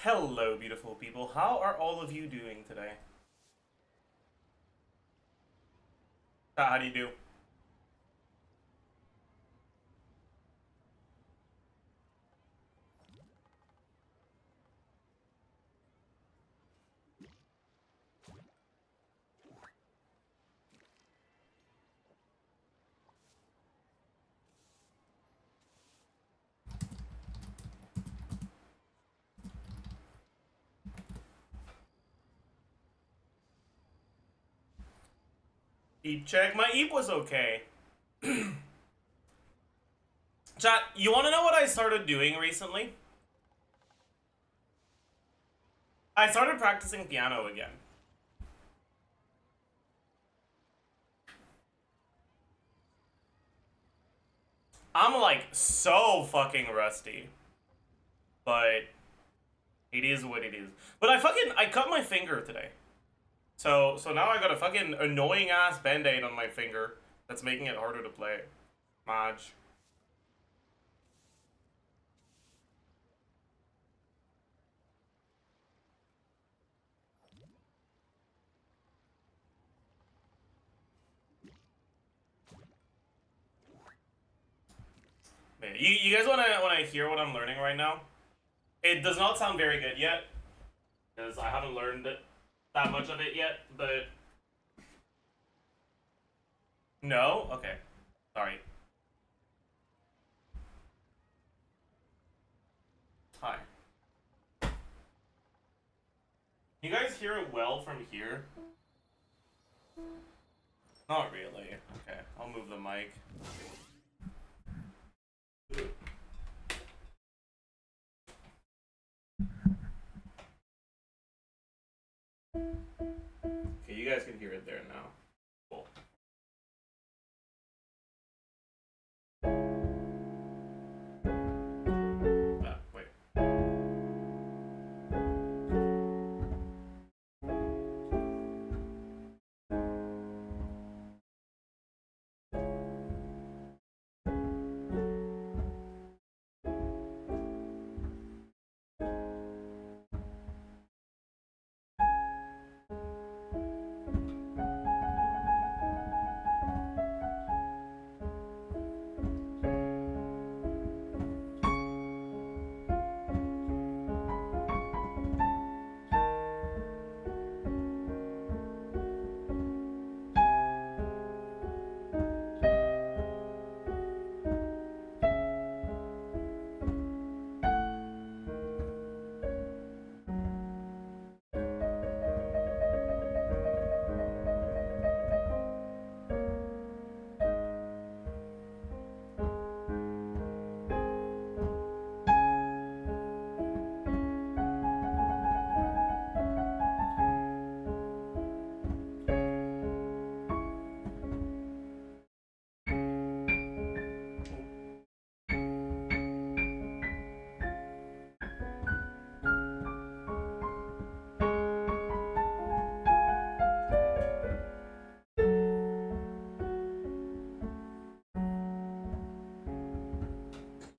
Hello, beautiful people. How are all of you doing today? How do you do? Eep check. My eep was okay. Chat, you want to know what I started doing recently? I started practicing piano again. I'm like so fucking rusty. But it is what it is. But I cut my finger today. So now I got a fucking annoying ass band-aid on my finger that's making it harder to play. Maj. Man, you guys wanna hear what I'm learning right now? It does not sound very good yet, because I haven't learned that much of it yet, but... No? Okay. Sorry. Hi. You guys hear it well from here? Not really. Okay, I'll move the mic. Okay, you guys can hear it there now. Cool. Wait.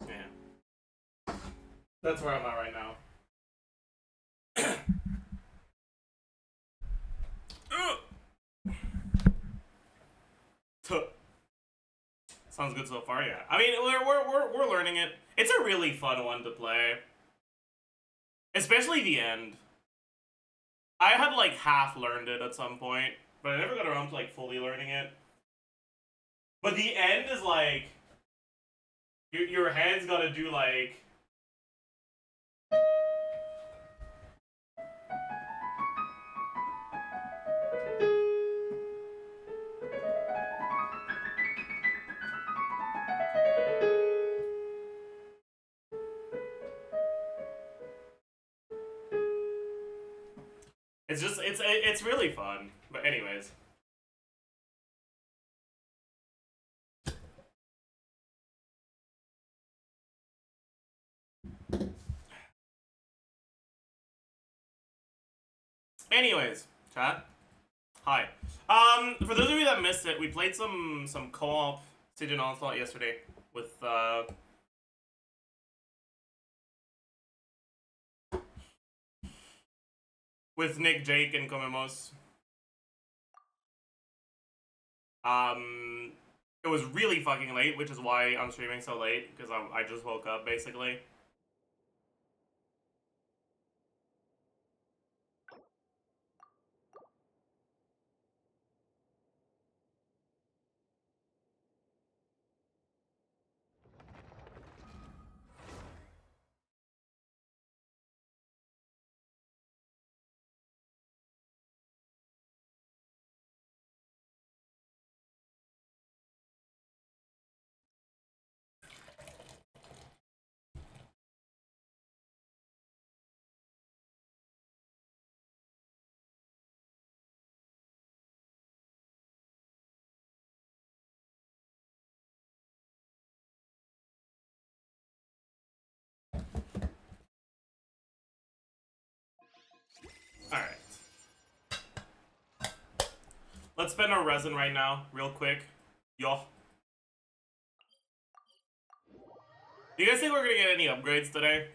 Yeah. That's where I'm at right now. Sounds good so far, yeah. I mean, we're learning it. It's a really fun one to play. Especially the end. I had like half learned it at some point, but I never got around to like fully learning it. But the end is like your head's gotta do like it's really fun. But anyways. Anyways, chat. Hi. For those of you that missed it, we played some co-op Siege and Onslaught yesterday with with Nick, Jake, and Comemos. It was really fucking late, which is why I'm streaming so late, because I just woke up, basically. Alright. Let's spend our resin right now, real quick. Yo. Do you guys think we're gonna get any upgrades today?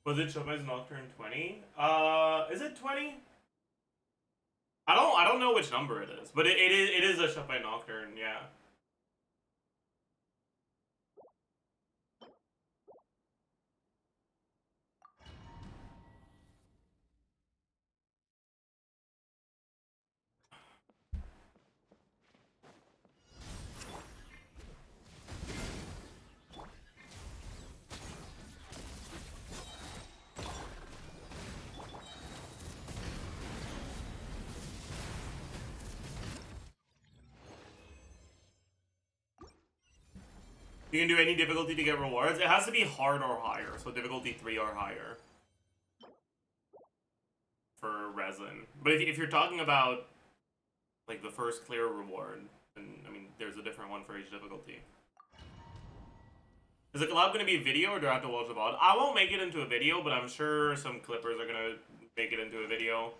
Was it Chopin's Nocturne 20? Is it 20? I don't know which number it is, but it is a Chopin Nocturne, yeah. You can do any difficulty to get rewards. It has to be hard or higher, so difficulty 3 or higher for resin. But if you're talking about like the first clear reward, then I mean there's a different one for each difficulty. Is the collab gonna be a video or do I have to watch the VOD? I won't make it into a video, but I'm sure some clippers are gonna make it into a video.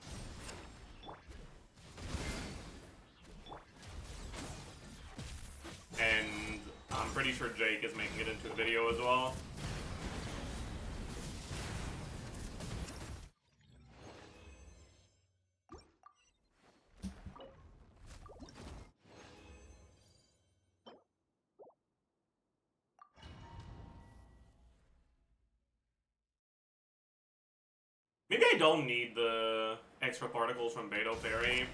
And I'm pretty sure Jake is making it into a video as well. Maybe I don't need the extra particles from Beto Fairy.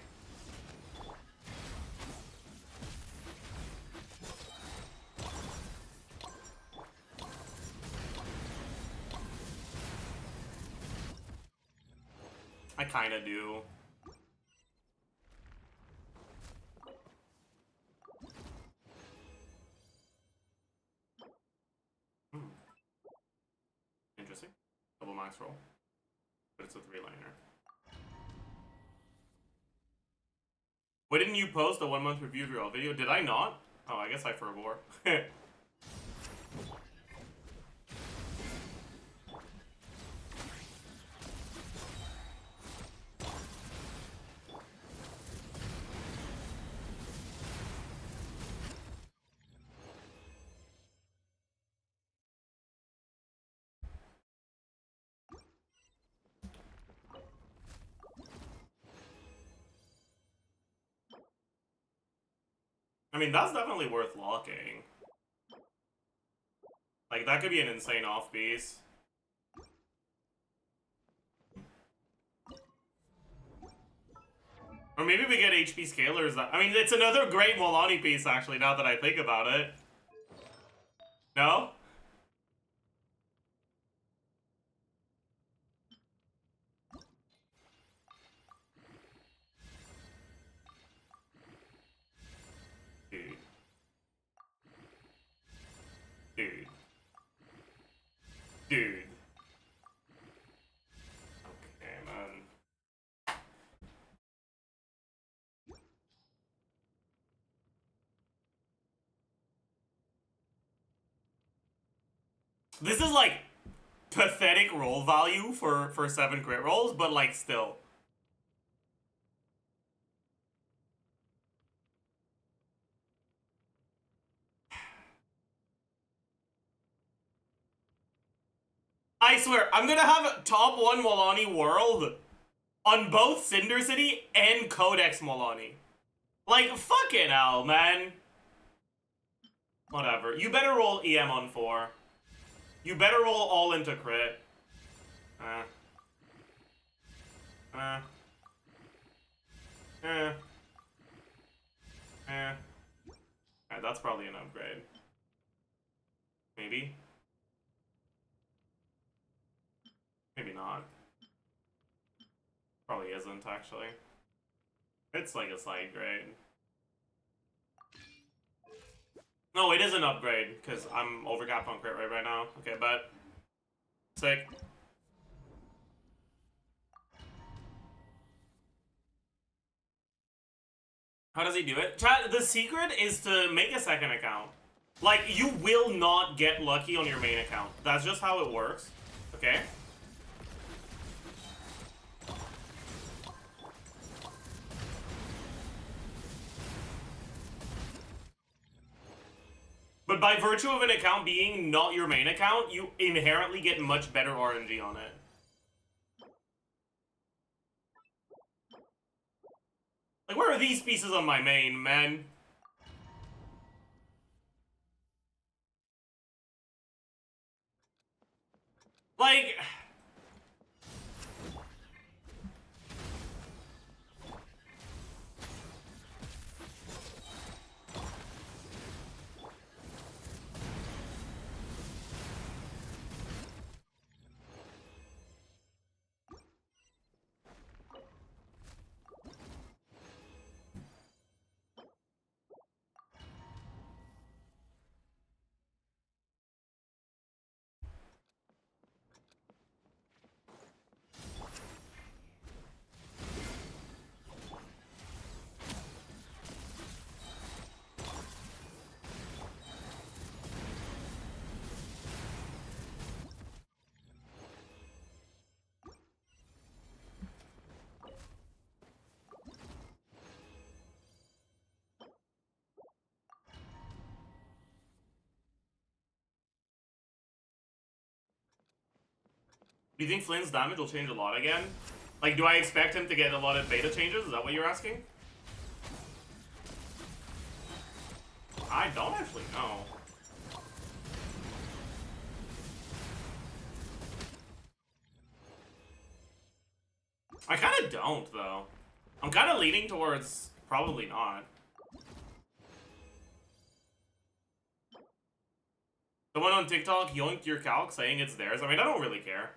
I kinda do. Interesting. Double max roll. But it's a 3-liner. Why didn't you post a 1-month review of your old video? Did I not? Oh, I guess I forbore. I mean, that's definitely worth locking. Like, that could be an insane off-piece. Or maybe we get HP scalers. I mean, it's another great Molani piece, actually, now that I think about it. No? Dude. Dude. Dude. Okay, man. This is like pathetic roll value for 7 crit rolls, but like still. I swear, I'm gonna have top 1 Molani World on both Cinder City and Codex Molani. Like, fucking hell, man. Whatever. You better roll EM on 4. You better roll all into crit. Eh. Alright, that's probably an upgrade. Maybe? Maybe not. Probably isn't, actually. It's like a side grade. No, it is an upgrade, because I'm overcapped on crit rate right now. Okay, but... Sick. How does he do it? Chat, the secret is to make a second account. Like, you will not get lucky on your main account. That's just how it works. Okay? But by virtue of an account being not your main account, you inherently get much better RNG on it. Like, where are these pieces on my main, man? Like... Do you think Flynn's damage will change a lot again? Like, do I expect him to get a lot of beta changes? Is that what you're asking? I don't actually know. I kind of don't, though. I'm kind of leaning towards probably not. Someone on TikTok yoinked your calc saying it's theirs. I mean, I don't really care.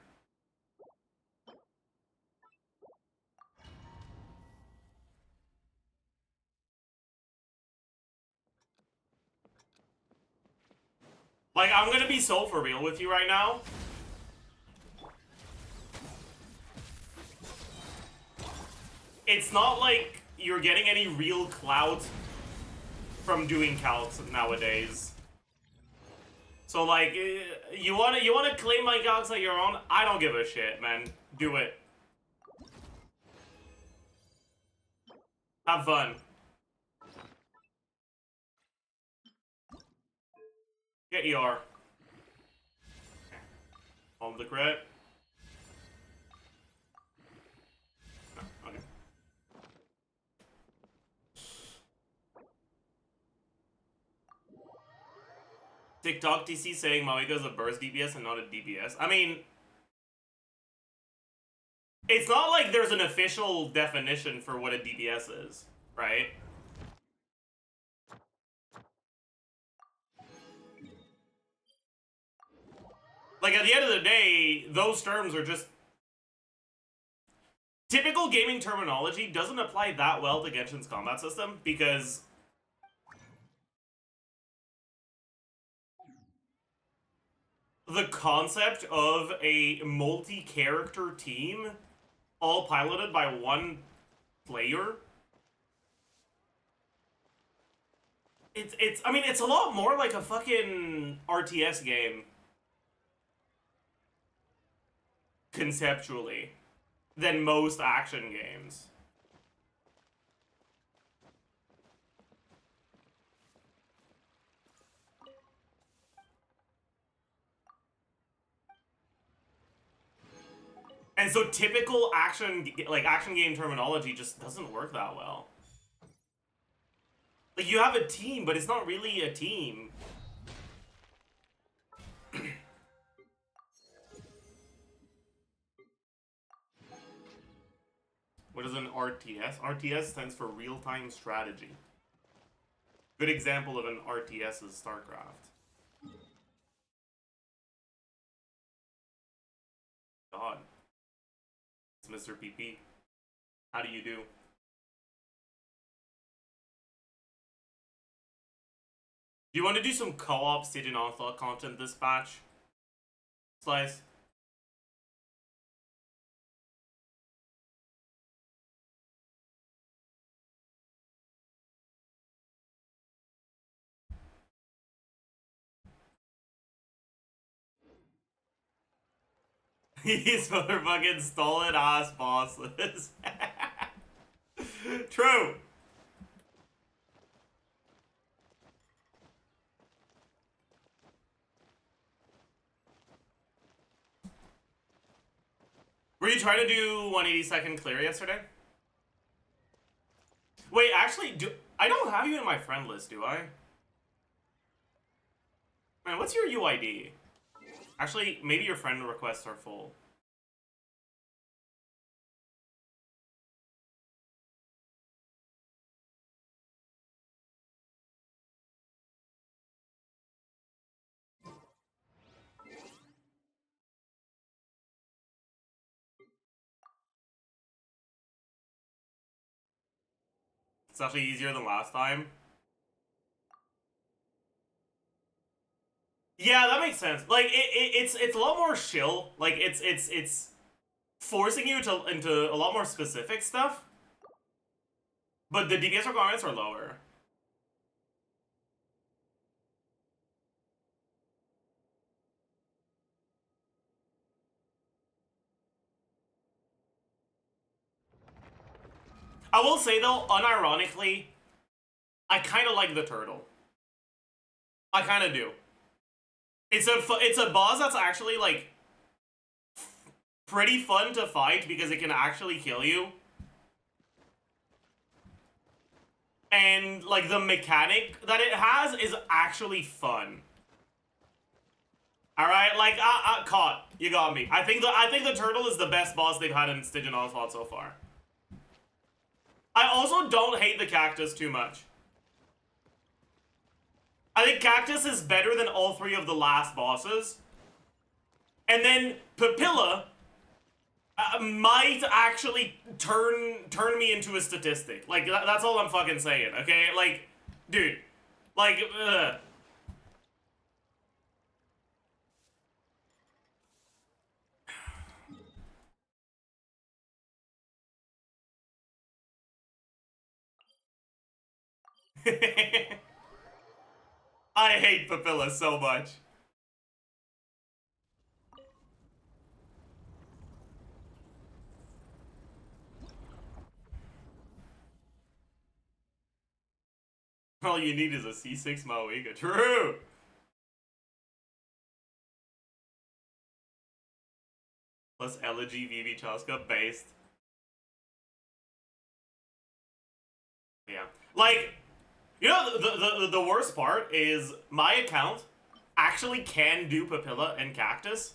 Like, I'm gonna be so for real with you right now. It's not like you're getting any real clout from doing calcs nowadays. So, like, you wanna claim my calcs like your own? I don't give a shit, man. Do it. Have fun. Get ER. Home the crit. Oh, okay. TikTok TC saying Mawika is a burst DPS and not a DPS. I mean, it's not like there's an official definition for what a DPS is, right? Like, at the end of the day, those terms are just... Typical gaming terminology doesn't apply that well to Genshin's combat system, because... the concept of a multi-character team, all piloted by one player... I mean, it's a lot more like a fucking RTS game. Conceptually. Than most action games. And so typical action game terminology just doesn't work that well. Like, you have a team, but it's not really a team. What is an RTS? RTS stands for real-time strategy. Good example of an RTS is StarCraft. God. It's Mr. PP. How do you do? Do you want to do some co-op Stygian Onslaught content this batch? Slice? These motherfucking stolen ass bosses. True. Were you trying to do 182nd clear yesterday? Wait, actually, I don't have you in my friend list, do I? Man, what's your UID? Actually, maybe your friend requests are full. It's actually easier than last time. Yeah, that makes sense. Like, it's a lot more chill. Like, it's forcing you into a lot more specific stuff. But the DPS requirements are lower. I will say though, unironically, I kind of like the turtle. I kind of do. It's a boss that's actually like pretty fun to fight because it can actually kill you. And like the mechanic that it has is actually fun. All right, like caught. You got me. I think the turtle is the best boss they've had in Stygian Onslaught so far. I also don't hate the cactus too much. I think cactus is better than all three of the last bosses. And then Papilla might actually turn me into a statistic. Like, that's all I'm fucking saying, okay? Like, dude. Like, I hate Papilla so much. All you need is a C6 Maoiga. True! Plus Elegy VV Chaska based. Yeah. Like, you know, the worst part is my account actually can do Papilla and Cactus.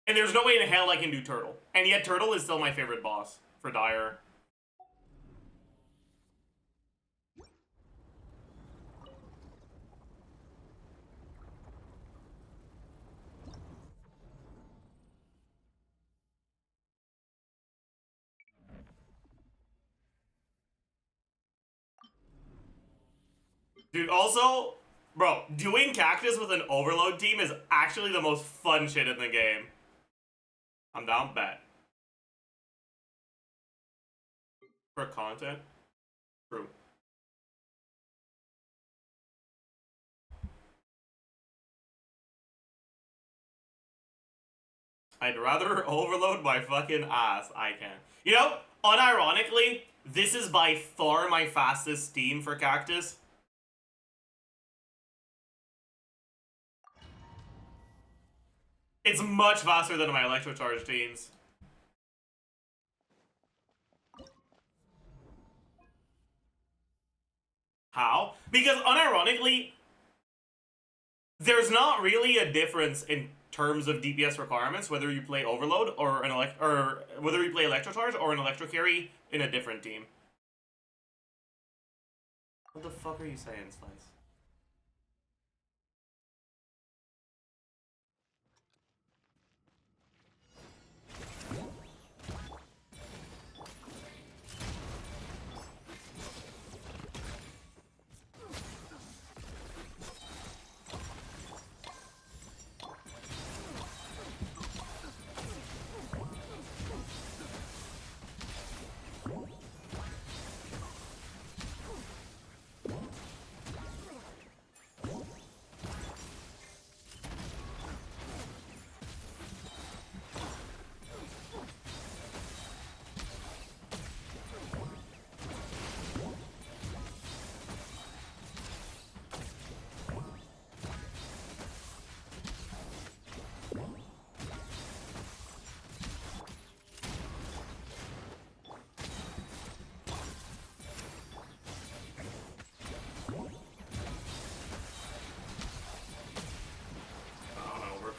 And there's no way in hell I can do Turtle. And yet Turtle is still my favorite boss for Dire. Dude, also, bro, doing Cactus with an Overload team is actually the most fun shit in the game. I'm down bet. For content? True. I'd rather overload my fucking ass. I can. You know, unironically, this is by far my fastest team for Cactus. It's much faster than my Electrocharge teams. How? Because unironically, there's not really a difference in terms of DPS requirements whether you play Overload or whether you play Electrocharge or an Electro Carry in a different team. What the fuck are you saying, Slice?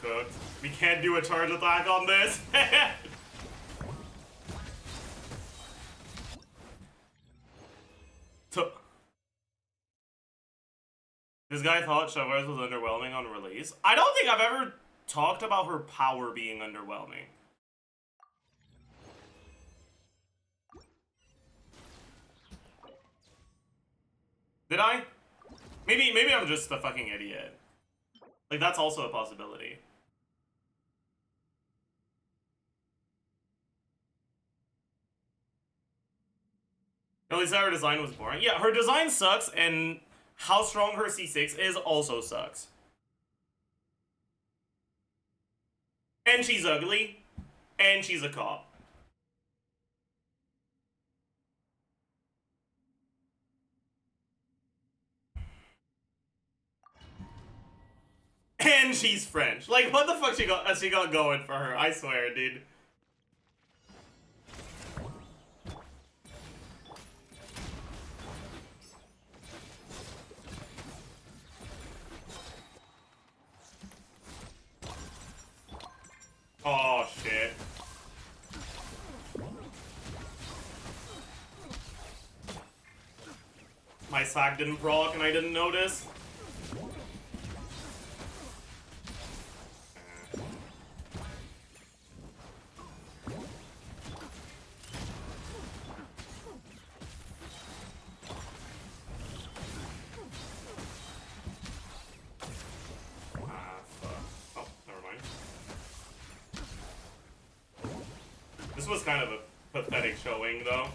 Cooked. We can't do a charge attack on this. This guy thought Chavez was underwhelming on release. I don't think I've ever talked about her power being underwhelming. Did I? Maybe I'm just a fucking idiot. Like, that's also a possibility. At least her design was boring. Yeah, her design sucks, and how strong her C6 is also sucks. And she's ugly. And she's a cop. And she's French. Like, what the fuck she got going for her? I swear, dude. Oh, shit. My sack didn't proc and I didn't notice. This was kind of a pathetic showing, though.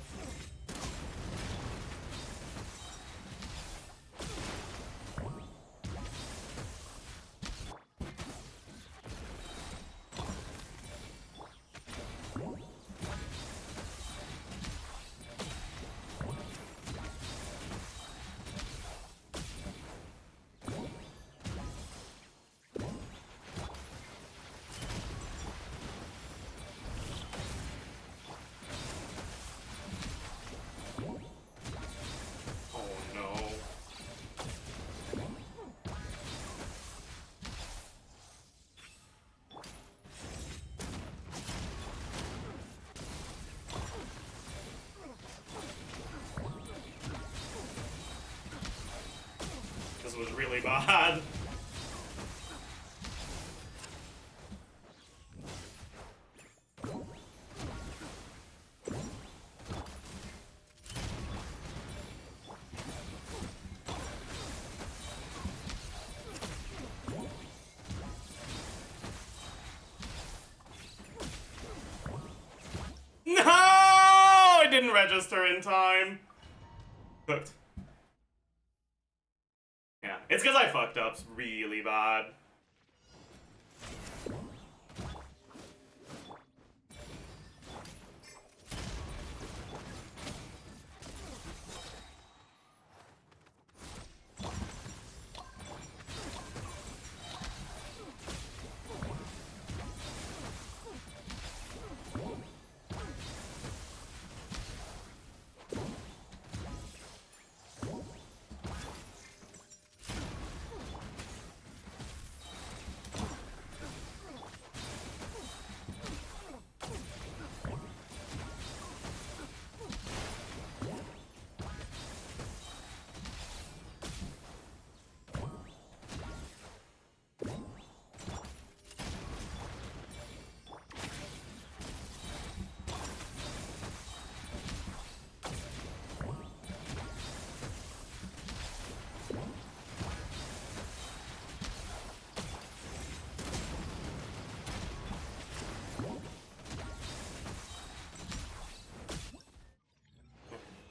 was really bad. No! I didn't register in time. Cooked. Yeah, it's because I fucked up really bad.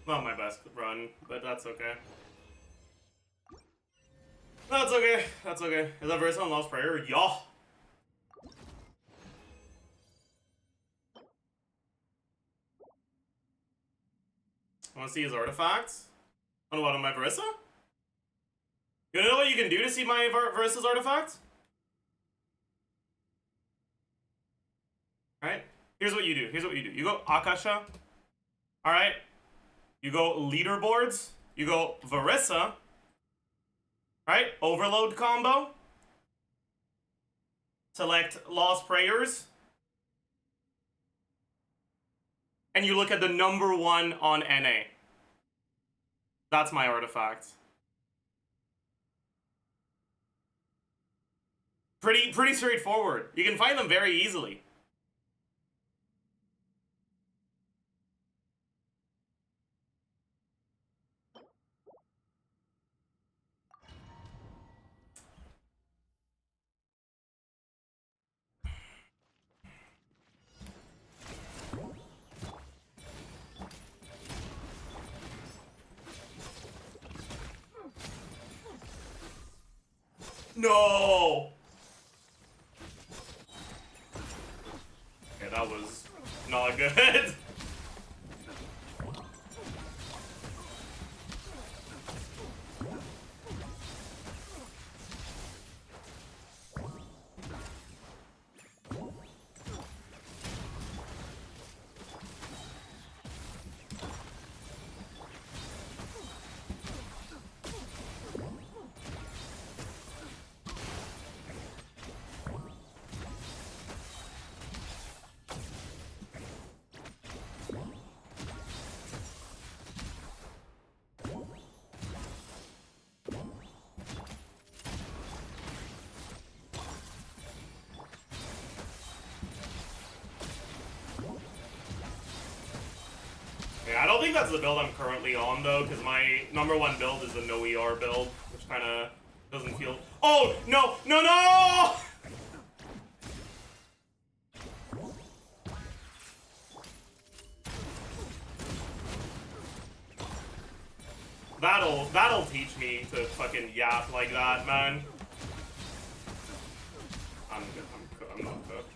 Not my best run, but that's okay. That's okay. That's okay. Is that verse on Lost Prayer? Yeah. Want to see his artifacts? On what, on my Versa? You know what you can do to see my Versa's artifacts? Alright? Here's what you do. Here's what you do. You go Akasha. Alright? You go leaderboards. You go Versa. Right? Overload combo. Select Lost Prayers. And you look at the number 1 on NA. That's my artifact. Pretty straightforward. You can find them very easily. No! Okay, that was not good. Yeah, I don't think that's the build I'm currently on, though, because my number 1 build is the no ER build, which kind of doesn't feel... Oh, no, no, no! That'll teach me to fucking YAP like that, man. I'm not cooked.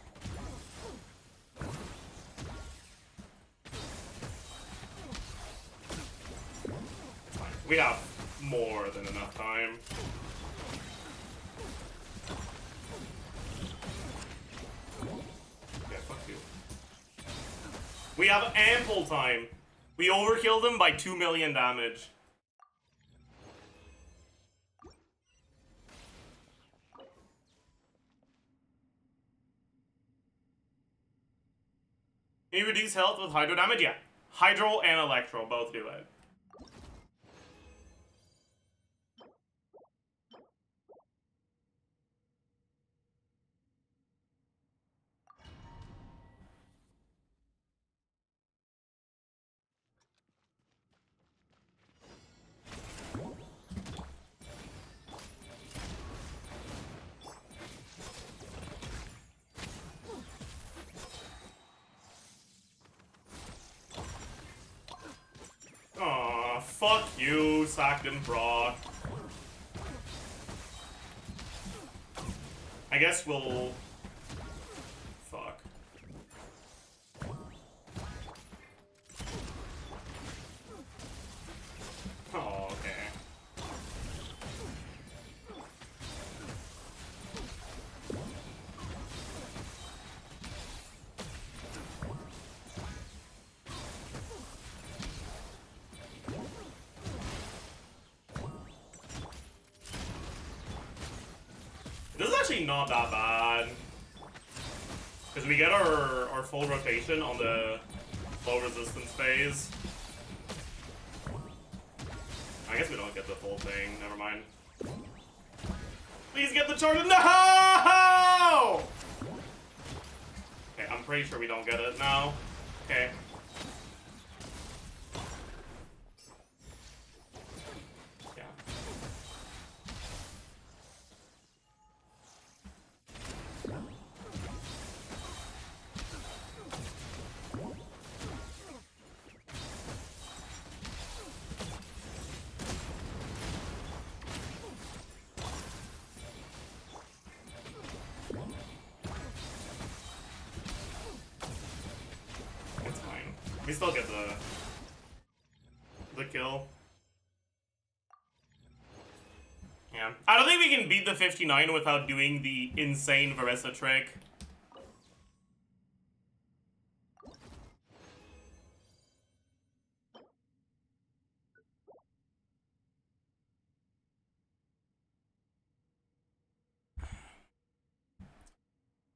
We have more than enough time. Yeah, fuck you. We have ample time. We overkilled him by 2 million damage. Can you reduce health with hydro damage? Yeah. Hydro and electro both do it. Fuck you, sacked and proc. I guess we'll... Fuck. Oh, okay. This is actually not that bad. Because we get our full rotation on the low resistance phase. I guess we don't get the full thing, never mind. Please get the charge. No! Okay, I'm pretty sure we don't get it now. Okay. Yeah. It's fine. We still get the kill. Yeah. I don't think we can beat the 59 without doing the insane Veresa trick.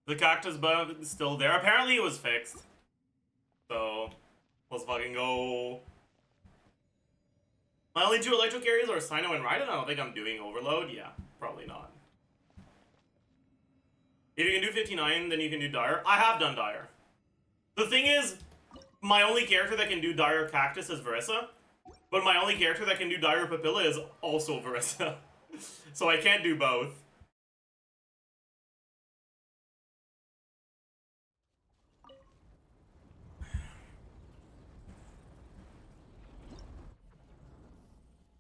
The cactus bug is still there. Apparently it was fixed. So, let's fucking go. My only two electro carriers are Sino and Raiden. I don't think I'm doing Overload. Yeah, probably not. If you can do 59, then you can do Dire. I have done Dire. The thing is, my only character that can do Dire Cactus is Veresa. But my only character that can do Dire Papilla is also Veresa. So I can't do both.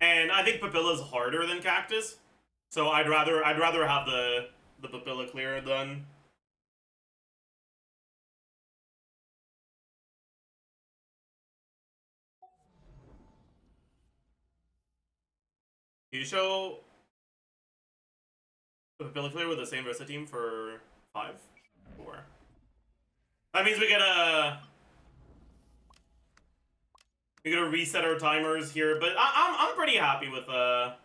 And I think Papilla's harder than Cactus. So I'd rather have the Papilla clear than... You show the Papilla clear with the same Versa team for 5? 4. That means we get a... We gotta reset our timers here, but I'm pretty happy with I'm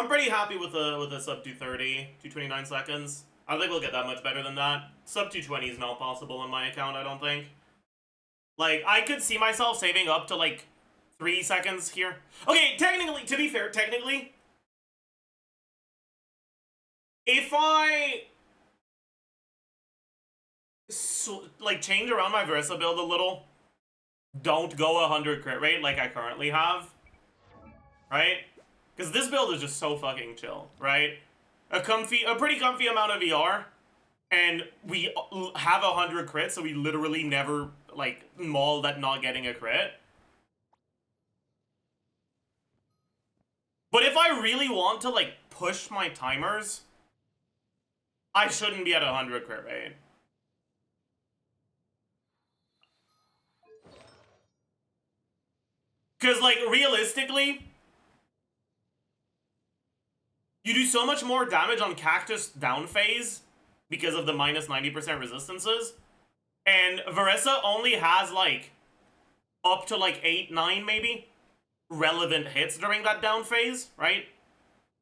pretty happy with a sub 230, 229 seconds. I don't think we'll get that much better than that. Sub 220 is not possible on my account, I don't think. Like, I could see myself saving up to like 3 seconds here. Okay, technically, to be fair, technically, if I like change around my Versa build a little, don't go 100 crit rate like I currently have, right? Because this build is just so fucking chill, right? A pretty comfy amount of ER, and we have 100 crits, so we literally never like maul that not getting a crit. But if I really want to like push my timers, I shouldn't be at 100 crit rate. Because, like, realistically, you do so much more damage on Cactus down phase because of the minus 90% resistances. And Veresa only has, like, up to, like, 8, 9, maybe, relevant hits during that down phase, right?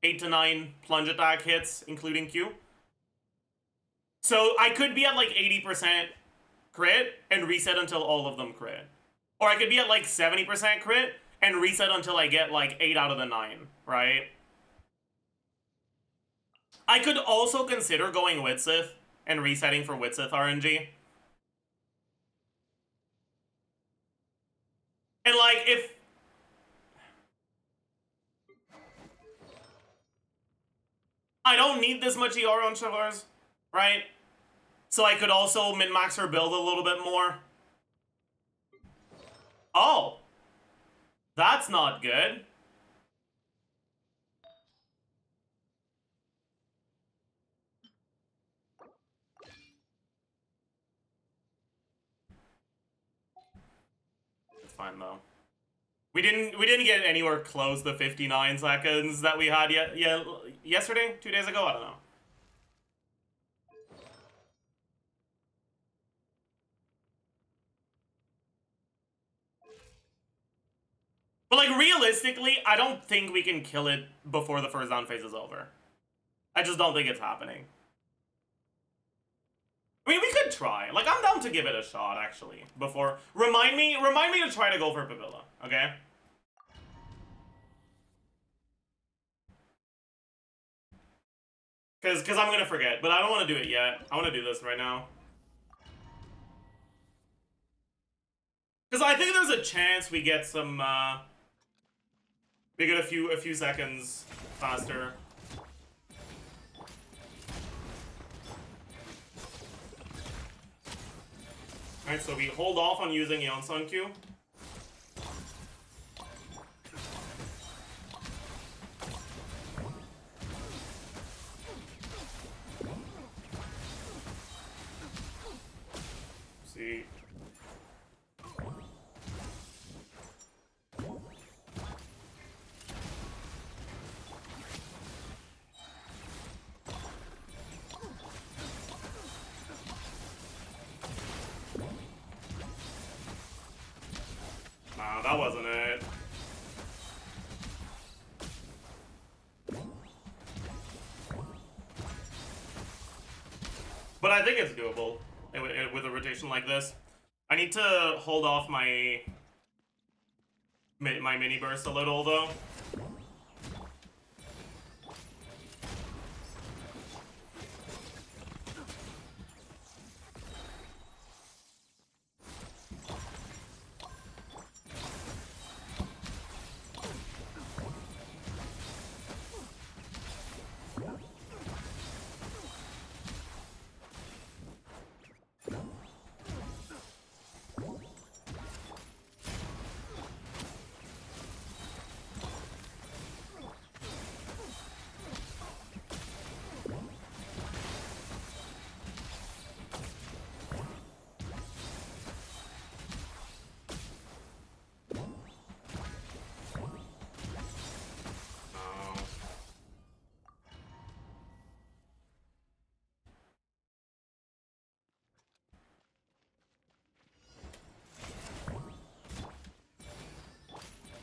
8 to 9 plunge attack hits, including Q. So I could be at, like, 80% crit and reset until all of them crit. Or I could be at like 70% crit and reset until I get like 8 out of the 9, right? I could also consider going Witsith and resetting for Witsith RNG. And like, if... I don't need this much ER on Shavars, right? So I could also min-max her build a little bit more. Oh! That's not good. It's fine though. We didn't get anywhere close to 59 seconds that we had yesterday? 2 days ago? I don't know. But like realistically, I don't think we can kill it before the first down phase is over. I just don't think it's happening. I mean, we could try. Like, I'm down to give it a shot, actually. Before, remind me to try to go for Pavilla, okay? Cause I'm gonna forget, but I don't want to do it yet. I want to do this right now. Cause I think there's a chance we get some. We get a few seconds faster. Alright, so we hold off on using Yonsun Q. See. Nah, that wasn't it. But I think it's doable with a rotation like this. I need to hold off my mini burst a little though.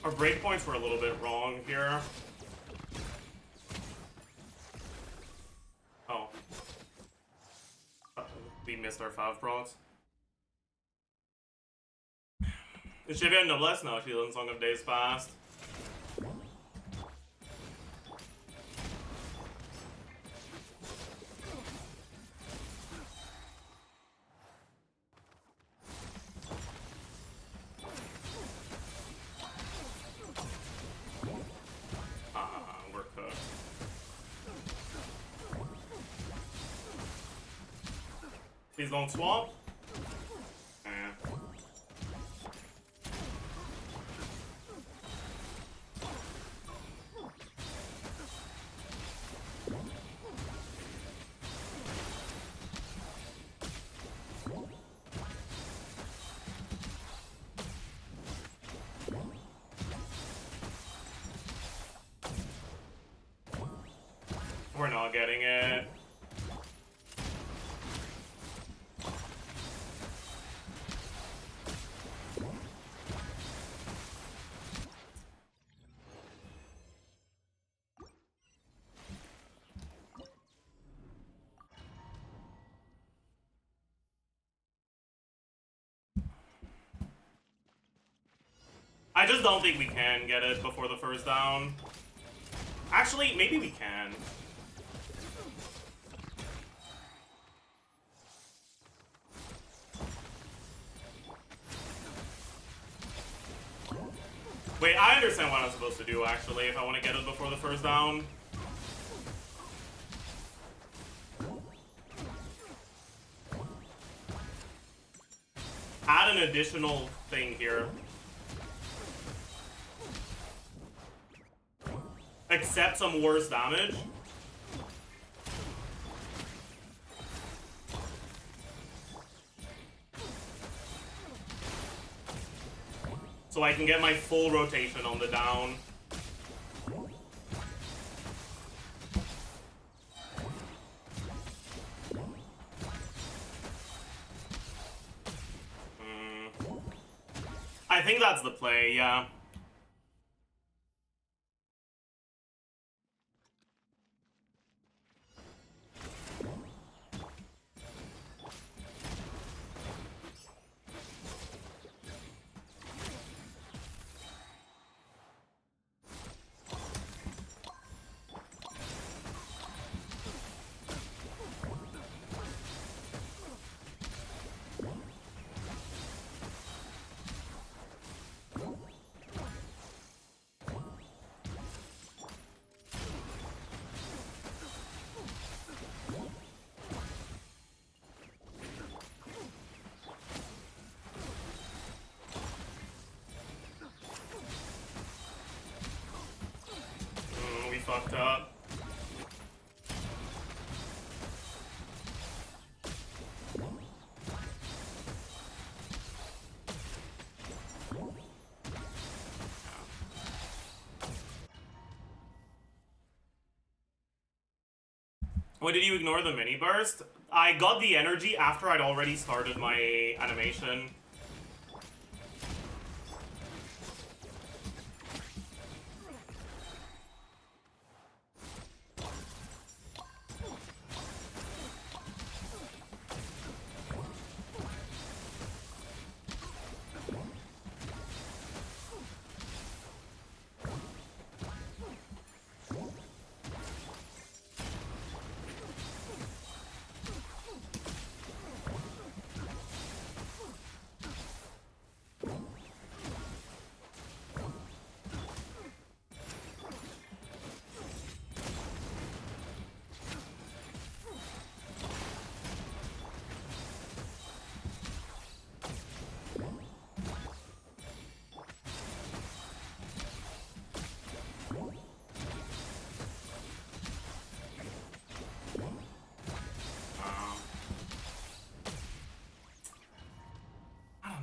Our breakpoints were a little bit wrong here. Oh. We missed our 5 procs. Is Shivya Noblesse? No, she learned Song of Days Past. We're cooked. Please don't swap. We're not getting it. I just don't think we can get it before the first down. Actually, maybe we can. Wait, I understand what I'm supposed to do, actually, if I want to get it before the first down. Add an additional thing here. accept some worse damage. So I can get my full rotation on the down. I think that's the play, yeah. Fucked up. Why did you ignore the mini burst? I got the energy after I'd already started my animation.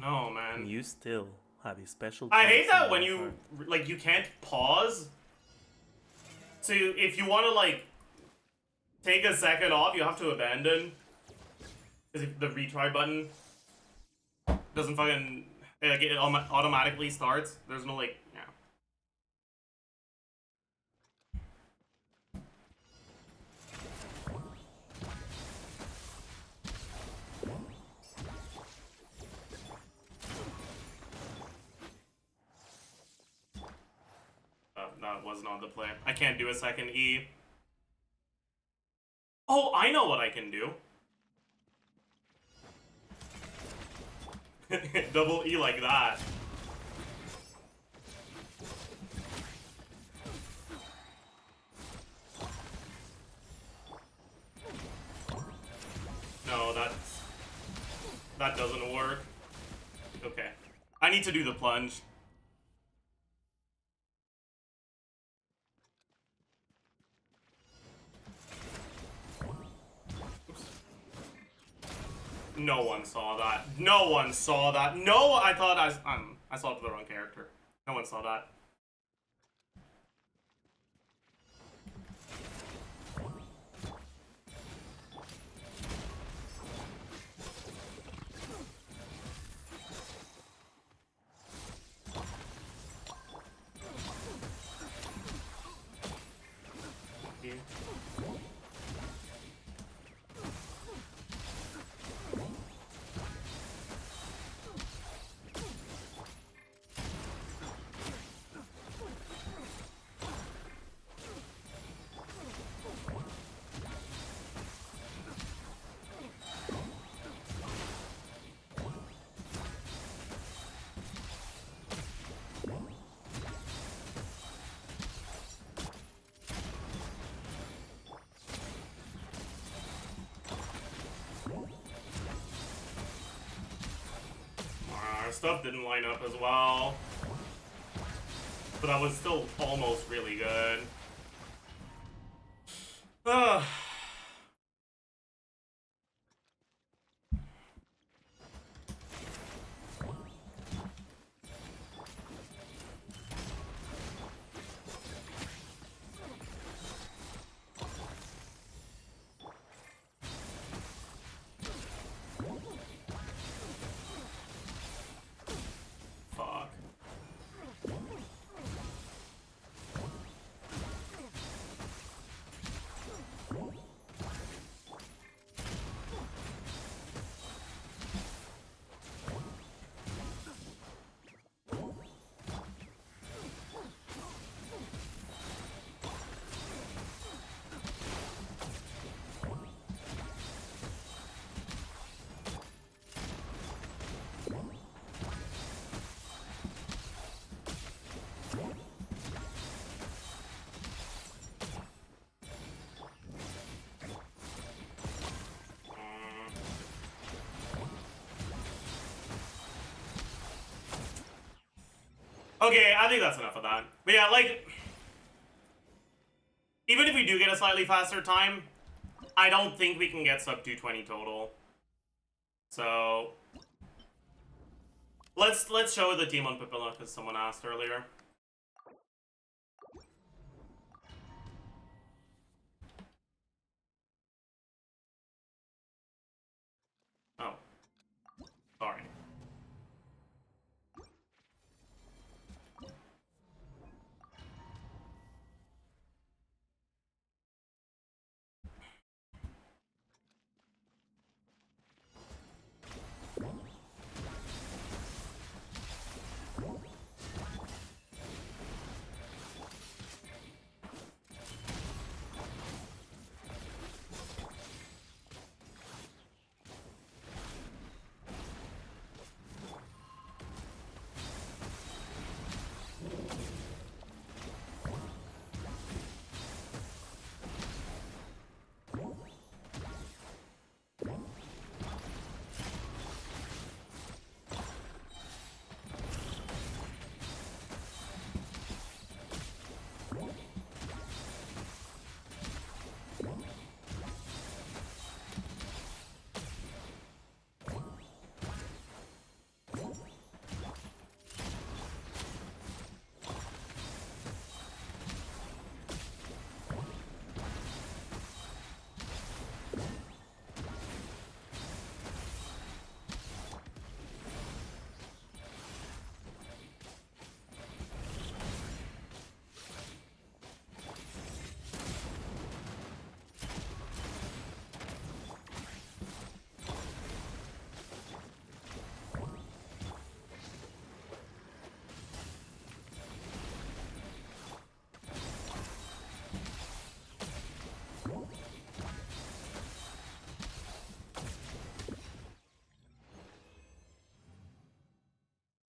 No, man. You still have a special. I hate that when you like you can't pause. So if you want to like take a second off, you have to abandon. Because if the retry button doesn't fucking like it automatically starts. There's no like yeah. That was not the play. I can't do a second E. Oh, I know what I can do. Double E like that. No, that doesn't work. Okay. I need to do the plunge. No one saw that. No one saw that. No, I thought I saw the wrong character. No one saw that. Stuff didn't line up as well, but I was still almost really good. Ugh. Fuck. Okay, I think that's enough of that. But yeah, like, even if we do get a slightly faster time, I don't think we can get sub 220 total. So let's show the team on Papilla because someone asked earlier. Oh, sorry.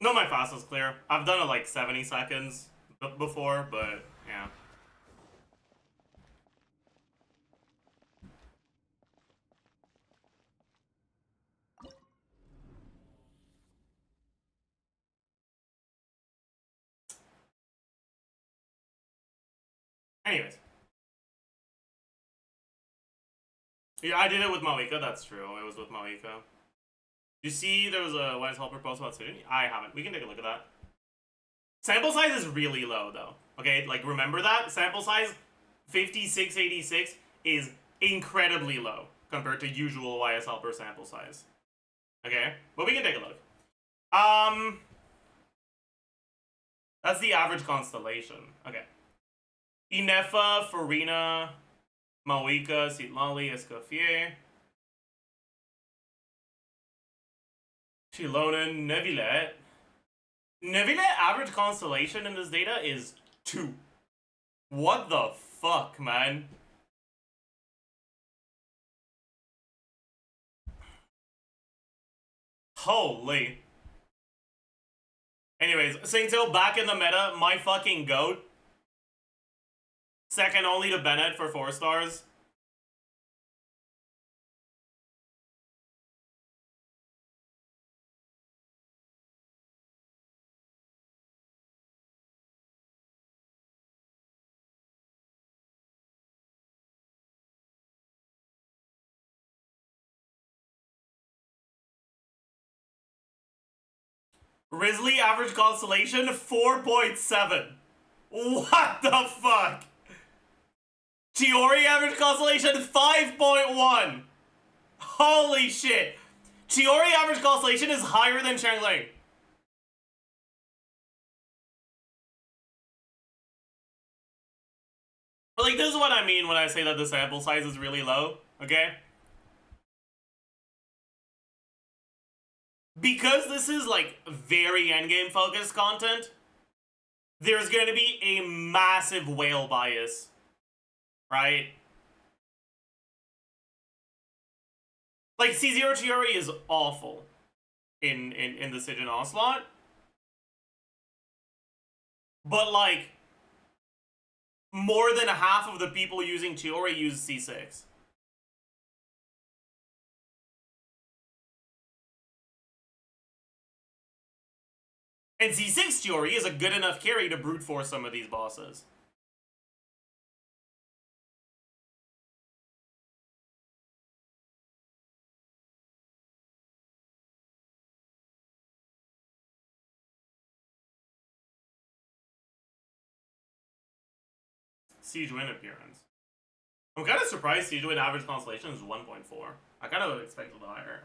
No, my fast is clear. I've done it like 70 seconds before, but yeah. Anyways. Yeah, I did it with Malika, that's true. It was with Malika. You see there was a Wise Helper post about Sydney? I haven't. We can take a look at that. Sample size is really low, though. Okay, like, remember that? Sample size 5686 is incredibly low compared to usual YS Helper sample size. Okay? But we can take a look. That's the average constellation. Okay. Inefa, Farina, Malika, Sitlali, Escoffier, Chilonen, Nevillet. Nevillet average constellation in this data is 2. What the fuck, man? Holy. Anyways, Singtail back in the meta, my fucking goat. Second only to Bennett for 4 stars. Risley average constellation 4.7. What the fuck? Chiori average constellation 5.1. Holy shit. Chiori average constellation is higher than Changling. But like, this is what I mean when I say that the sample size is really low, okay? Because this is like very endgame focused content, there's going to be a massive whale bias, right? Like, C0 Chiori is awful in the Siege Onslaught. But like, more than half of the people using Chiori use C6. And C6 Chiori is a good enough carry to brute force some of these bosses. Siege Win appearance. I'm kind of surprised Siege Win average constellation is 1.4. I kind of expected higher.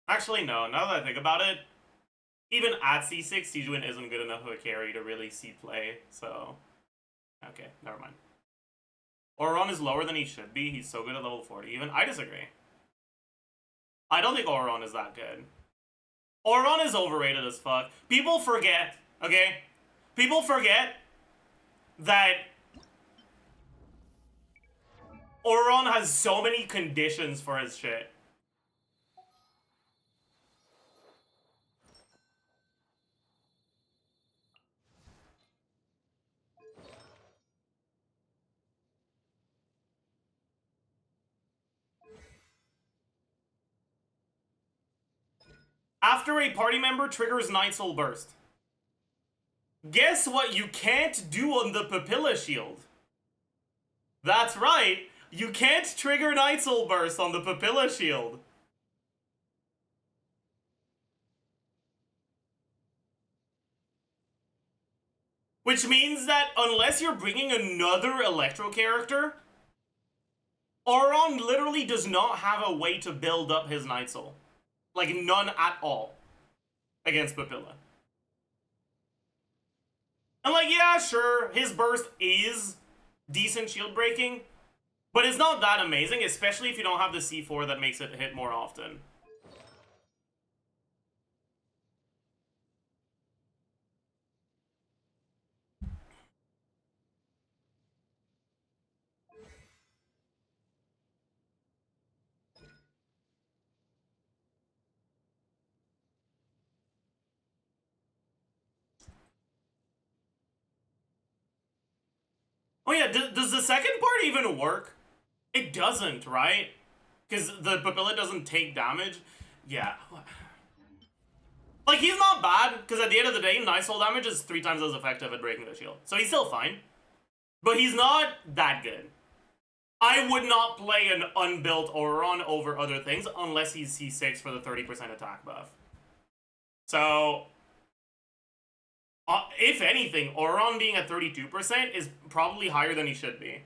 Actually, no. Now that I think about it, even at C6, Siege Win isn't good enough of a carry to really see play, so... Okay, never mind. Auron is lower than he should be. He's so good at level 40 even. I disagree. I don't think Auron is that good. Auron is overrated as fuck. People forget, okay? People forget that Auron has so many conditions for his shit. After a party member triggers Night Soul Burst. Guess what you can't do on the Papilla Shield? That's right, you can't trigger Night Soul Burst on the Papilla Shield. Which means that unless you're bringing another Electro character, Auron literally does not have a way to build up his Night Soul. Like, none at all against Papilla. And like, yeah, sure, his burst is decent shield breaking, but it's not that amazing, especially if you don't have the C4 that makes it hit more often. Oh yeah, does the second part even work? It doesn't, right? Because the Papilla doesn't take damage. Yeah. Like, he's not bad, because at the end of the day, Night Soul damage is 3 times as effective at breaking the shield. So he's still fine. But he's not that good. I would not play an unbuilt Auron over other things unless he's C6 for the 30% attack buff. So, if anything, Auron being at 32% is probably higher than he should be.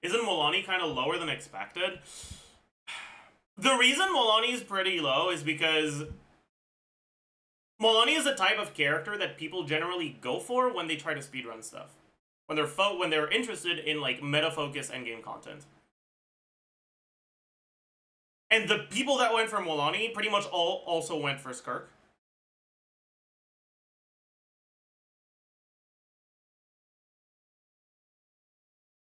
Isn't Molani kind of lower than expected? The reason Molani is pretty low is because Molani is the type of character that people generally go for when they try to speedrun stuff. When they're interested in like meta-focus endgame content. And the people that went for Molani pretty much all also went for Skirk.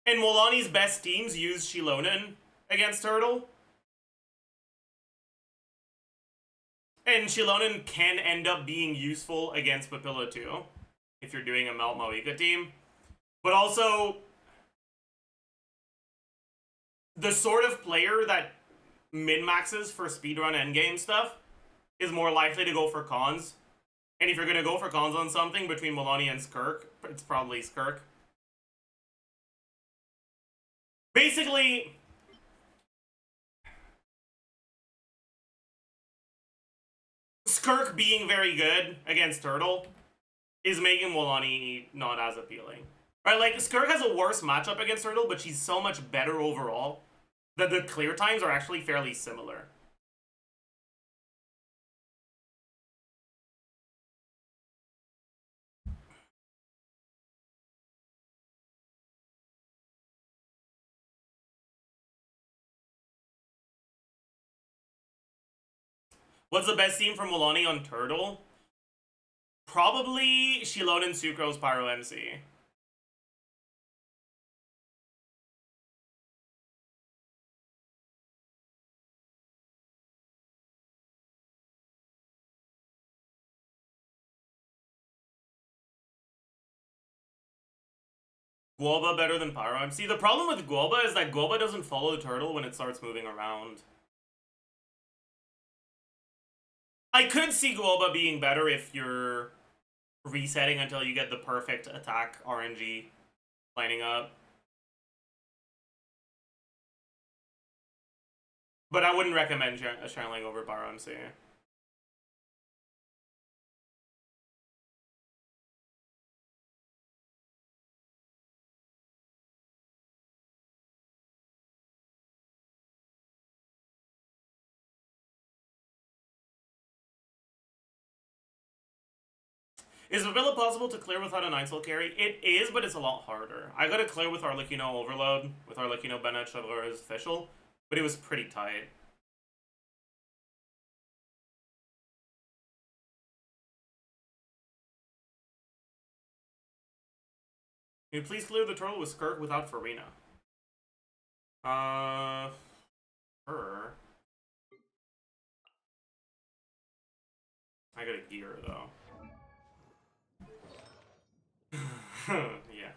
And Molani's best teams use Shilonen against Turtle. And Shilonen can end up being useful against Papilla too, if you're doing a Melt Moika team. But also, the sort of player that min-maxes for speedrun endgame stuff is more likely to go for cons And if you're gonna go for cons on something between Milani and Skirk, it's probably Skirk. Basically, Skirk being very good against Turtle is making Milani not as appealing. Right, like, Skirk has a worse matchup against Turtle, but she's so much better overall that the clear times are actually fairly similar. What's the best team from Milani on Turtle? Probably Shilon and Sucrose Pyro MC. Guoba better than Pyro MC. The problem with Guoba is that Guoba doesn't follow the turtle when it starts moving around. I could see Guoba being better if you're resetting until you get the perfect attack RNG lining up. But I wouldn't recommend channeling over Pyro MC. Is Villa possible to clear without a 9-soul carry? It is, but it's a lot harder. I got to clear with Arlecchino Overload, with Arlecchino Bennett Chevrolet's official, but it was pretty tight. Can you please clear the turtle with Skirk without Farina? Her. I got a gear, though. Yeah.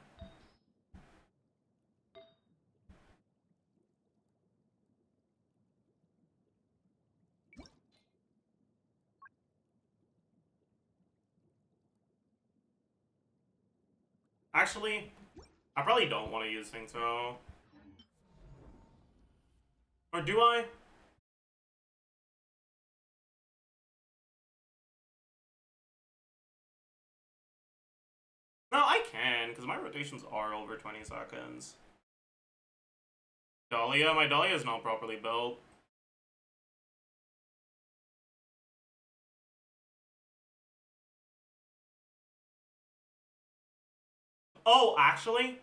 Actually, I probably don't want to use things, so... Or do I? No, I can, because my rotations are over 20 seconds. Dahlia? My Dahlia is not properly built. Oh, actually?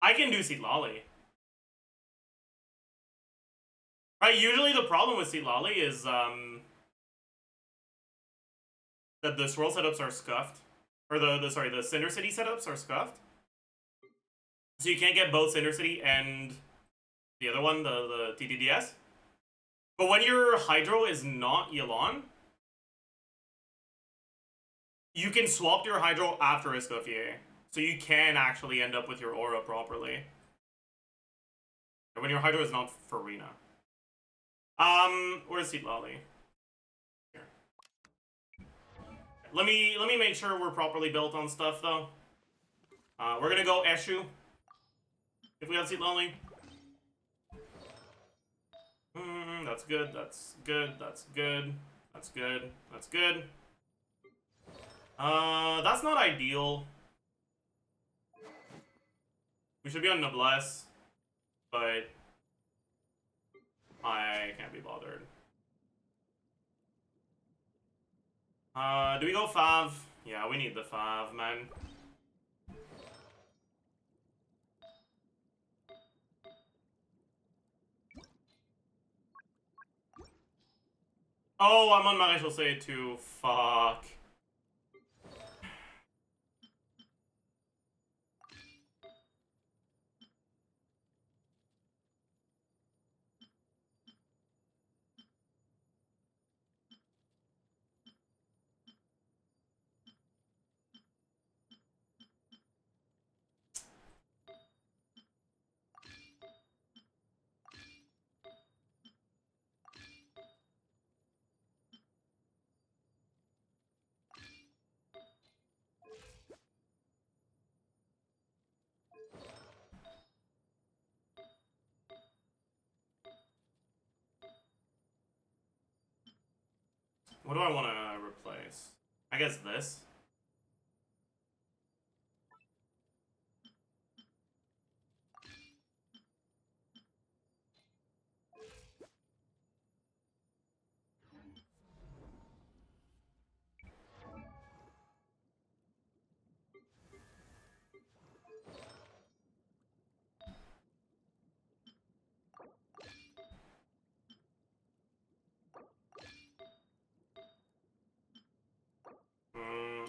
I can do Seatlali. Right, usually the problem with Seatlali is, that the swirl setups are scuffed. Or the Cinder City setups are scuffed. So you can't get both Cinder City and the other one, the TDDS. But when your Hydro is not Yelan, you can swap your Hydro after Escoffier. So you can actually end up with your Aura properly. When your Hydro is not Farina. Where's Seatlali? Here. Let me make sure we're properly built on stuff, though. We're gonna go Eshu. If we have Seatlali. That's good, that's good, that's good, that's good, that's good. That's not ideal. We should be on Noblesse, but I can't be bothered. Do we go Fav? Yeah, we need the Fav, man. Oh, I'm on Maréchal Say too. Fuck. do I want to replace? I guess this.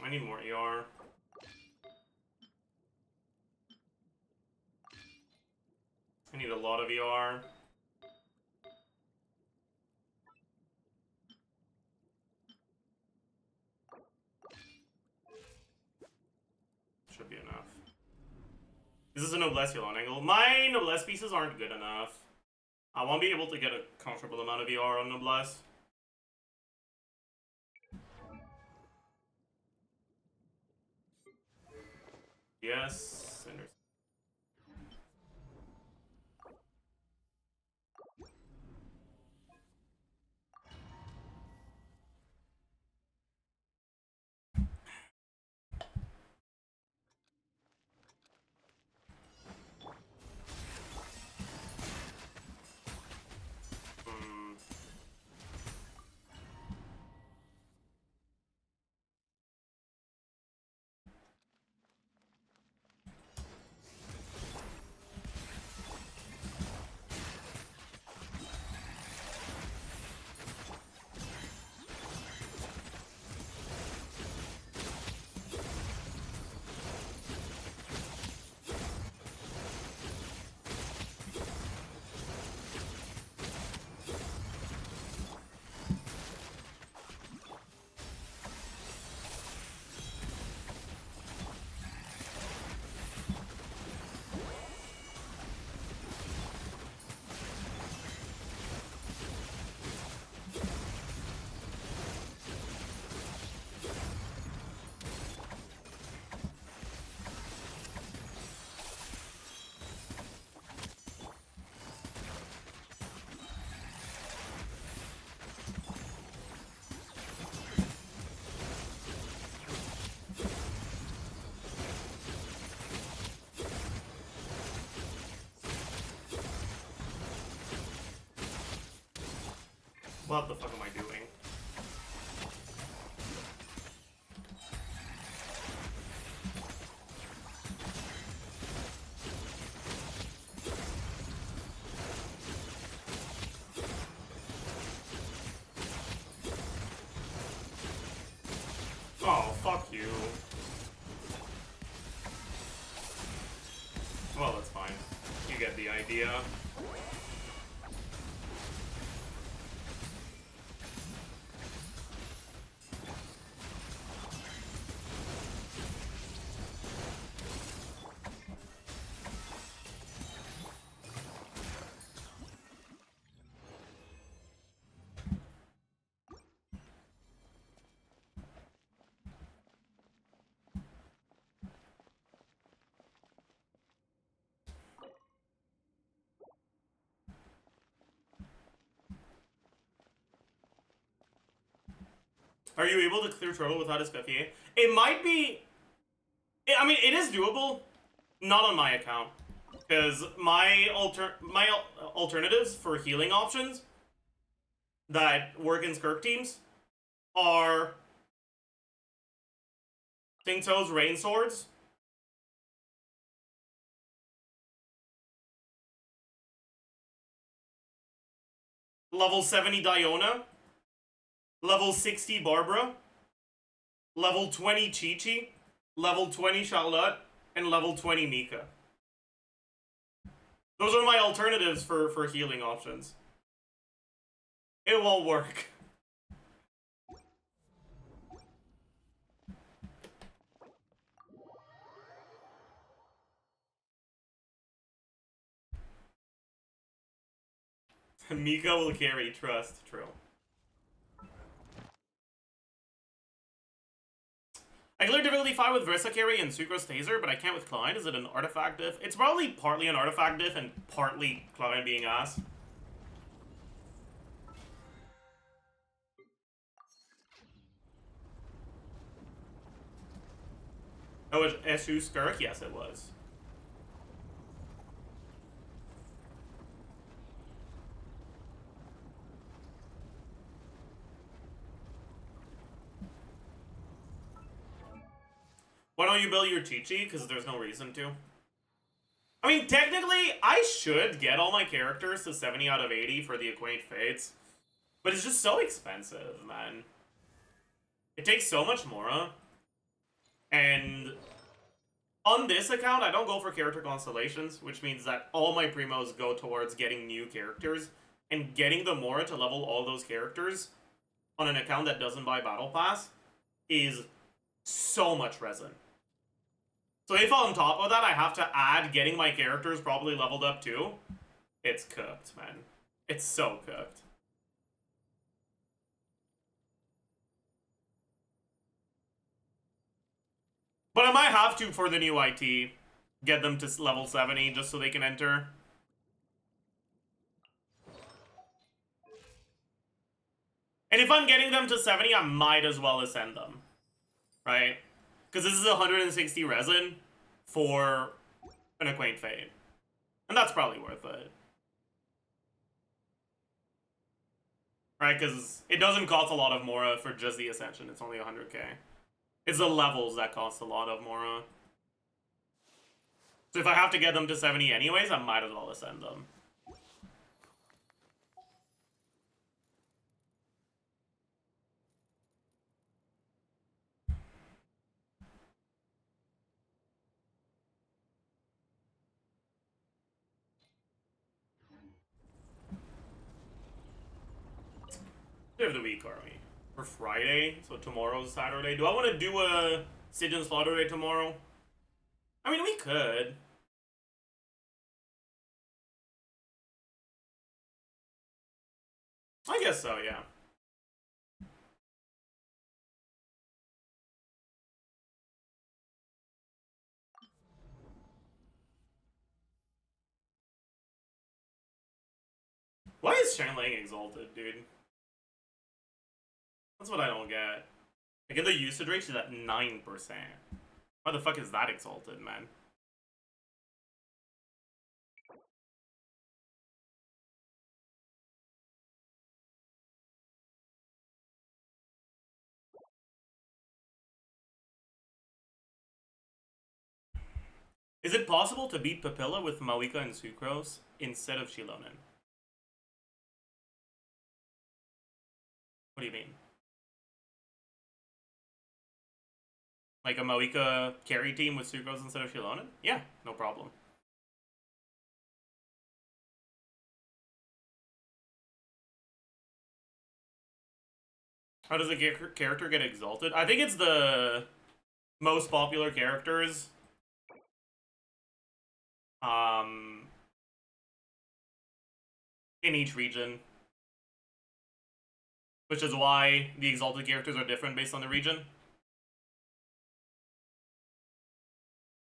I need more ER. I need a lot of ER. Should be enough. This is a noblesse on angle. My noblesse pieces aren't good enough. I won't be able to get a comfortable amount of ER on noblesse. Yes, Cinders. What the fuck am I doing? Oh, fuck you. Well, that's fine. You get the idea. Are you able to clear turtle without Escoffier? It might be... I mean, it is doable. Not on my account. Because my alternatives for healing options that work in Skirk teams are Singto's Rain Swords, level 70 Diona, level 60 Barbara, level 20 Chi-Chi, level 20 Charlotte, and level 20 Mika. Those are my alternatives for healing options. It won't work. Mika will carry, trust, true. I cleared difficulty 5 with Versa carry and Sucrose Taser, but I can't with Klein. Is it an artifact diff? It's probably partly an artifact diff and partly Klein being ass. Oh, was Eshu Skirk? Yes, it was. Why don't you build your Chi-Chi? Because there's no reason to. I mean, technically, I should get all my characters to 70 out of 80 for the Acquaint Fates. But it's just so expensive, man. It takes so much Mora. And on this account, I don't go for character constellations, which means that all my primos go towards getting new characters. And getting the Mora to level all those characters on an account that doesn't buy Battle Pass is so much resin. So if on top of that I have to add getting my characters probably leveled up too, it's cooked, man. It's so cooked. But I might have to, for the new IT, get them to level 70 just so they can enter. And if I'm getting them to 70, I might as well ascend them. Right? Because this is 160 resin for an Acquaint Fate. And that's probably worth it. Right? Because it doesn't cost a lot of Mora for just the Ascension. It's only 100k. It's the levels that cost a lot of Mora. So if I have to get them to 70 anyways, I might as well ascend them. Day of the week, are we? For Friday, so tomorrow's Saturday. Do I want to do a Siege and Slaughter Day tomorrow? I mean, we could. I guess so, yeah. Why is Shenling exalted, dude? That's what I don't get. Like, in the usage rate, she's at 9%. Why the fuck is that exalted, man? Is it possible to beat Papilla with Mawika and Sucrose instead of Shilonen? What do you mean? Like a Mawika carry team with Sucrose instead of Shilonen? Yeah, no problem. How does a character get exalted? I think it's the most popular characters. In each region. Which is why the exalted characters are different based on the region.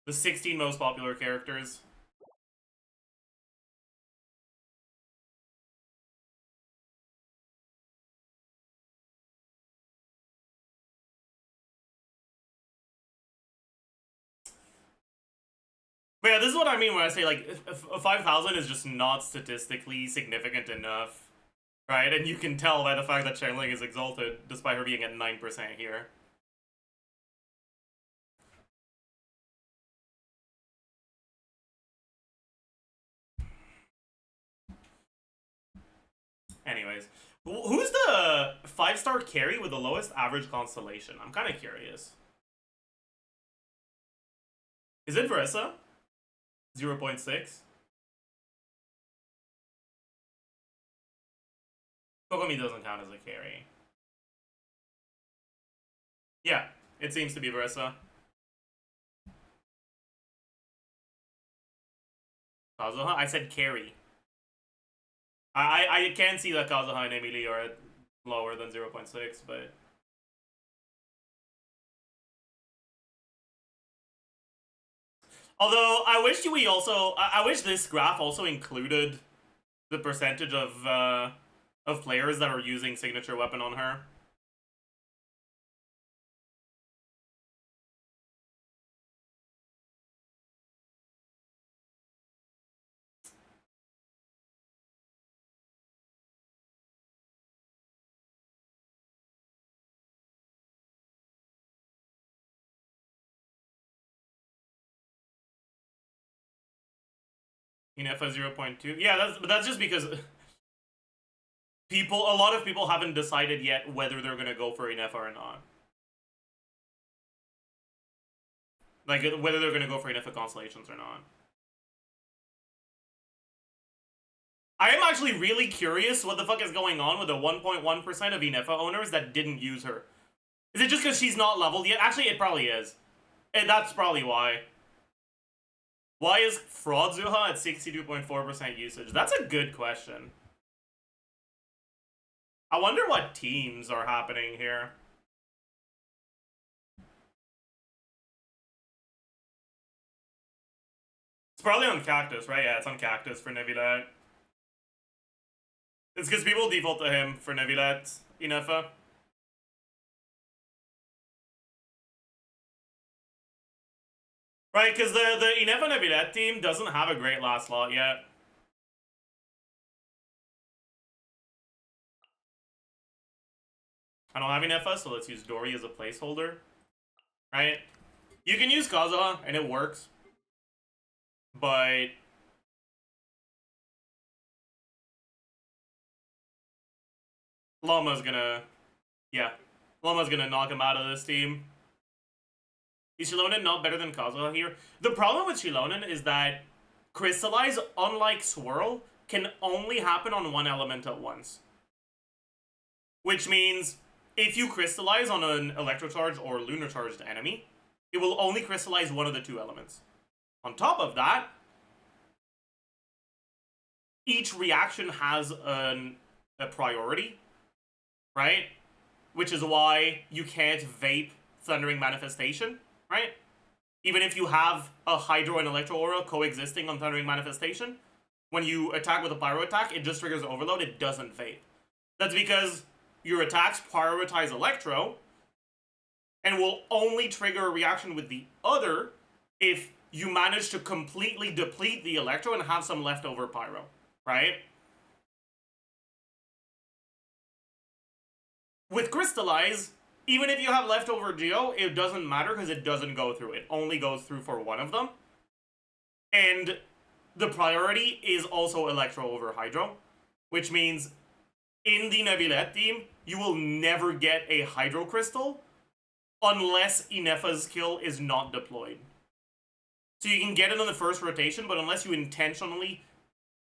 The 16 most popular characters. But yeah, this is what I mean when I say, like, if 5,000 is just not statistically significant enough, right? And you can tell by the fact that Changeling is exalted, despite her being at 9% here. Anyways, who's the 5-star carry with the lowest average constellation? I'm kind of curious. Is it Verissa? 0.6? Kokomi doesn't count as a carry. Yeah, it seems to be Verissa. Kazuha? I said carry. I can see that Kazuha and Emily are at lower than 0.6, but... Although, I wish I wish this graph also included the percentage of players that are using signature weapon on her. Inefa 0.2. Yeah, that's just because a lot of people haven't decided yet whether they're gonna go for Inefa or not. Like, whether they're gonna go for Inefa constellations or not. I am actually really curious what the fuck is going on with the 1.1% of Inefa owners that didn't use her. Is it just because she's not leveled yet? Actually, it probably is. And that's probably why. Why is Fraudzuha at 62.4% usage? That's a good question. I wonder what teams are happening here. It's probably on Cactus, right? Yeah, it's on Cactus for Nevilet. It's because people default to him for Nevilet, Inefa. Right, because the Inefa Nevilet team doesn't have a great last slot yet. I don't have Inefa, so let's use Dory as a placeholder. Right? You can use Kazuha, and it works. But Llama's gonna... Yeah. Llama's gonna knock him out of this team. Is Shilonen not better than Kazuha here? The problem with Shilonen is that Crystallize, unlike Swirl, can only happen on one element at once. Which means, if you Crystallize on an Electrocharged or Lunar Charged enemy, it will only crystallize one of the two elements. On top of that, each reaction has a priority, right? Which is why you can't vape Thundering Manifestation, right? Even if you have a Hydro and Electro Aura coexisting on Thundering Manifestation, when you attack with a Pyro attack, it just triggers Overload, it doesn't vape. That's because your attacks prioritize Electro, and will only trigger a reaction with the other if you manage to completely deplete the Electro and have some leftover Pyro, right? With Crystallize, even if you have leftover Geo, it doesn't matter because it doesn't go through. It only goes through for one of them. And the priority is also Electro over Hydro, which means in the Nevilet team, you will never get a Hydro Crystal unless Inefa's skill is not deployed. So you can get it on the first rotation, but unless you intentionally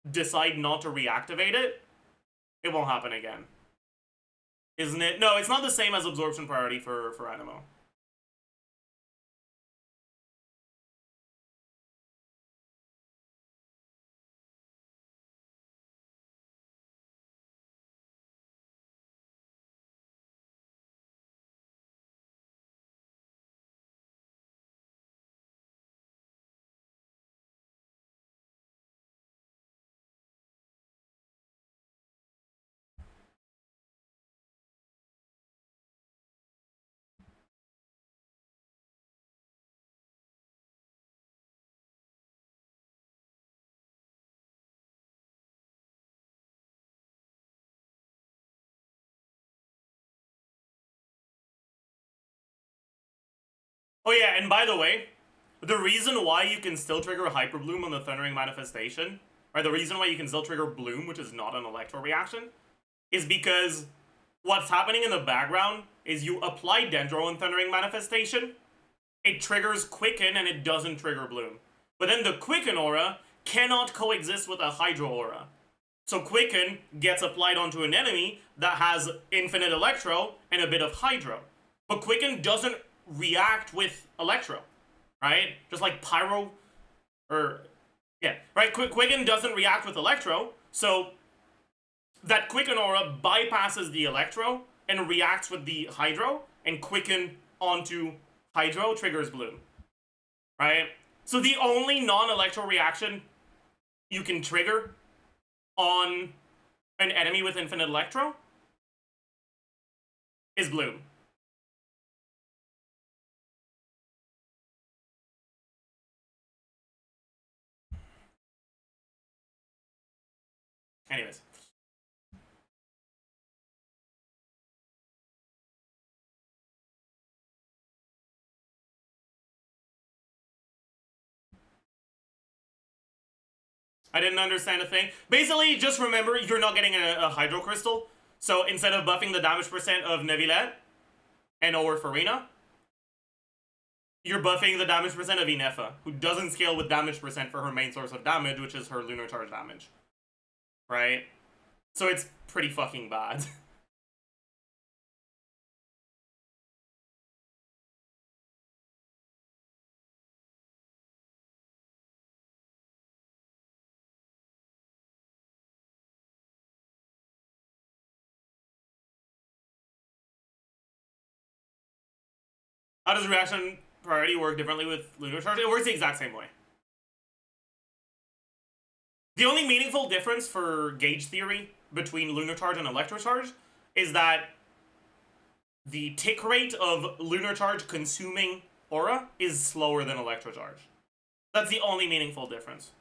decide not to reactivate it, it won't happen again. Isn't it? No, it's not the same as Absorption Priority for Animo. Oh yeah, and by the way, the reason why you can still trigger Hyper Bloom on the Thundering Manifestation, or the reason why you can still trigger Bloom, which is not an Electro reaction, is because what's happening in the background is you apply Dendro on Thundering Manifestation, it triggers Quicken and it doesn't trigger Bloom. But then the Quicken aura cannot coexist with a Hydro aura. So Quicken gets applied onto an enemy that has infinite Electro and a bit of Hydro. But Quicken doesn't react with Electro, right? Just like Pyro, or, yeah, right? Quicken doesn't react with Electro, so that Quicken aura bypasses the Electro and reacts with the Hydro, and Quicken onto Hydro triggers Bloom, right? So the only non-Electro reaction you can trigger on an enemy with infinite Electro is Bloom. Anyways. I didn't understand a thing. Basically, just remember you're not getting a Hydro Crystal. So instead of buffing the damage percent of Neuvillette and or Farina, you're buffing the damage percent of Inefa, who doesn't scale with damage percent for her main source of damage, which is her Lunar Charge damage. Right? So it's pretty fucking bad. How does reaction priority work differently with Lunar Charge? It works the exact same way. The only meaningful difference for gauge theory between Lunar Charge and Electro Charge is that the tick rate of Lunar Charge consuming aura is slower than Electro Charge. That's the only meaningful difference.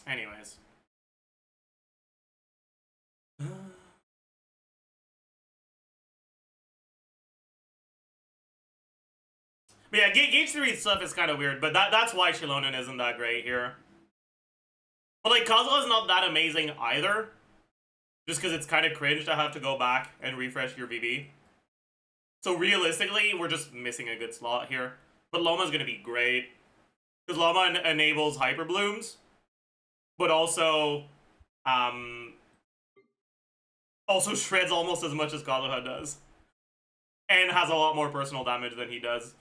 Anyways. But yeah, gauge theory stuff is kind of weird, but that's why Shilonen isn't that great here. But like, Kazuha's not that amazing either. Just because it's kind of cringe to have to go back and refresh your VV. So realistically, we're just missing a good slot here. But Loma's going to be great. Because Loma enables Hyper Blooms. But also shreds almost as much as Kazuha does. And has a lot more personal damage than he does.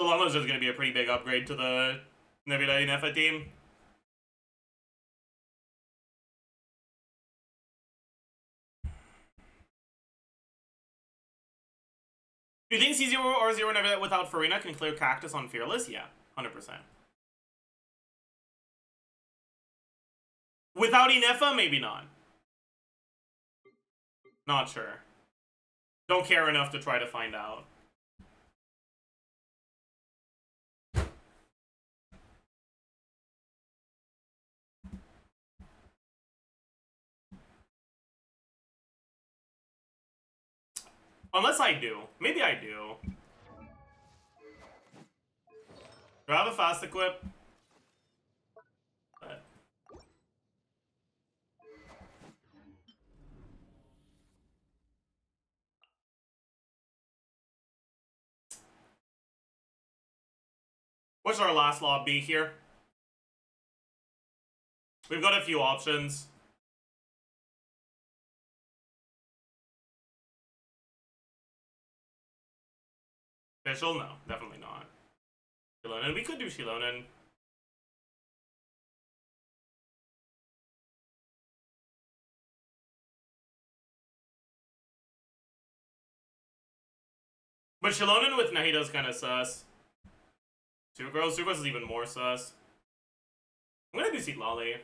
So Loma's just going to be a pretty big upgrade to the Nebula Inefa team. Do you think C0 or 0 Nebula without Farina can clear Cactus on Fearless? Yeah, 100%. Without Inefa, maybe not. Not sure. Don't care enough to try to find out. Unless I do. Maybe I do. Do I have a fast equip? But... what should our last law be here? We've got a few options. Official? No, definitely not. Shilonen. We could do Shilonen. But Shilonen with Nahida's kind of sus. Sucrose is even more sus. I'm gonna do Seat Lolly.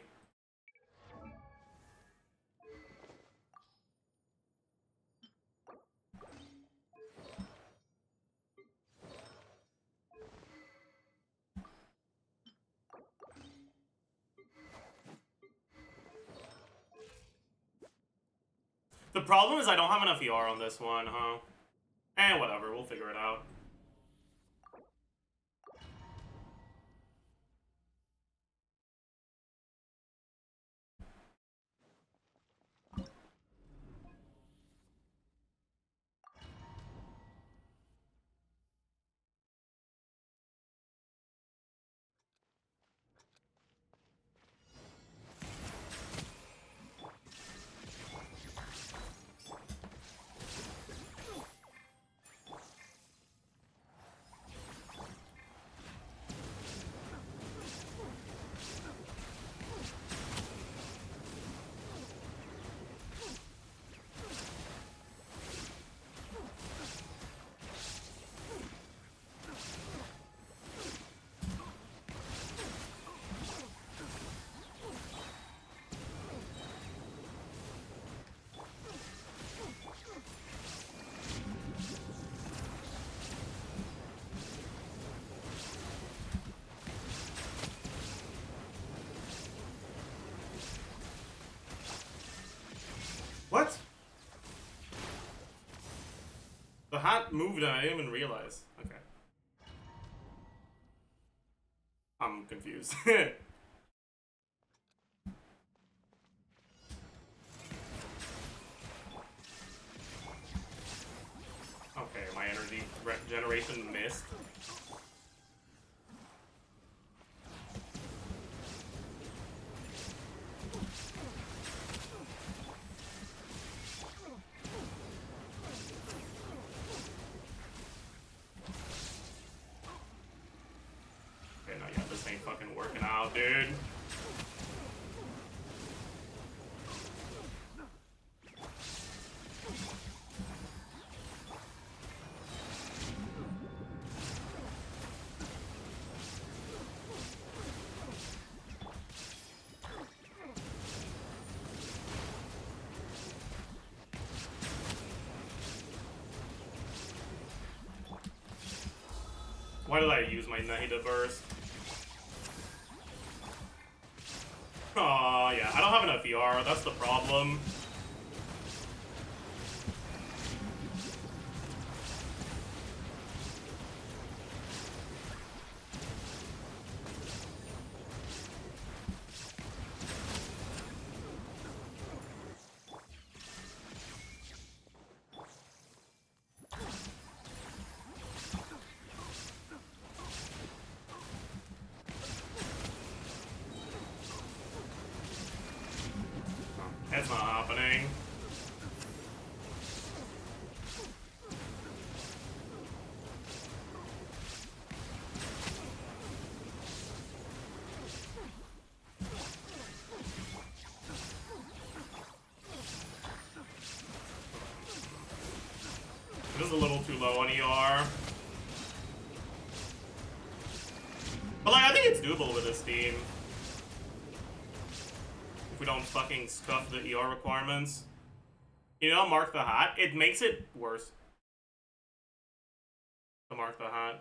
The problem is I don't have enough ER on this one, huh? Eh, whatever, we'll figure it out. What? The hat moved and I didn't even realize. Okay. I'm confused. Okay, my energy generation missed. Okay, no, yeah, this ain't fucking working out, dude. Why did I use my negative burst? Aw, yeah, I don't have enough ER, that's the problem. It's not happening. It is a little too low on ER. But like, I think it's doable with this team. If we don't fucking scuff the ER requirements. You know, mark the hat. It makes it worse to mark the hat.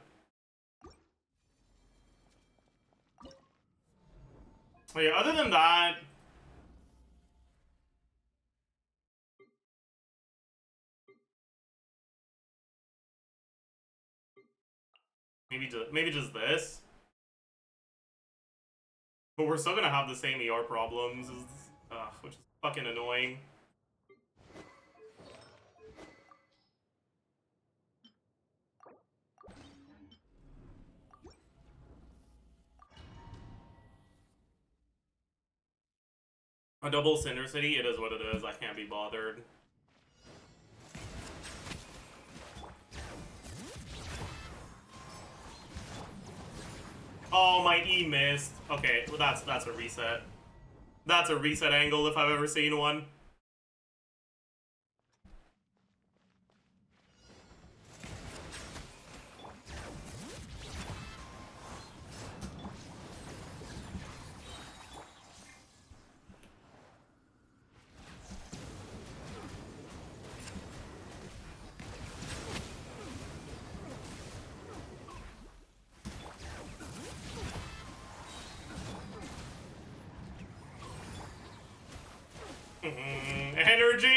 But yeah, other than that, maybe just this. But we're still gonna have the same ER problems, which is fucking annoying. A double Cinder City, it is what it is. I can't be bothered. Oh, my E missed. Okay, well that's a reset. That's a reset angle if I've ever seen one. Energy!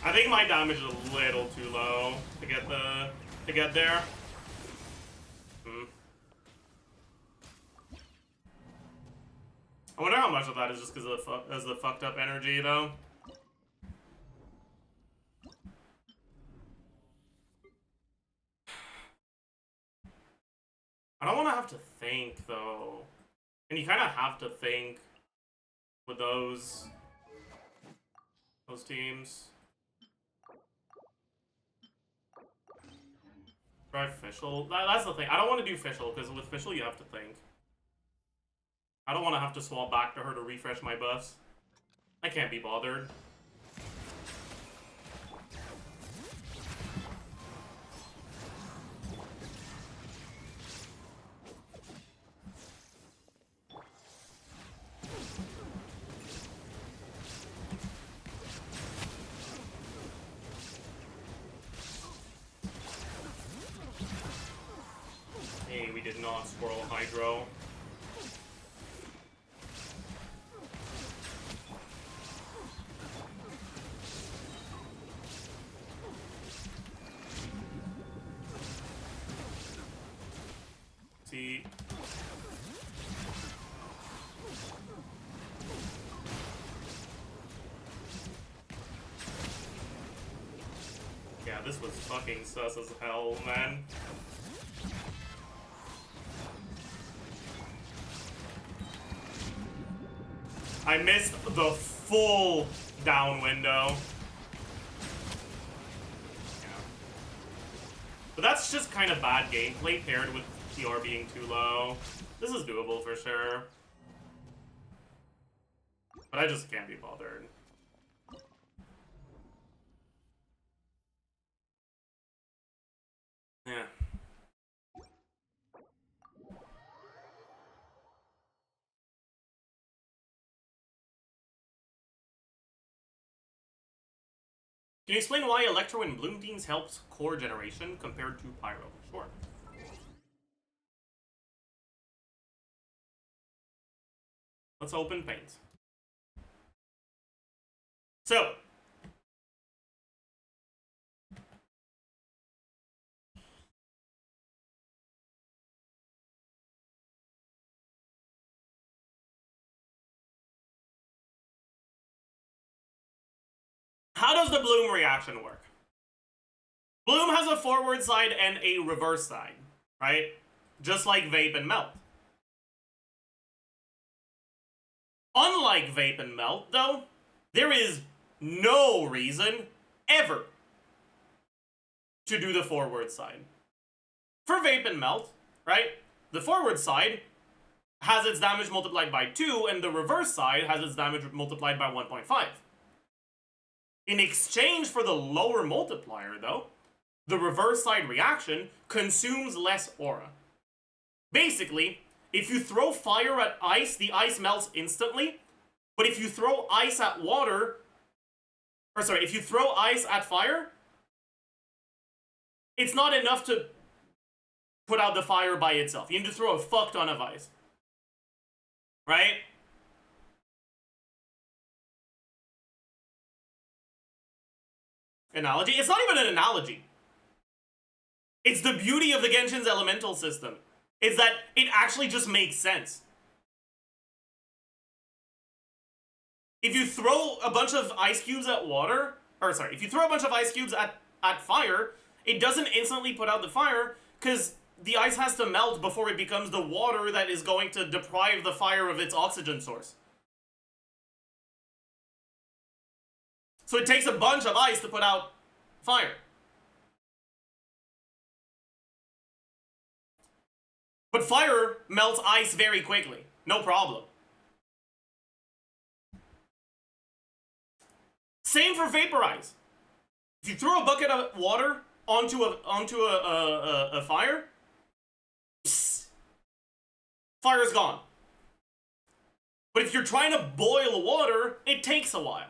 I think my damage is a little too low to get there. I wonder how much of that is just because of the fucked up energy, though. I don't want to have to think, though. And you kind of have to think with those teams. Try Fischl. That's the thing. I don't want to do Fischl, because with Fischl you have to think. I don't want to have to swap back to her to refresh my buffs. I can't be bothered. Hey, we did not Squirrel Hydro. See. Yeah, this was fucking sus as hell, man. I missed the full down window. Yeah. But that's just kind of bad gameplay paired with PR being too low. This is doable for sure. But I just can't be bothered. Yeah. Can you explain why Electro and Bloom Teams helps core generation compared to Pyro? Sure. Let's open Paint. So, how does the Bloom reaction work? Bloom has a forward side and a reverse side, right? Just like Vape and Melt. Unlike Vape and Melt, though, there is no reason ever to do the forward side. For Vape and Melt, right, the forward side has its damage multiplied by 2, and the reverse side has its damage multiplied by 1.5. In exchange for the lower multiplier, though, the reverse side reaction consumes less aura. Basically, if you throw fire at ice, the ice melts instantly. But if you throw ice at water, or sorry, if you throw ice at fire, it's not enough to put out the fire by itself. You need to throw a fuck ton of ice. Right? Analogy? It's not even an analogy. It's the beauty of the Genshin's elemental system, is that it actually just makes sense. If you throw a bunch of ice cubes at water, or sorry, if you throw a bunch of ice cubes at fire, it doesn't instantly put out the fire, because the ice has to melt before it becomes the water that is going to deprive the fire of its oxygen source. So it takes a bunch of ice to put out fire. But fire melts ice very quickly. No problem. Same for vaporize. If you throw a bucket of water onto a fire, psst, fire's gone. But if you're trying to boil water, it takes a while.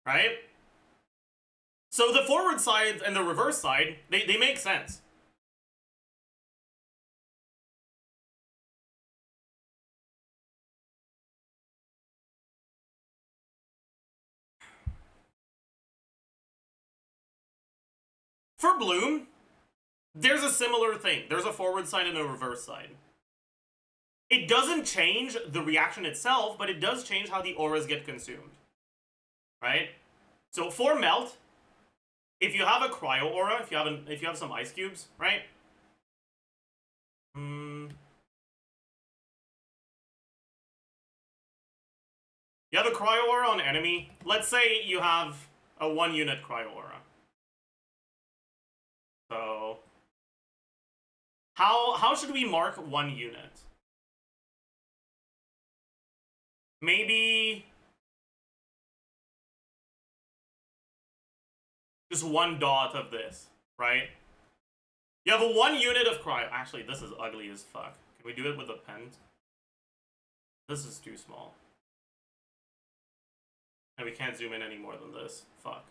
Right? So the forward side and the reverse side, they make sense. For Bloom, there's a similar thing. There's a forward side and a reverse side. It doesn't change the reaction itself, but it does change how the auras get consumed. Right? So for Melt, if you have a cryo aura, if you have some ice cubes, right? You have a cryo aura on enemy. Let's say you have a 1 unit cryo aura. So how should we mark 1 unit? Maybe just 1 dot of this, right? You have a 1 unit of cryo. Actually, this is ugly as fuck. Can we do it with a pen? This is too small. And we can't zoom in any more than this. Fuck.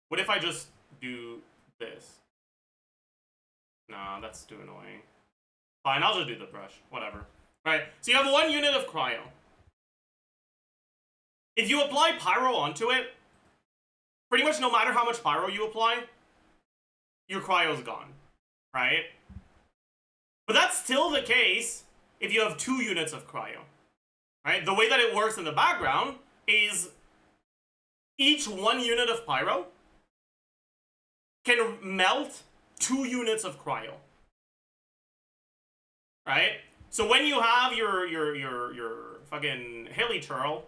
What if I just do this? Nah, that's too annoying. Fine, I'll just do the brush. Whatever. Right, so you have 1 unit of cryo. If you apply pyro onto it, pretty much no matter how much pyro you apply, your cryo's gone. Right? But that's still the case if you have 2 units of cryo. Right? The way that it works in the background is each 1 unit of pyro can melt 2 units of cryo. Right? So when you have your fucking hilly churl,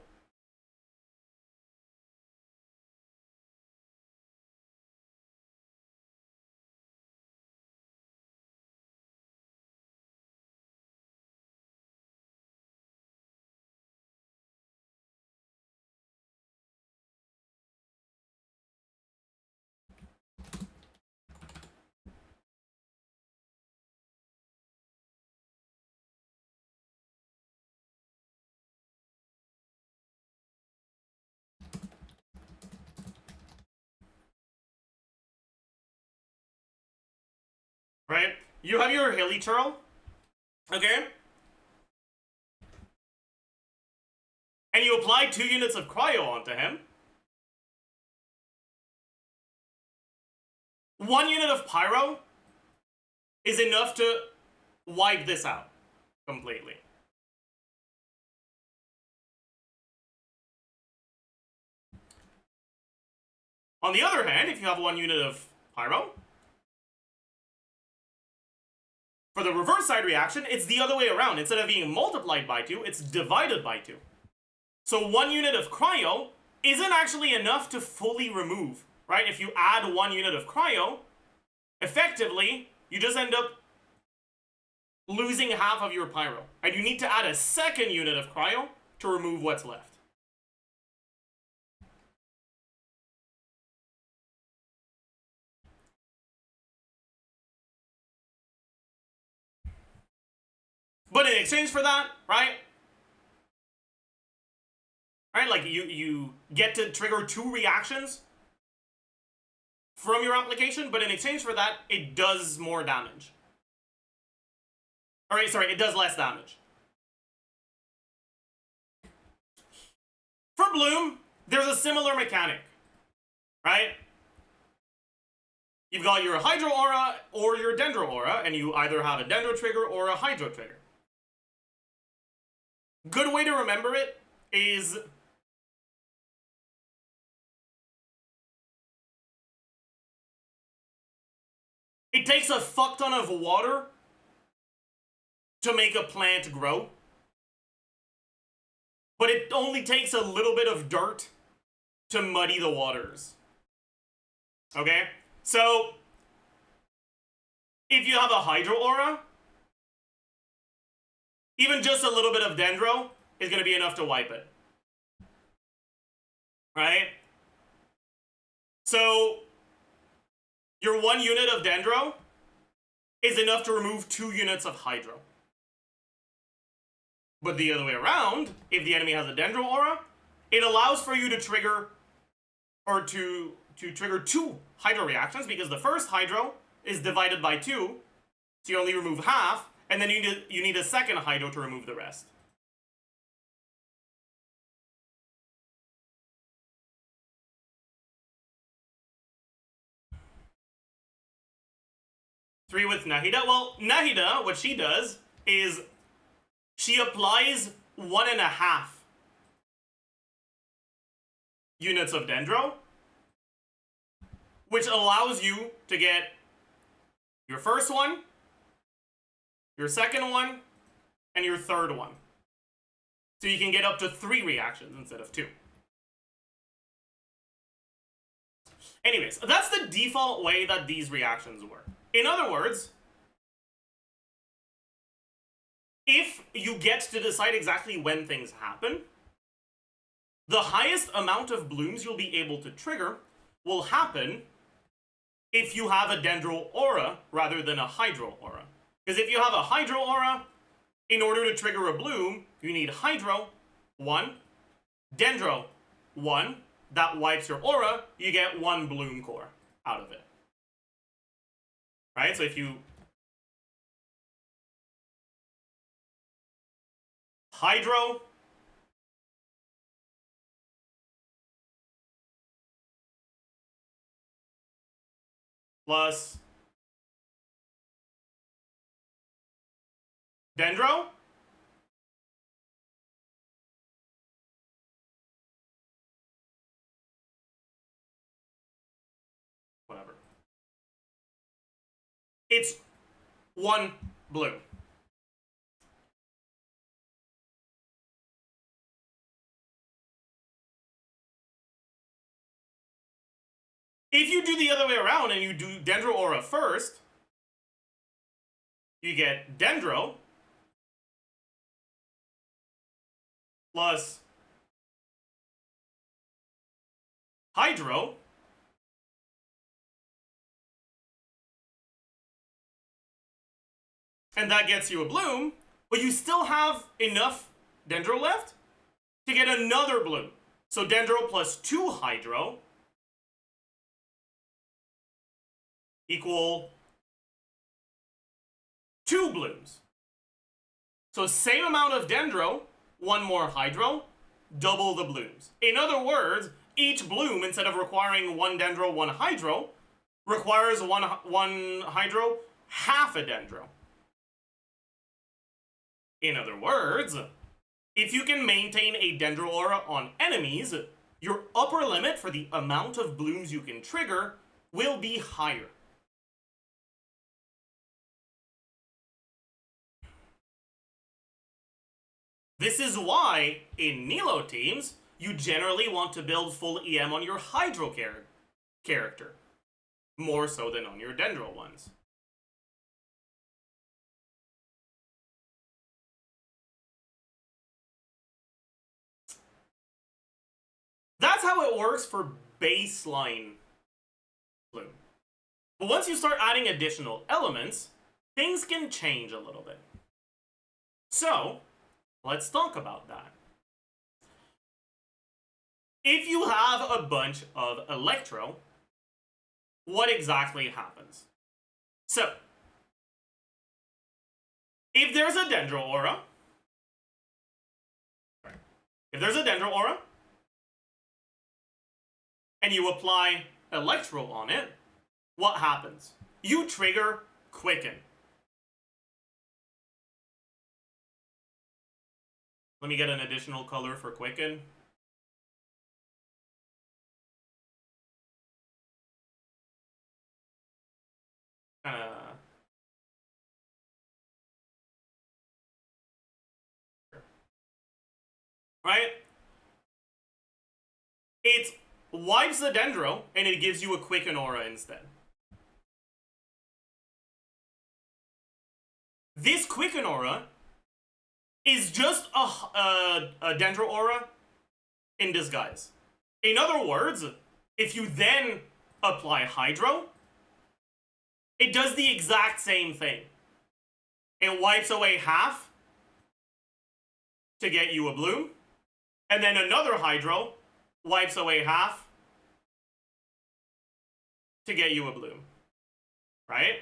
right? You have your hilly churl, okay? And you apply 2 units of cryo onto him. 1 unit of pyro is enough to wipe this out completely. On the other hand, if you have 1 unit of pyro, for the reverse side reaction, it's the other way around. Instead of being multiplied by 2, it's divided by 2. So 1 unit of cryo isn't actually enough to fully remove, right? If you add 1 unit of cryo, effectively, you just end up losing half of your pyro. And you need to add a 2nd unit of cryo to remove what's left. But in exchange for that, right? Right, like you get to trigger 2 reactions from your application, but in exchange for that, it does more damage. Alright, sorry, it does less damage. For Bloom, there's a similar mechanic, right? You've got your Hydro Aura or your Dendro Aura, and you either have a Dendro trigger or a Hydro trigger. Good way to remember it is it takes a fuck ton of water to make a plant grow, but it only takes a little bit of dirt to muddy the waters. Okay? So, if you have a Hydro Aura, even just a little bit of Dendro is going to be enough to wipe it. Right? So, your 1 unit of Dendro is enough to remove 2 units of Hydro. But the other way around, if the enemy has a Dendro Aura, it allows for you to trigger, or to trigger 2 Hydro reactions, because the first Hydro is divided by 2, so you only remove half, and then you need a 2nd Hydro to remove the rest. Three with Nahida. Well, Nahida, what she does is she applies 1.5 units of Dendro, which allows you to get your first one, your second one, and your third one. So you can get up to 3 reactions instead of 2. Anyways, that's the default way that these reactions work. In other words, if you get to decide exactly when things happen, the highest amount of blooms you'll be able to trigger will happen if you have a dendro aura rather than a hydro aura. Because if you have a hydro aura, in order to trigger a bloom, you need hydro, 1, dendro, 1, that wipes your aura, you get 1 bloom core out of it. Right? So if you hydro plus dendro, whatever. It's 1 bloom. If you do the other way around and you do dendro aura first, you get dendro plus hydro and that gets you a bloom, but you still have enough dendro left to get another bloom. So dendro plus 2 hydro equal 2 blooms. So same amount of dendro, 1 more hydro, double the blooms. In other words, each bloom, instead of requiring 1 dendro, 1 hydro, requires one hydro, half a dendro. In other words, if you can maintain a dendro aura on enemies, your upper limit for the amount of blooms you can trigger will be higher. This is why, in Nilo teams, you generally want to build full EM on your hydro character, more so than on your dendro ones. That's how it works for baseline bloom. But once you start adding additional elements, things can change a little bit. So, let's talk about that. If you have a bunch of electro, what exactly happens? So, if there's a dendro aura, and you apply electro on it, what happens? You trigger quicken. Let me get an additional color for quicken. Right? It wipes the dendro and it gives you a quicken aura instead. This quicken aura is just a dendro aura in disguise. In other words, if you then apply hydro, it does the exact same thing. It wipes away half to get you a bloom, and then another hydro wipes away half to get you a bloom. Right?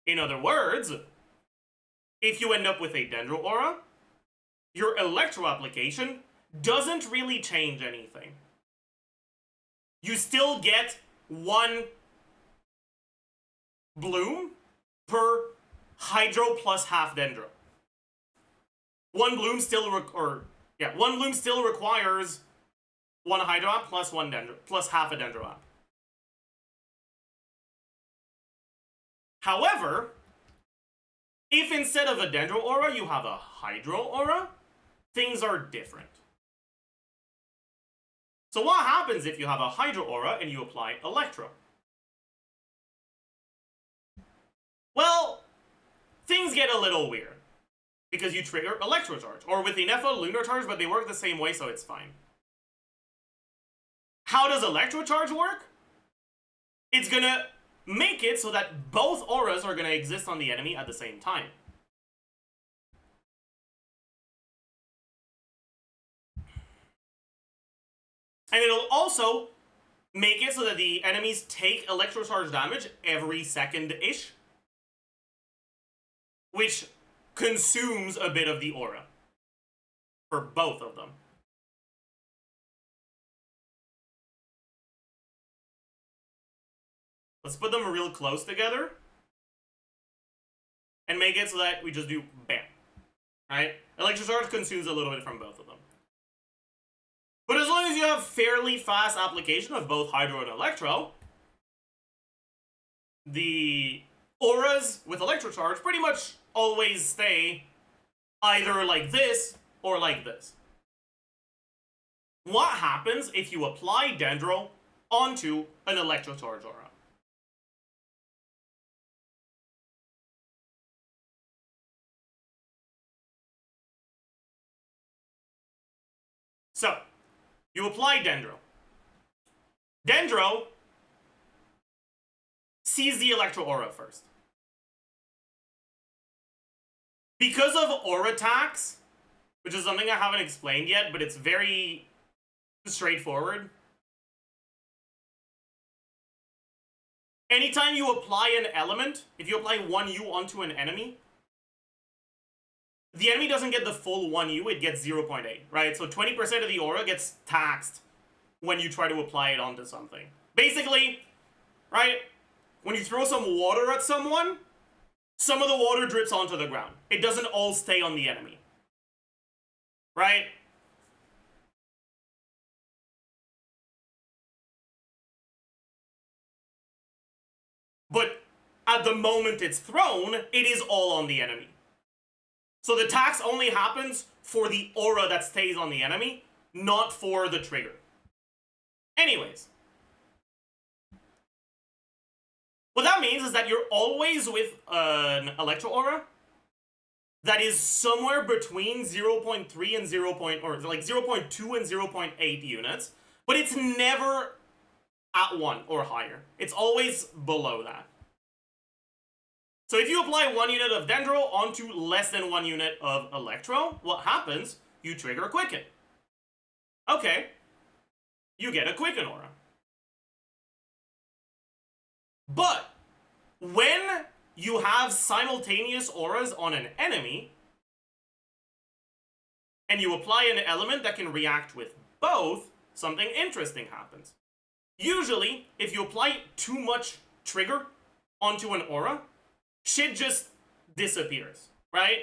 In other words, if you end up with a dendro aura, your electro application doesn't really change anything. You still get 1 bloom per hydro plus half dendro. One bloom still requires 1 hydro app plus 1 dendro plus half a dendro app. However, if instead of a dendro aura you have a hydro aura, things are different. So what happens if you have a hydro aura and you apply electro? Well, things get a little weird because you trigger electro charge, or with Inefo lunar charge, but they work the same way, so it's fine. How does electro charge work? It's gonna make it so that both auras are going to exist on the enemy at the same time. And it'll also make it so that the enemies take electrocharge damage every second-ish, which consumes a bit of the aura for both of them. Let's put them real close together and make it so that we just do bam, right? Electrocharge consumes a little bit from both of them. But as long as you have fairly fast application of both Hydro and Electro, the auras with Electrocharge pretty much always stay either like this or like this. What happens if you apply Dendro onto an Electrocharge aura? So, you apply Dendro. Dendro sees the Electro Aura first. Because of aura attacks, which is something I haven't explained yet, but it's very straightforward. Anytime you apply an element, if you apply 1U onto an enemy, the enemy doesn't get the full 1U, it gets 0.8, right? So 20% of the aura gets taxed when you try to apply it onto something. Basically, right, when you throw some water at someone, some of the water drips onto the ground. It doesn't all stay on the enemy, right? But at the moment it's thrown, it is all on the enemy. So the tax only happens for the aura that stays on the enemy, not for the trigger. Anyways. What that means is that you're always with an Electro Aura that is somewhere between 0.3 and 0. Or like 0.2 and 0.8 units, but it's never at 1 or higher. It's always below that. So if you apply 1 unit of Dendro onto less than 1 unit of Electro, what happens? You trigger a Quicken. Okay. You get a Quicken Aura. But when you have simultaneous auras on an enemy, and you apply an element that can react with both, something interesting happens. Usually, if you apply too much trigger onto an aura, shit just disappears, right?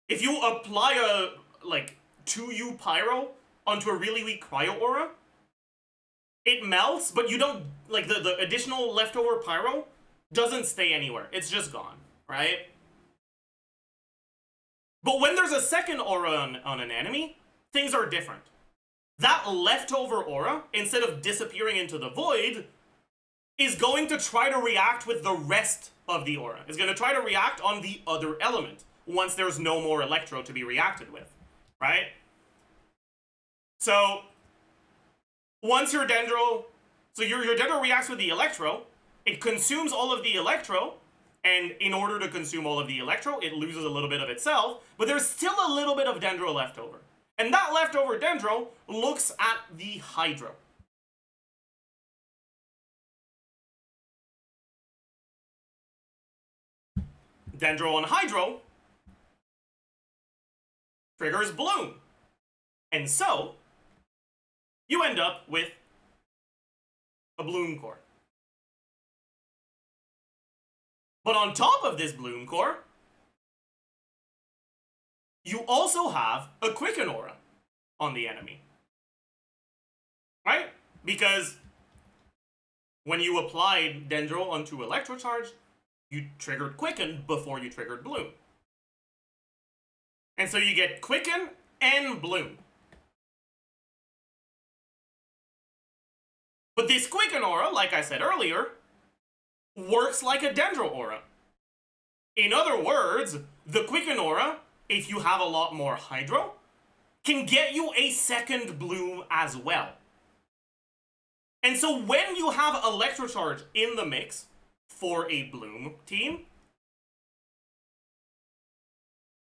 If you apply a, 2U Pyro onto a really weak Cryo Aura, it melts, but you don't, the additional leftover Pyro doesn't stay anywhere. It's just gone, right? But when there's a second aura on an enemy, things are different. That leftover aura, instead of disappearing into the void, is going to try to react with the rest of the aura. It's going to try to react on the other element once there's no more Electro to be reacted with, right? So, once your Dendro... So your Dendro reacts with the Electro, it consumes all of the Electro, and in order to consume all of the Electro, it loses a little bit of itself, but there's still a little bit of Dendro left over. And that leftover Dendro looks at the Hydro. Dendro on Hydro triggers Bloom. And so, you end up with a Bloom Core. But on top of this Bloom Core, you also have a Quicken Aura on the enemy. Right? Because when you applied Dendro onto Electrocharge, you triggered Quicken before you triggered Bloom. And so you get Quicken and Bloom. But this Quicken Aura, like I said earlier, works like a Dendro Aura. In other words, the Quicken Aura, if you have a lot more Hydro, can get you a second Bloom as well. And so when you have Electrocharge in the mix for a Bloom team,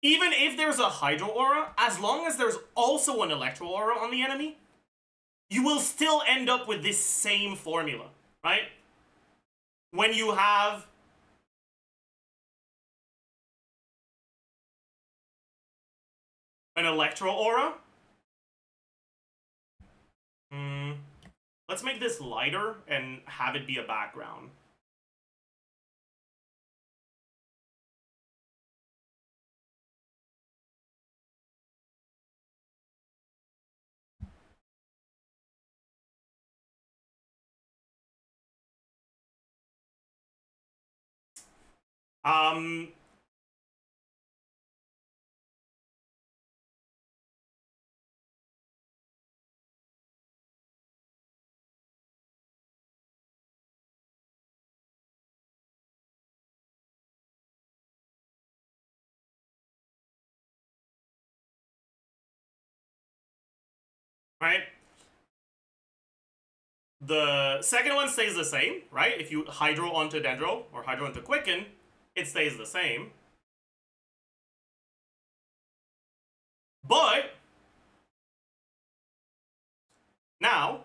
even if there's a Hydro Aura, as long as there's also an Electro Aura on the enemy, you will still end up with this same formula, right? When you have an Electro Aura, let's make this lighter and have it be a background. Right? The second one stays the same, right? If you Hydro onto Dendro, or Hydro onto Quicken, it stays the same. But now,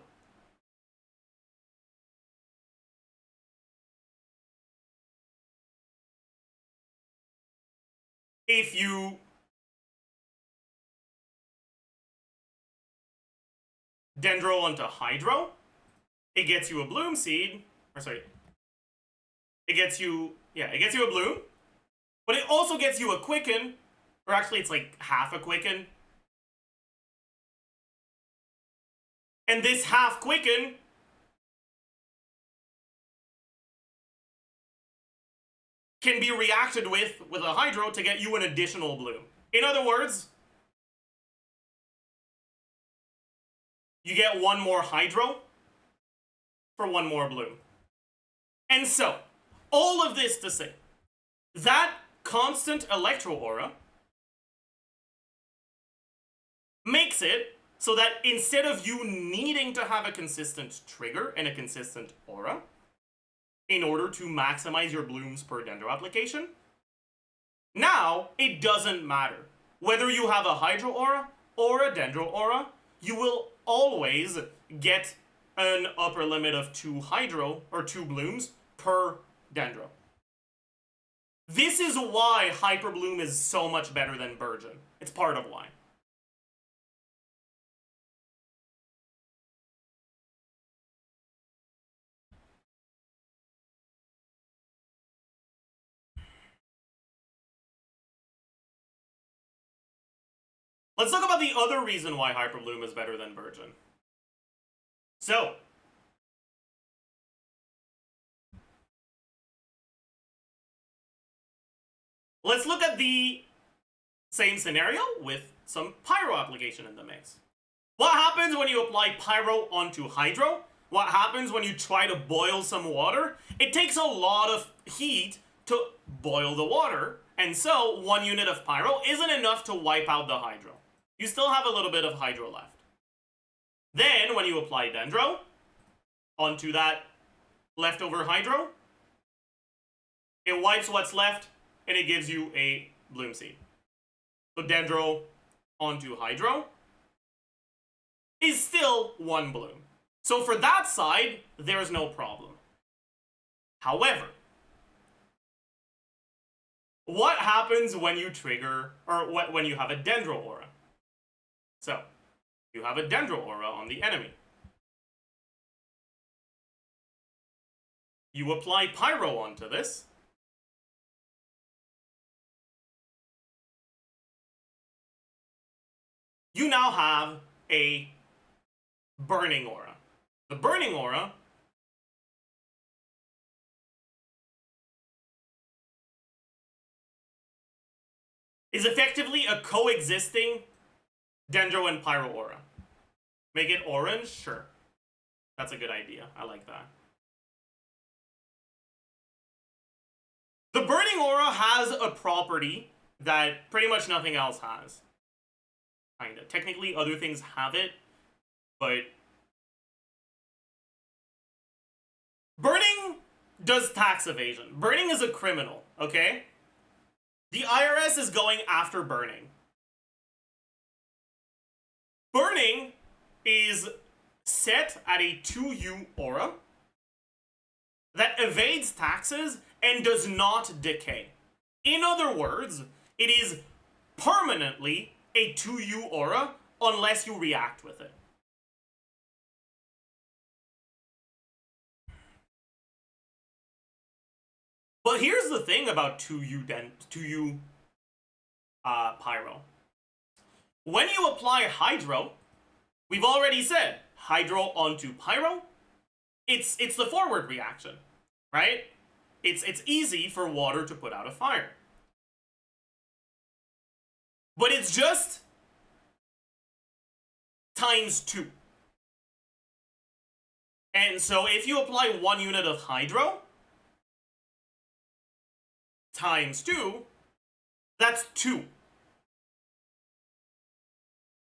if you Dendro onto Hydro, it gets you a Bloom Seed, or sorry, it gets you a Bloom, but it also gets you a Quicken, or actually it's like half a Quicken. And this half Quicken can be reacted with a Hydro to get you an additional Bloom. In other words, you get one more Hydro for one more Bloom. And so, all of this to say, that constant Electro Aura makes it so that instead of you needing to have a consistent trigger and a consistent aura in order to maximize your blooms per Dendro application, now it doesn't matter. Whether you have a Hydro Aura or a Dendro Aura, you will always get an upper limit of 2 Hydro or 2 blooms per Dendro. This is why Hyper Bloom is so much better than Burgeon. It's part of why. Let's talk about the other reason why Hyper Bloom is better than Burgeon. So, let's look at the same scenario with some Pyro application in the mix. What happens when you apply Pyro onto Hydro? What happens when you try to boil some water? It takes a lot of heat to boil the water, and so 1 unit of Pyro isn't enough to wipe out the Hydro. You still have a little bit of Hydro left. Then, when you apply Dendro onto that leftover Hydro, it wipes what's left, and it gives you a Bloom Seed. So Dendro onto Hydro is still 1 Bloom. So for that side, there's no problem. However, what happens when you trigger, or when you have a Dendro Aura? So, you have a Dendro Aura on the enemy. You apply Pyro onto this. You now have a Burning Aura. The Burning Aura is effectively a coexisting Dendro and Pyro Aura. Make it orange? Sure. That's a good idea. I like that. The Burning Aura has a property that pretty much nothing else has. Kinda. Technically, other things have it, but Burning does tax evasion. Burning is a criminal, okay? The IRS is going after burning. Burning is set at a 2U aura that evades taxes and does not decay. In other words, it is permanently a 2U aura unless you react with it. But here's the thing about 2U pyro. When you apply hydro, we've already said hydro onto pyro, it's the forward reaction, right? It's easy for water to put out a fire. But it's just times 2. And so if you apply 1 unit of hydro times 2, that's 2.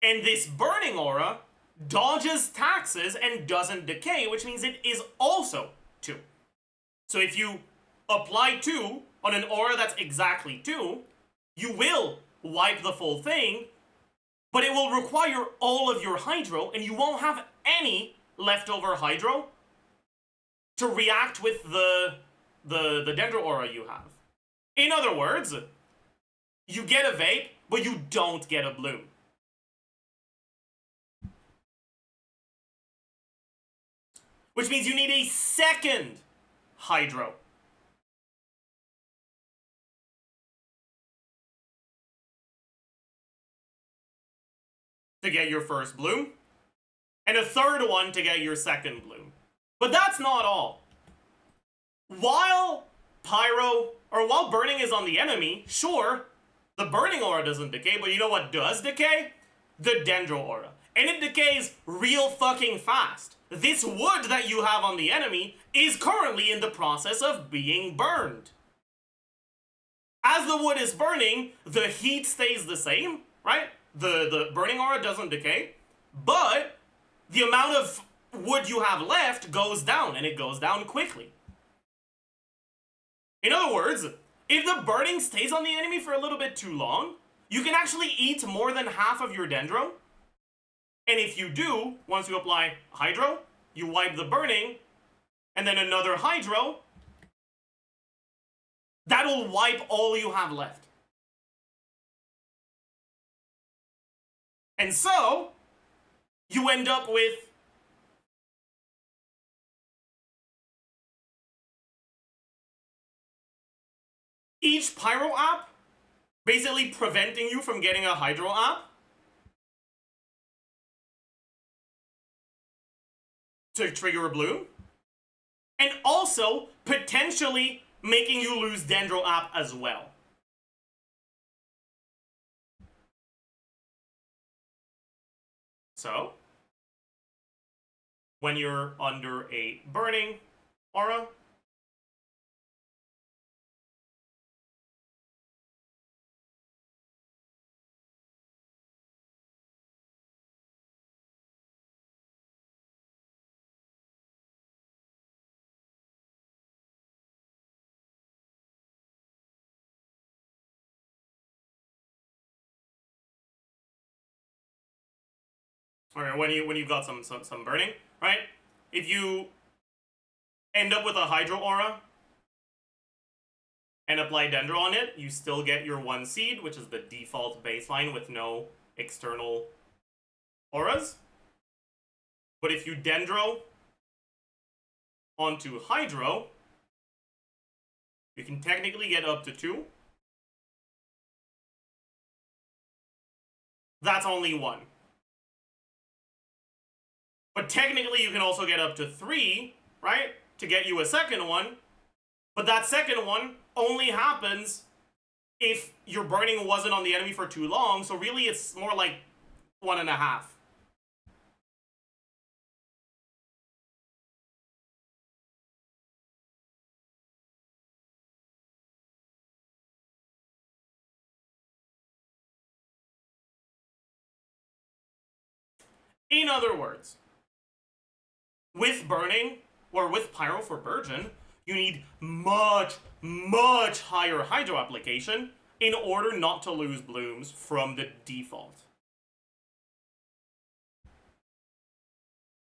And this burning aura dodges taxes and doesn't decay, which means it is also 2. So if you apply 2 on an aura that's exactly 2, you will wipe the full thing, but it will require all of your hydro, and you won't have any leftover hydro to react with the dendro aura you have. In other words, you get a vape, but you don't get a bloom. Which means you need a second hydro. To get your first bloom, and a third one to get your second bloom. But that's not all. While burning is on the enemy, sure, the burning aura doesn't decay, but you know what does decay? The dendro aura. And it decays real fucking fast. This wood that you have on the enemy is currently in the process of being burned. As the wood is burning, the heat stays the same, right? The burning aura doesn't decay, but the amount of wood you have left goes down, and it goes down quickly. In other words, if the burning stays on the enemy for a little bit too long, you can actually eat more than half of your dendro. And if you do, once you apply hydro, you wipe the burning, and then another hydro, that'll wipe all you have left. And so, you end up with each pyro app basically preventing you from getting a hydro app to trigger a bloom, and also potentially making you lose dendro app as well. So, when you're under a burning aura, or when you've got some burning, right? If you end up with a hydro aura and apply dendro on it, you still get your 1 seed, which is the default baseline with no external auras. But if you dendro onto hydro, you can technically get up to 2. That's only 1. But technically you can also get up to 3, right? To get you a second one. But that second one only happens if your burning wasn't on the enemy for too long, so really it's more like 1.5. In other words, with burning, or with Pyro for Burgeon, you need much, much higher Hydro application in order not to lose blooms from the default.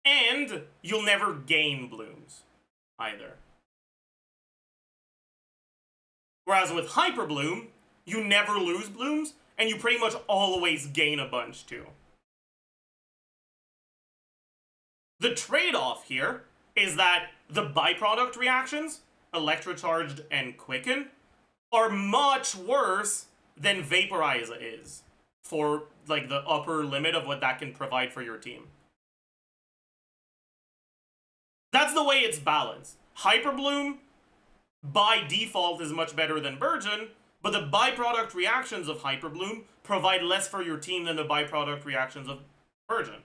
And you'll never gain blooms either. Whereas with Hyper Bloom, you never lose blooms, and you pretty much always gain a bunch too. The trade-off here is that the byproduct reactions, Electrocharged and Quicken, are much worse than Vaporize is for like the upper limit of what that can provide for your team. That's the way it's balanced. Hyper Bloom, by default, is much better than Burgeon, but the byproduct reactions of Hyper Bloom provide less for your team than the byproduct reactions of Burgeon.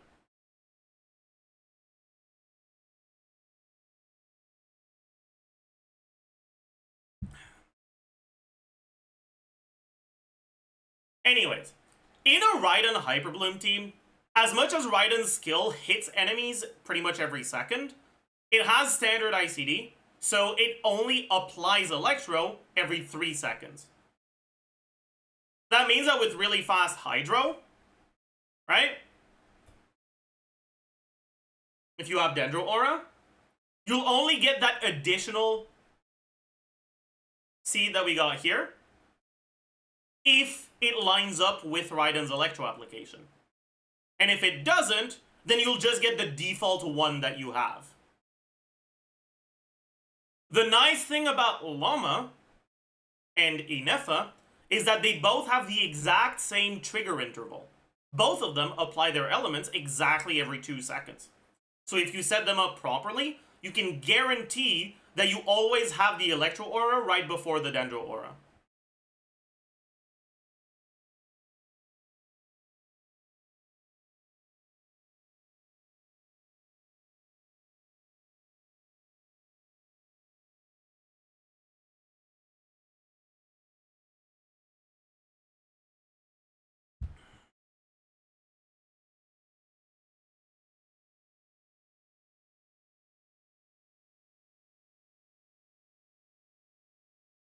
Anyways, in a Raiden Hyper Bloom team, as much as Raiden's skill hits enemies pretty much every second, it has standard ICD, so it only applies Electro every 3 seconds. That means that with really fast Hydro, right? If you have Dendro Aura, you'll only get that additional seed that we got here if it lines up with Raiden's Electro application. And if it doesn't, then you'll just get the default one that you have. The nice thing about Llama and Inefa is that they both have the exact same trigger interval. Both of them apply their elements exactly every 2 seconds. So if you set them up properly, you can guarantee that you always have the Electro Aura right before the Dendro Aura.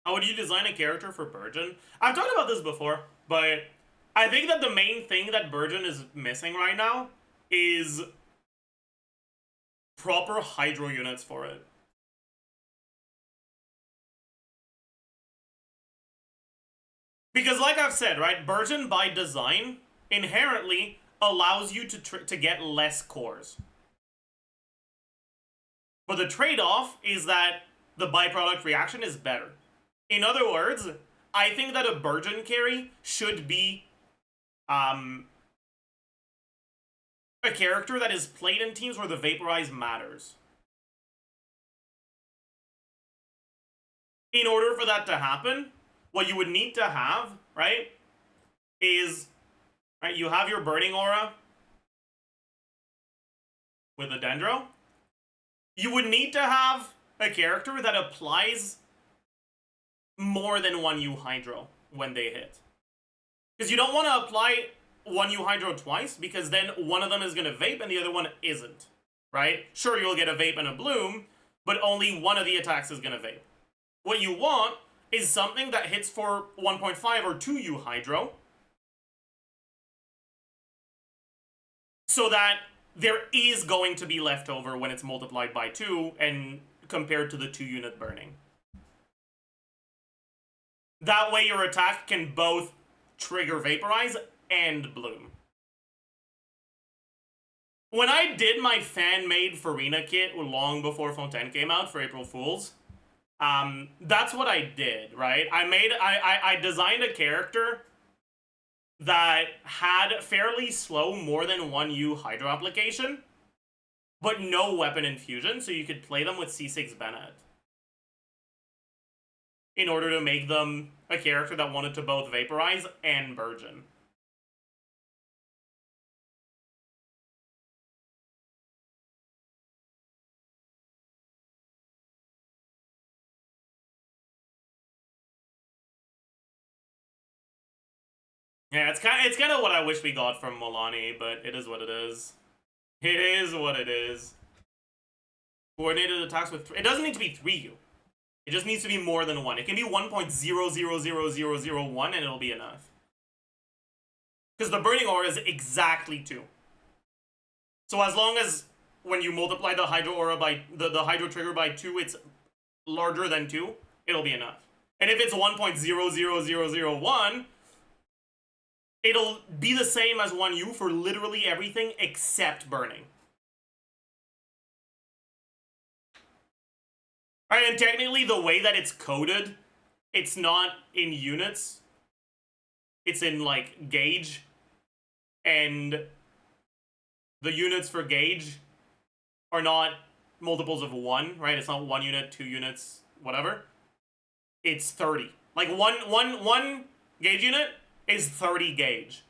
How would you design a character for Burgeon? I've talked about this before, but I think that the main thing that Burgeon is missing right now is proper Hydro units for it. Because like I've said, right, Burgeon by design inherently allows you to get less cores. But the trade-off is that the byproduct reaction is better. In other words, I think that a Burgeon carry should be a character that is played in teams where the Vaporize matters. In order for that to happen, what you would need to have, right, is, right, you have your Burning Aura with a Dendro. You would need to have a character that applies more than 1U Hydro when they hit. Because you don't want to apply 1U Hydro twice, because then one of them is going to vape and the other one isn't, right? Sure, you'll get a vape and a bloom, but only one of the attacks is going to vape. What you want is something that hits for 1.5 or 2U Hydro, so that there is going to be leftover when it's multiplied by 2 and compared to the 2-unit burning. That way your attack can both trigger Vaporize and Bloom. When I did my fan-made Farina kit long before Fontaine came out for April Fools, that's what I did, right? I designed a character that had fairly slow more than 1U Hydro application, but no weapon infusion, so you could play them with C6 Bennett. In order to make them a character that wanted to both Vaporize and Burgeon. Yeah, it's kind of what I wish we got from Milani, but it is what it is. It is what it is. Coordinated attacks with it doesn't need to be 3U. It just needs to be more than 1. It can be 1.000001 and it'll be enough. Because the burning aura is exactly 2. So as long as when you multiply the hydro aura by the hydro trigger by 2, it's larger than 2, it'll be enough. And if it's 1.00001, it'll be the same as 1U for literally everything except burning. Alright, and technically the way that it's coded, it's not in units. It's in, like, gauge. And the units for gauge are not multiples of 1, right? It's not 1 unit, 2 units, whatever. It's 30. Like, one gauge unit is 30 gauge.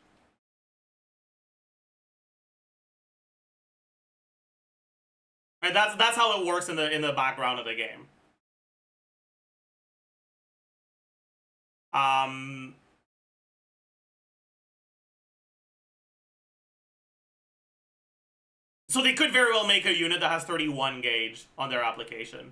And that's how it works in the background of the game. So they could very well make a unit that has 31 gauge on their application.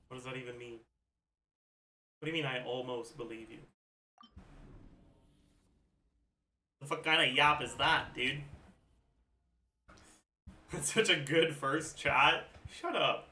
What does that even mean? What do you mean I almost believe you? The fuck kind of YAP is that, dude? It's such a good first chat. Shut up.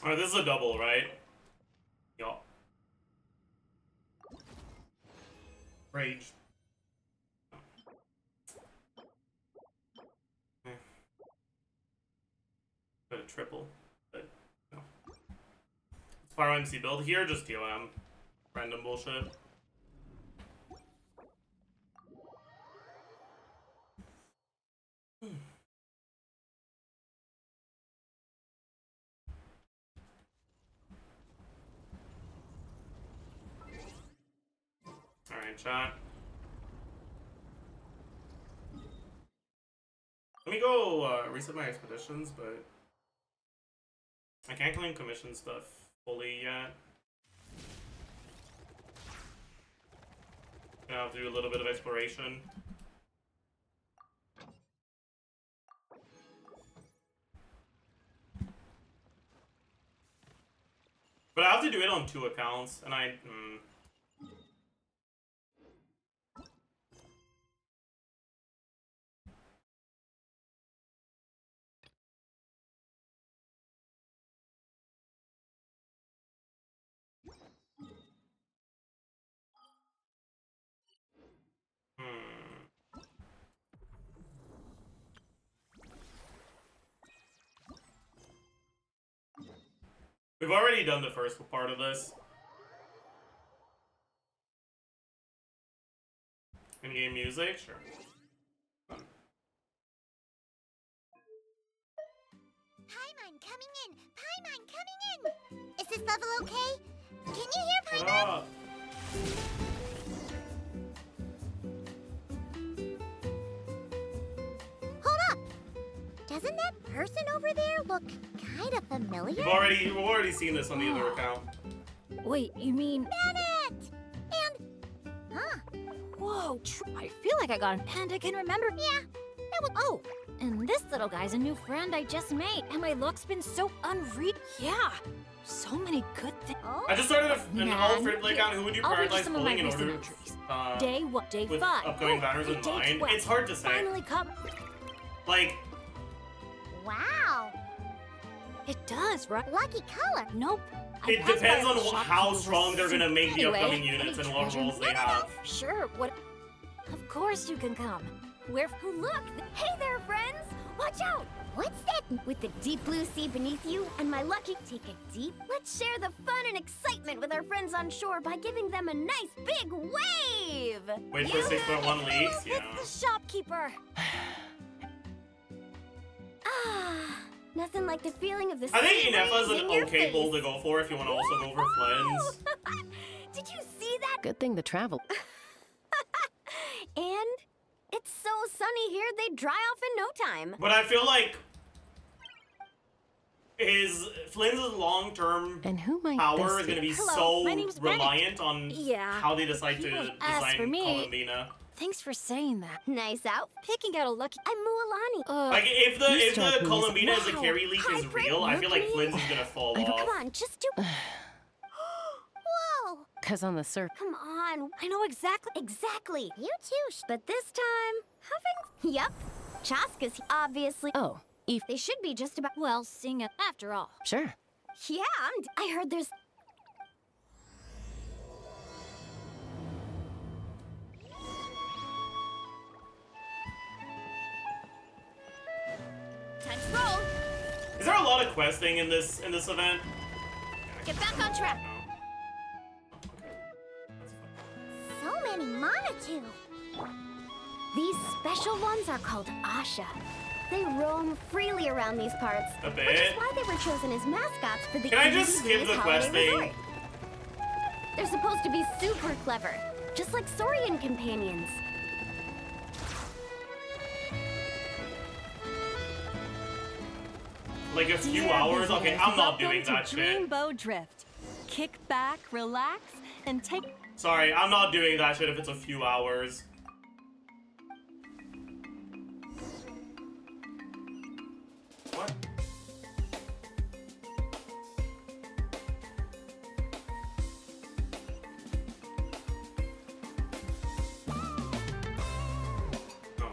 Alright, this is a double, right? Yup. Rage. Got a triple, but no. Spiral MC build here, just TOM. Random bullshit. Alright, chat. Let me go reset my expeditions, but I can't claim commission stuff fully yet. Gonna have to do a little bit of exploration. But I have to do it on 2 accounts, and I... We've already done the first part of this. In-game music? Sure. Paimon coming in! Paimon coming in! Is this level okay? Can you hear Paimon? Hold up! Doesn't that person over there look kind of familiar? We've already seen this on the other account. Wait, you mean... Bennett! And... Huh? Whoa, I feel like I got an... And I can remember... Yeah, that was... Oh, and this little guy's a new friend I just made, and my luck's been so unreal. Yeah, so many good things. Oh? I just started an alt friend play account. Who would you I'll read you prioritize some of my pulling in recent order? entries. Day 1, Day with 5. upcoming banners in Day mind? 12. It's hard to say. Finally come... Like... Wow! It does, right? Lucky color! Nope. It passed by depends a on shop how and strong they're gonna make the Anyway, upcoming units and what roles they have. Sure, what... Of course you can come. Look! Hey there, friends! Watch out! What's that? With the deep blue sea beneath you and my lucky... Take a deep... Let's share the fun and excitement with our friends on shore by giving them a nice big wave! Wait for 6.1 leaks? Yeah. It's the shopkeeper! Nothing like the feeling of the sea I think breeze Inefa's in an your okay face. bull to go for if you want to also go for Flynn's. Did you see that? Good thing the travel. And it's so sunny here, they dry off in no time. But I feel like Flynn's long-term And who might power this is going to be Hello, my name's so Bennett. reliant on Yeah, how they decide to people ask design for me. Columbina. Thanks for saying that. Nice out. Picking out a lucky... I'm Mualani. Like, if You the strike me as- Columbina as a Wow, carry leak is hybrid real, I feel like looking. Flynn's is going to fall I don't- off. Come on, just do... Whoa! Because on the surface. Come on. I know exactly... Exactly. You too. But this time, having... Yup. Chaska's obviously... Oh, Eve. They should be just about... Well, seeing it after all. Sure. Yeah, I heard there's... Time to roll. Is there a lot of questing in this event? Get back on track. No. So many Monatu. These special ones are called Asha. They roam freely around these parts, A which is bit. why they were chosen as mascots for the Can I just Easy skip Breeze the Holiday questing? Resort. They're supposed to be super clever, just like Saurian companions. Like a few Dear hours? Okay, visitors, I'm not welcome doing that to shit. Dreamboat Drift. Kick back, relax, and take... Sorry, I'm not doing that shit if it's a few hours. What? No.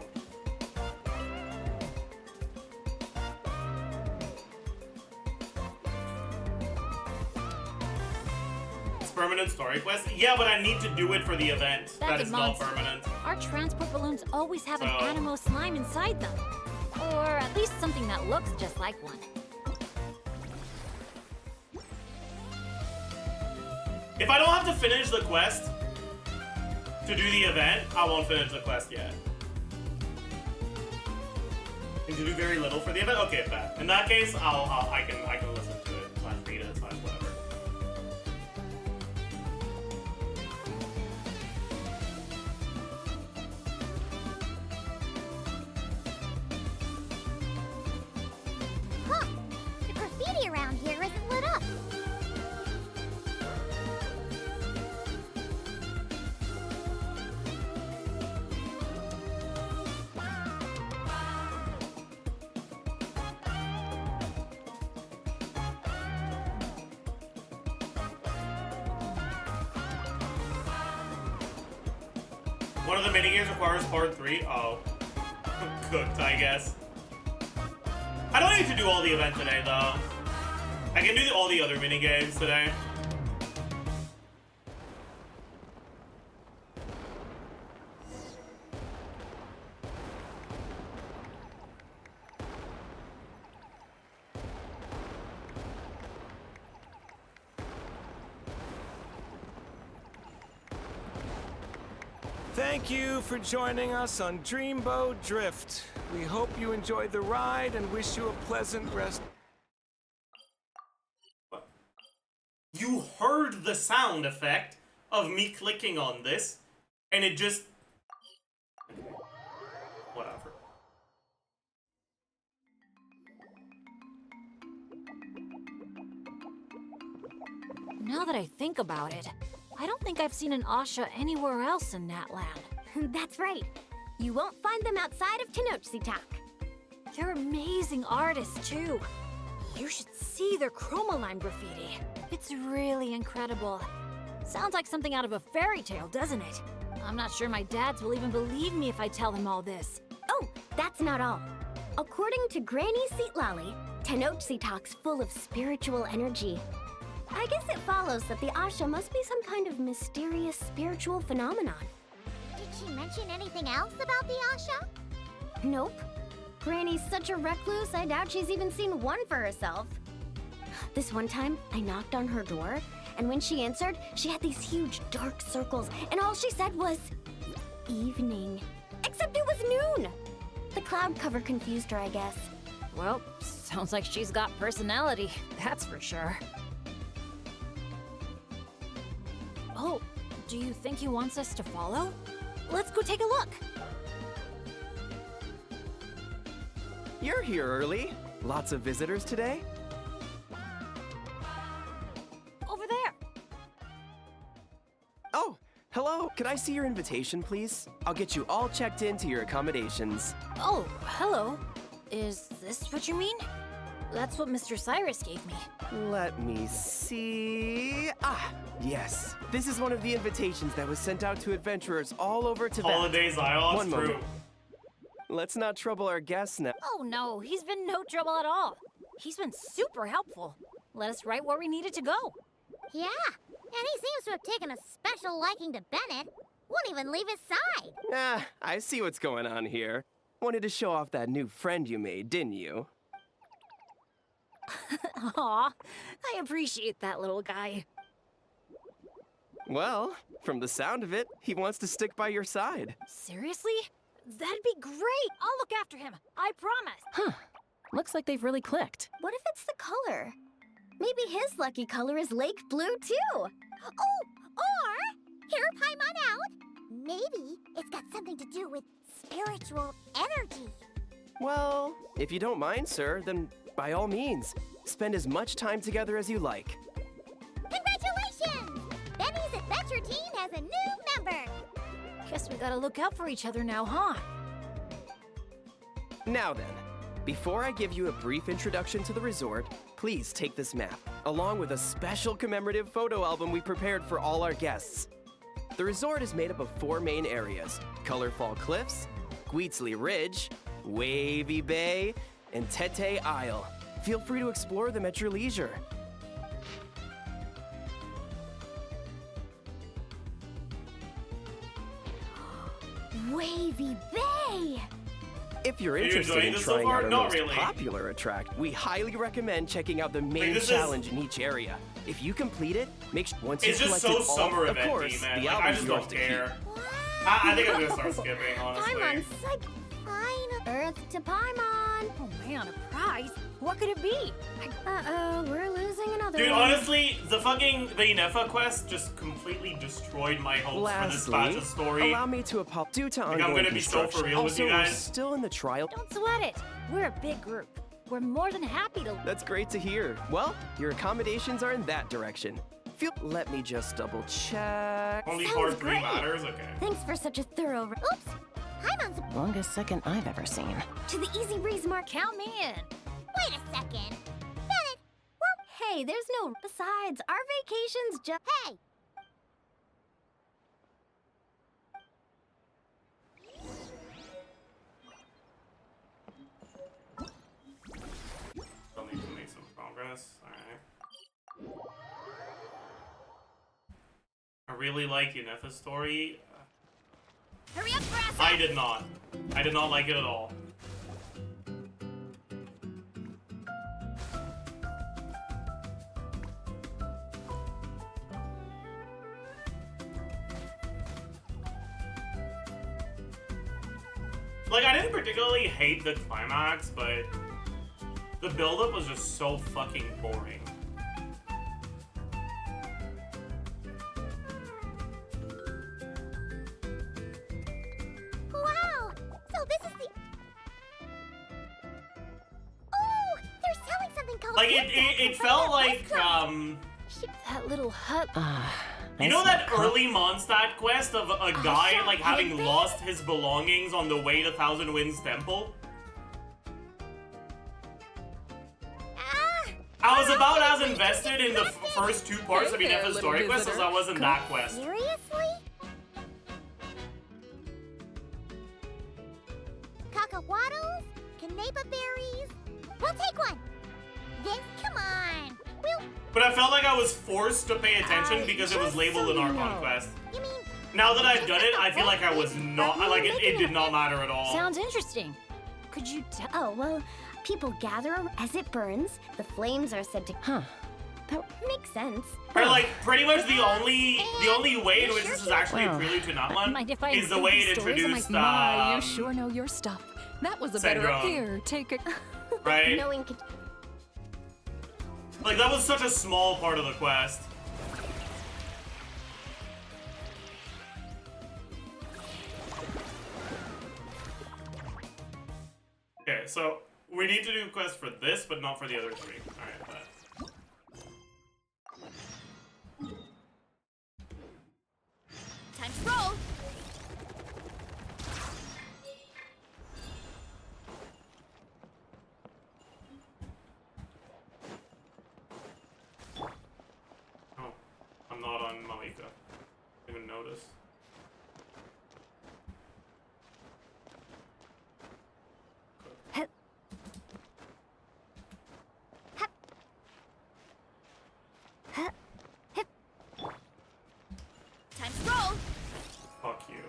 It's permanent story quest? Yeah, but I need to do it for the event. Back That in is not Monster, permanent. our transport balloons always have an So- animo slime inside them. Or at least something that looks just like one. If I don't have to finish the quest to do the event, I won't finish the quest yet. Need to do very little for the event? Okay, bad. In that case, I can listen to it, slash read it, slash whatever. Huh. The graffiti around here isn't lit up. One of the minigames requires part 3. Oh. Cooked, I guess. I don't need to do all the event today, though. I can do all the other minigames today. Thank you for joining us on Dreamboat Drift. We hope you enjoyed the ride and wish you a pleasant rest. You heard the sound effect of me clicking on this, and it just... Whatever. Now that I think about it, I don't think I've seen an Asha anywhere else in Natland. That's right. You won't find them outside of Tenochtitlan. They're amazing artists, too. You should see their chromoline graffiti. It's really incredible. Sounds like something out of a fairy tale, doesn't it? I'm not sure my dads will even believe me if I tell them all this. Oh, that's not all. According to Granny Seatlally, Tenochtitlan's full of spiritual energy. I guess it follows that the Asha must be some kind of mysterious spiritual phenomenon. Did she mention anything else about the Asha? Nope. Granny's such a recluse, I doubt she's even seen one for herself. This one time, I knocked on her door, and when she answered, she had these huge dark circles, and all she said was, evening. Except it was noon! The cloud cover confused her, I guess. Well, sounds like she's got personality, that's for sure. Oh, do you think he wants us to follow? Let's go take a look. You're here early. Lots of visitors today? Over there. Oh, hello. Could I see your invitation, please? I'll get you all checked into your accommodations. Oh, hello. Is this what you mean? That's what Mr. Cyrus gave me. Let me see. Ah, yes. This is one of the invitations that was sent out to adventurers all over Tibet. Holidays, Zioff, One true. moment. Let's not trouble our guests now. Oh no, he's been no trouble at all. He's been super helpful. Let us right where we needed to go. Yeah, and he seems to have taken a special liking to Bennett. Won't even leave his side. Ah, I see what's going on here. Wanted to show off that new friend you made, didn't you? Aw, I appreciate that little guy. Well, from the sound of it, he wants to stick by your side. Seriously? That'd be great. I'll look after him. I promise. Huh. Looks like they've really clicked. What if it's the color? Maybe his lucky color is lake blue, too. Oh, or, hear Paimon out. Maybe it's got something to do with spiritual energy. Well, if you don't mind, sir, then by all means, spend as much time together as you like. Congratulations! Benny's adventure team has a new member. Guess we gotta look out for each other now, huh? Now then, before I give you a brief introduction to the resort, please take this map, along with a special commemorative photo album we prepared for all our guests. The resort is made up of 4 main areas: Colorful Cliffs, Gweetsley Ridge, Wavy Bay, and Tete Isle. Feel free to explore them at your leisure. Wavy Bay! If you're Are you interested enjoying in this so trying far? out our Not most really. popular attract, we highly recommend checking out the main this is- challenge in each area. If you complete it, make sure once It's you've just collected so all, summer of event-y, course, man. the Like, I album's just yours don't to care. keep. I think I'm gonna start skipping, honestly. Paimon's like fine. Earth to Paimon. Oh man, a prize? What could it be? Uh-oh, we're losing another Dude, one. honestly, the Inefa quest just completely destroyed my hopes for this batch Lastly, of story. allow me to apologize due to I'm ongoing gonna be so for construction. real with Also, you we're guys. still in the trial. Don't sweat it. We're a big group. We're more than happy to. That's great to hear. Well, your accommodations are in that direction. Let me just double check. Only Sounds part 3 great. matters? Okay. Thanks for such a thorough... Oops, Paimon's... Longest second I've ever seen. To the Easy Breeze mark. Count me in. Wait a second. Bennett, Hey, there's no... Besides, our vacation's just... hey, Still need to make some progress. Alright. I really like Inefa's story. hurry up, Grass. I did not. I did not like it at all. Like, I didn't particularly hate the climax, but the build-up was just so fucking boring. Wow! So this is the... Oh! They're selling something called... Like, it felt like, That little hut. you know that early Mondstadt quest of a guy, like, having lost his belongings on the way to Thousand Winds Temple? I was about as invested in the first two parts of Yennefer's story quest as I was in that quest. Seriously? Cacahuatos? Canepa berries? We'll take one! Then, come on! We'll... But I felt like I was forced to pay attention because it was labeled an Archon quest. You mean... Now that I've done it, I feel like I was not, like, it did not matter at all. Sounds interesting. Could you tell? Oh, well, people gather as it burns. The flames are said to... Huh. That makes sense. Or, like, pretty much the only way in which this is actually a prelude to Natlan Mind if I is the include way these it stories? I'm introduced, like, my, you sure know your stuff. That was a better syndrome. here. Take it. right? Knowing could... Like, that was such a small part of the quest. Okay, so we need to do a quest for this, but not for the other three. Alright, but... Time to roll! Oh, I'm not on Malika. Didn't even notice. Time to roll! Fuck you.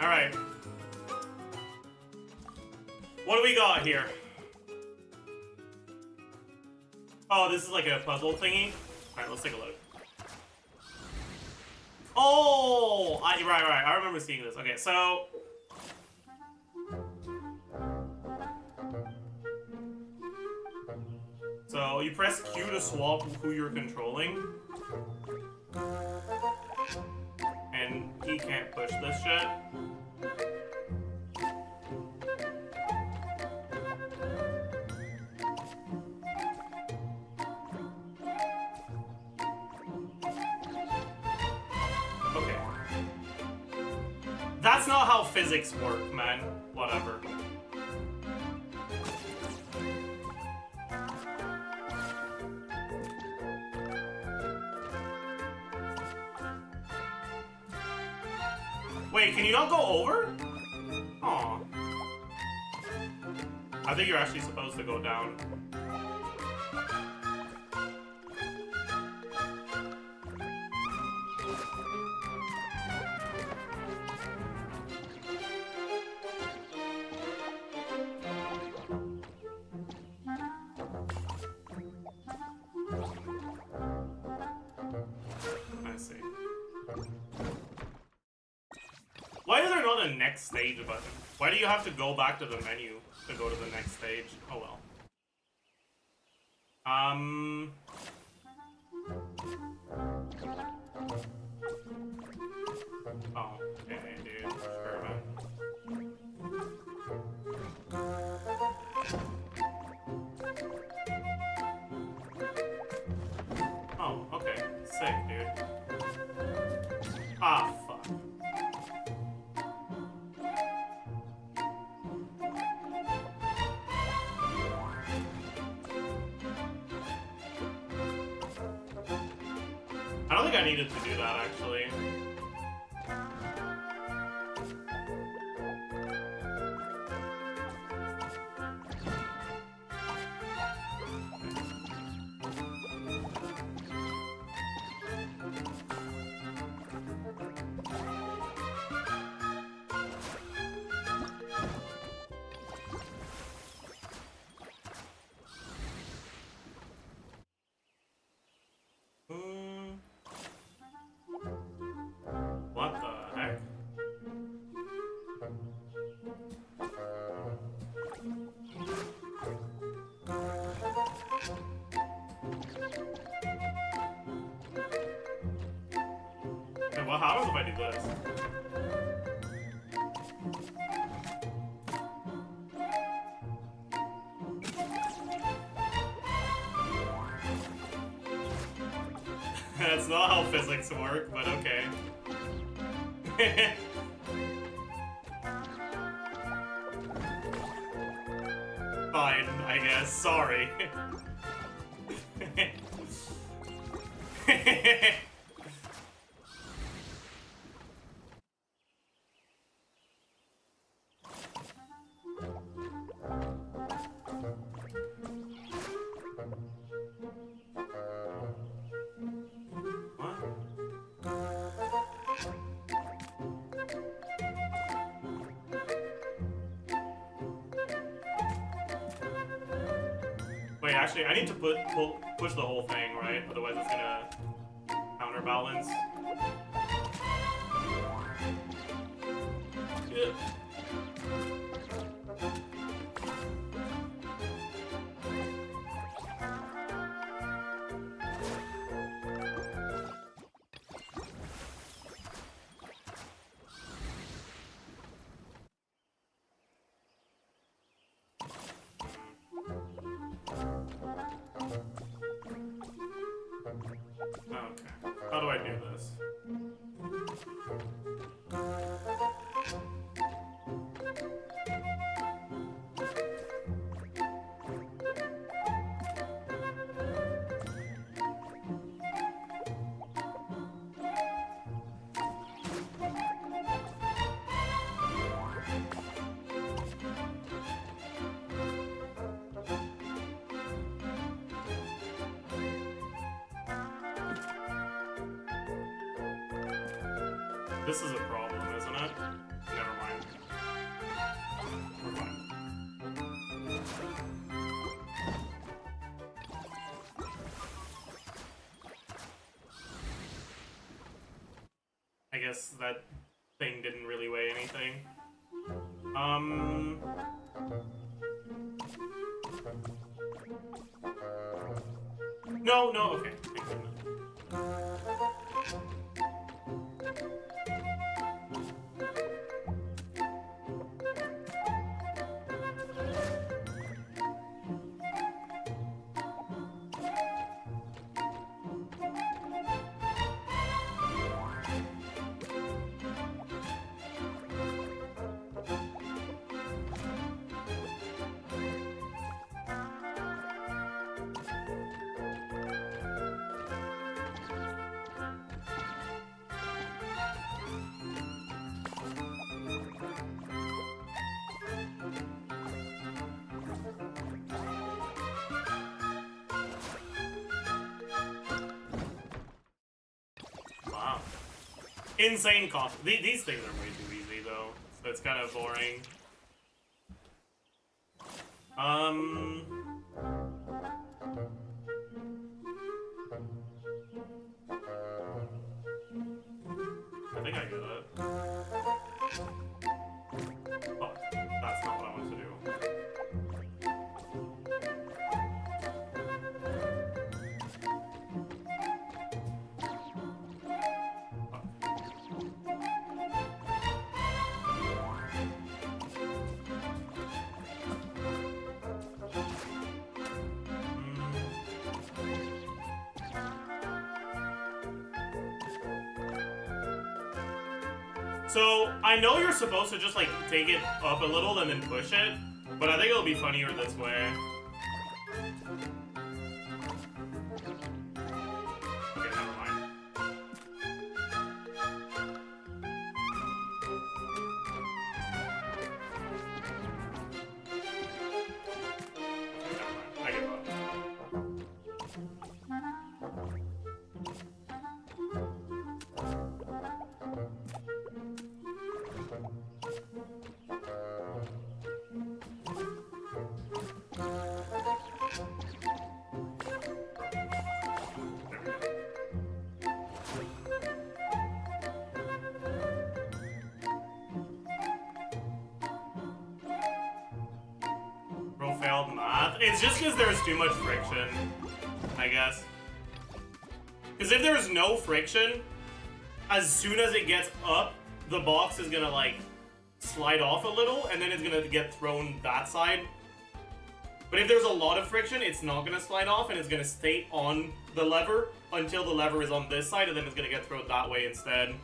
Alright. What do we got here? Oh, this is like a puzzle thingy? Alright, let's take a look. Oh! Right. I remember seeing this. Okay, so... So, you press Q to swap who you're controlling. And he can't push this shit. Okay. That's not how physics work, man. Whatever. Wait, can you not go over? Aw. I think you're actually supposed to go down. I see. Why is there not a next stage button? Why do you have to go back to the menu to go to the next stage? Oh well. Oh, okay, dude. Sure, man. Oh, okay. Sick, dude. Ah, fuck. I don't think I needed to do that, actually. happens if I do this. That's not how physics work, but okay. Fine, I guess. Sorry. Wait, actually, I need to push the whole thing, right? Otherwise it's gonna counterbalance. Yeah. Okay. How do I do this? This is a problem, isn't it? Never mind. We're fine. I guess that thing didn't really weigh anything. No, okay. Thank goodness. Wow. Insane cost. These things are way too easy, though. So it's kind of boring. I think I get it. Oh, that's not what I wanted to do. So, I know you're supposed to just, like, take it up a little and then push it, but I think it'll be funnier this way. Okay, never mind. I give up. Bro failed math. It's just because there's too much friction, I guess. Because if there's no friction, as soon as it gets up, the box is gonna like slide off a little, and then it's gonna get thrown that side. But if there's a lot of friction, it's not gonna slide off, and it's gonna stay on the lever until the lever is on this side, and then it's gonna get thrown that way instead.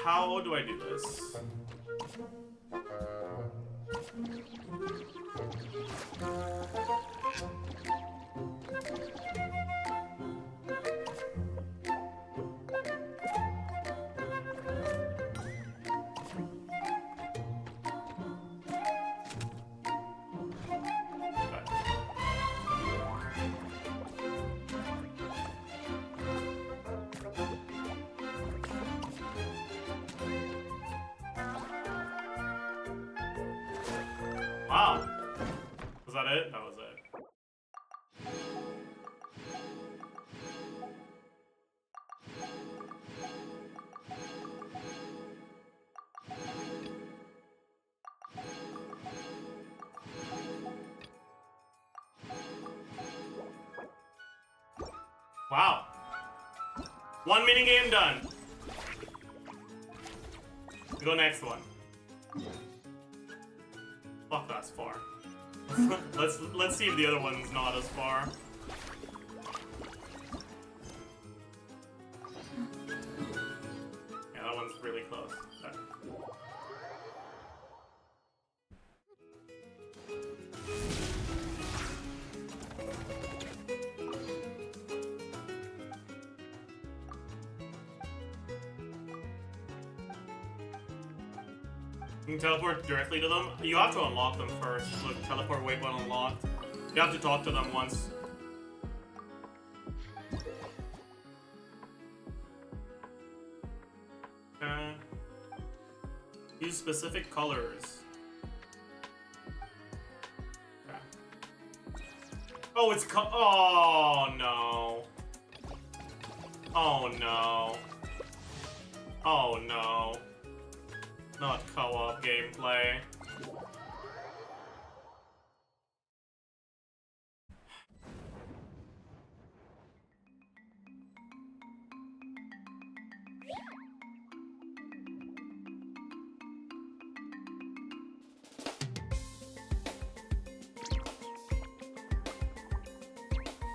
How do I do this? Wow. Was that it? That was it. Wow. One minigame done. Go next one. Fuck, that's far. let's see if the other one's not as far. Yeah, that one's really close. Okay. You can teleport directly to them. You have to unlock them first. Look, teleport waypoint unlocked. You have to talk to them once. Okay. Use specific colors. Okay. Oh, it's oh no. Oh no. Oh no. Not co-op gameplay.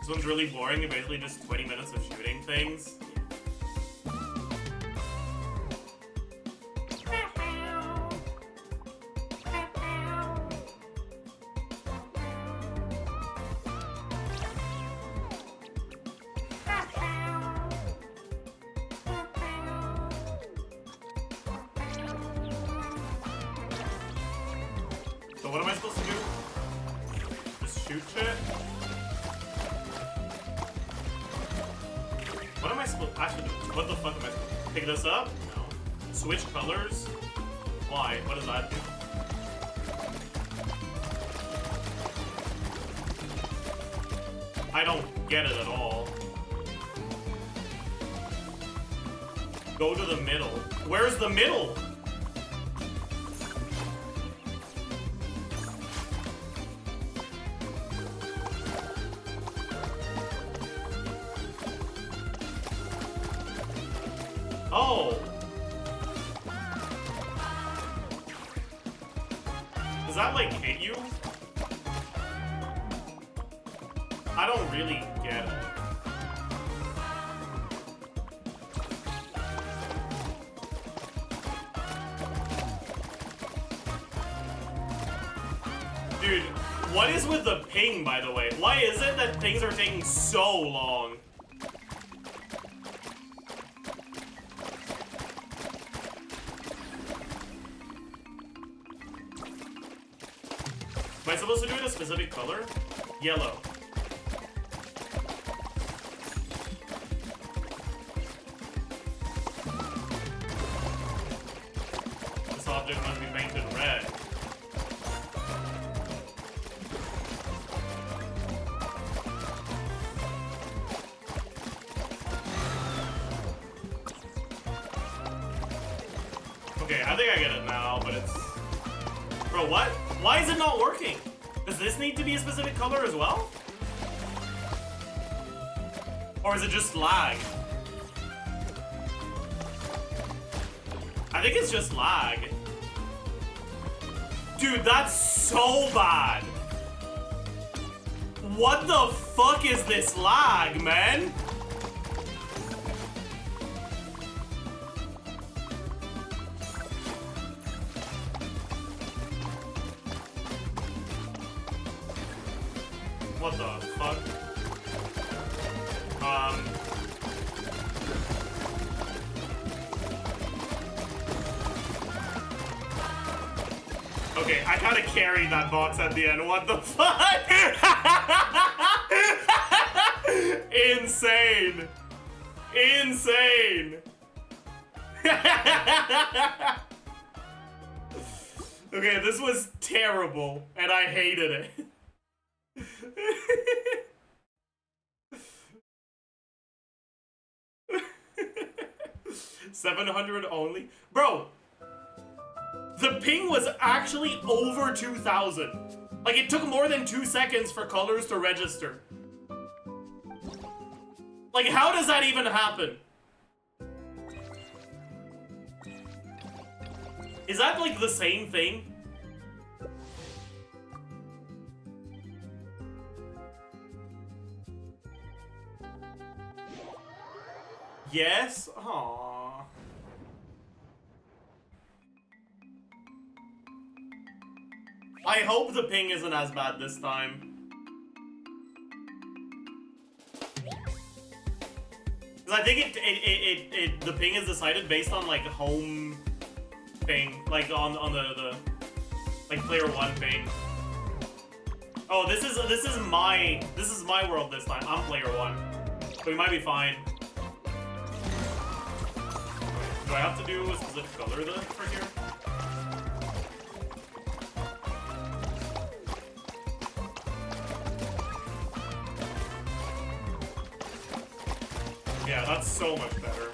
This one's really boring, and basically just 20 minutes of shooting things. So what am I supposed to do? Just shoot shit? What am I supposed to actually do? What the fuck am I supposed to do? Pick this up? No. Switch colors? Why? What does that do? I don't get it at all. Go to the middle. Where's the middle? Oh! Does that, like, hit you? I don't really get it. Dude, what is with the ping, by the way? Why is it that things are taking so long? Am I supposed to do it a specific color? Yellow. This object must be painted red. Okay, I think I get it now, but it's... Bro, what? Why is it not working? Does this need to be a specific color as well? Or is it just lag? I think it's just lag. Dude, that's so bad. What the fuck is this lag, man? What the fuck? Okay, I kinda carried that box at the end. What the fuck? Insane. Insane. Okay, this was terrible, and I hated it. 700 only? Bro, the ping was actually over 2,000. Like, it took more than 2 seconds for colors to register. Like, how does that even happen? Is that, like, the same thing? Yes? Aww. I hope the ping isn't as bad this time. Because I think the ping is decided based on, like, home ping. Like, on the like, player 1 ping. Oh, this is my world this time. I'm player 1. So we might be fine. Do I have to do a specific color then for here? Yeah, that's so much better.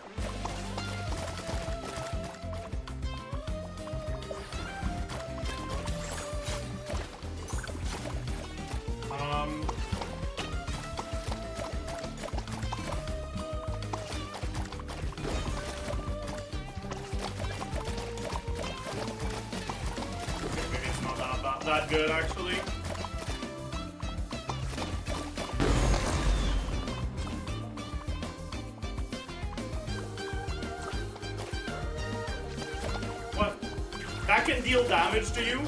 Maybe it's not that good, actually. What? That can deal damage to you?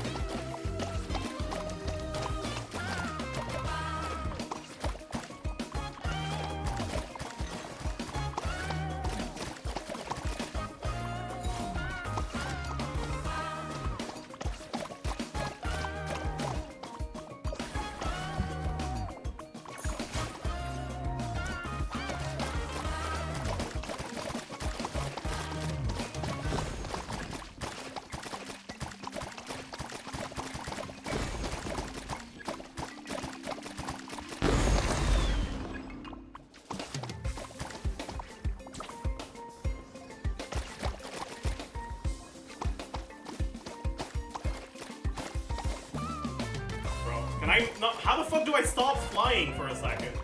Can I not? How the fuck do I stop flying for a second?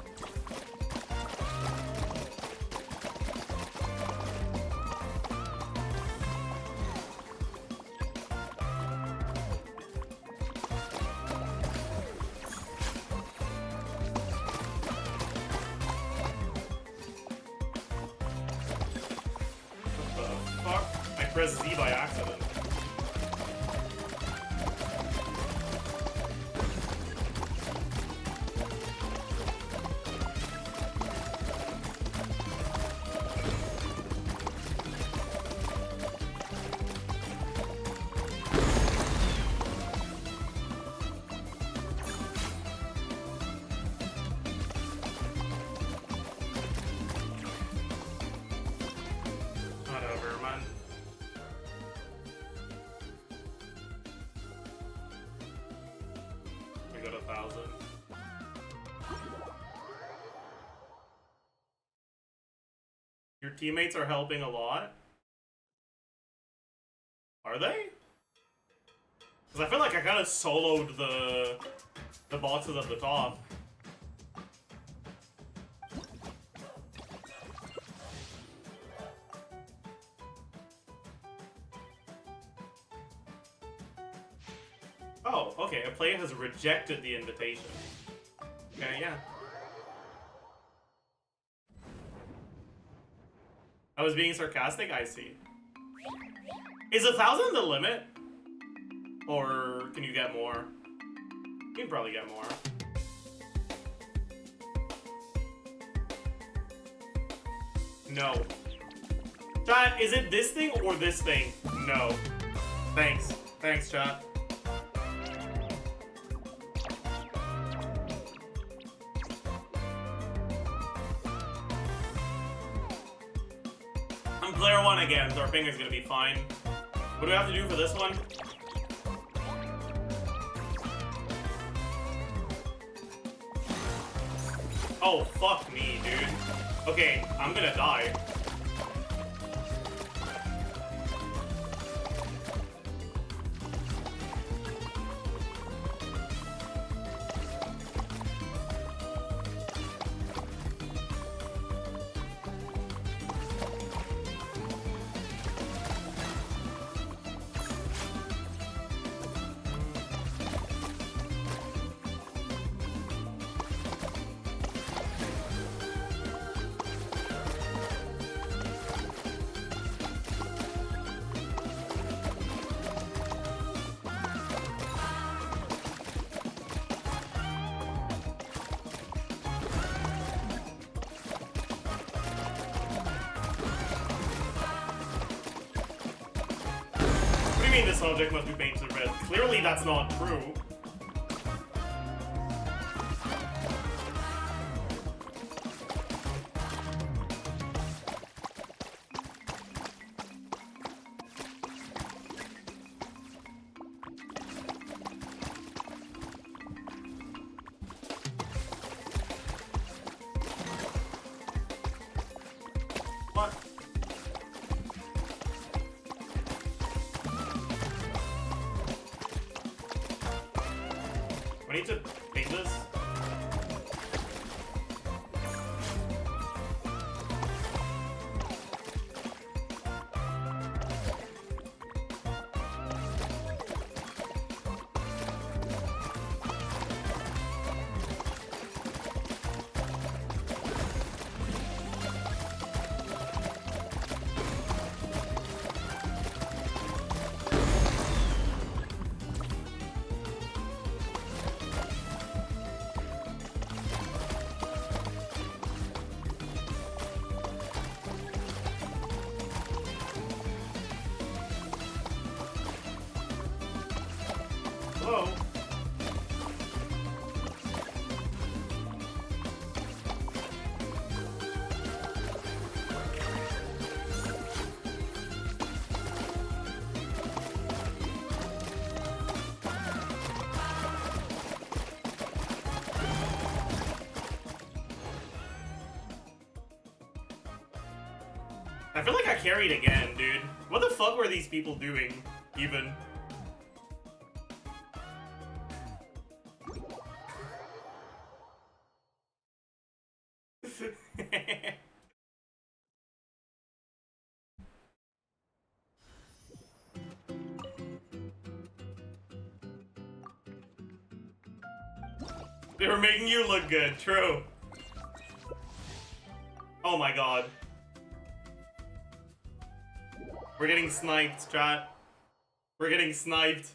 What the fuck? I pressed Z by accident. Whatever, man. We got 1,000. Your teammates are helping a lot? Are they? Because I feel like I kind of soloed the boxes at the top. Oh, okay. A player has rejected the invitation. Okay, yeah. I was being sarcastic? I see. Is 1,000 the limit? Or can you get more? You can probably get more. No. Chat, is it this thing or this thing? No. Thanks. Thanks, chat. I'm player 1 again, so our finger's gonna be fine. What do we have to do for this one? Oh, fuck me, dude. Okay, I'm gonna die. This object must be painted red. Clearly that's not true. What? I need to paint this. Hello? I feel like I carried again, dude. What the fuck were these people doing, even? They were making you look good, true. Oh my god. We're getting sniped, chat. We're getting sniped.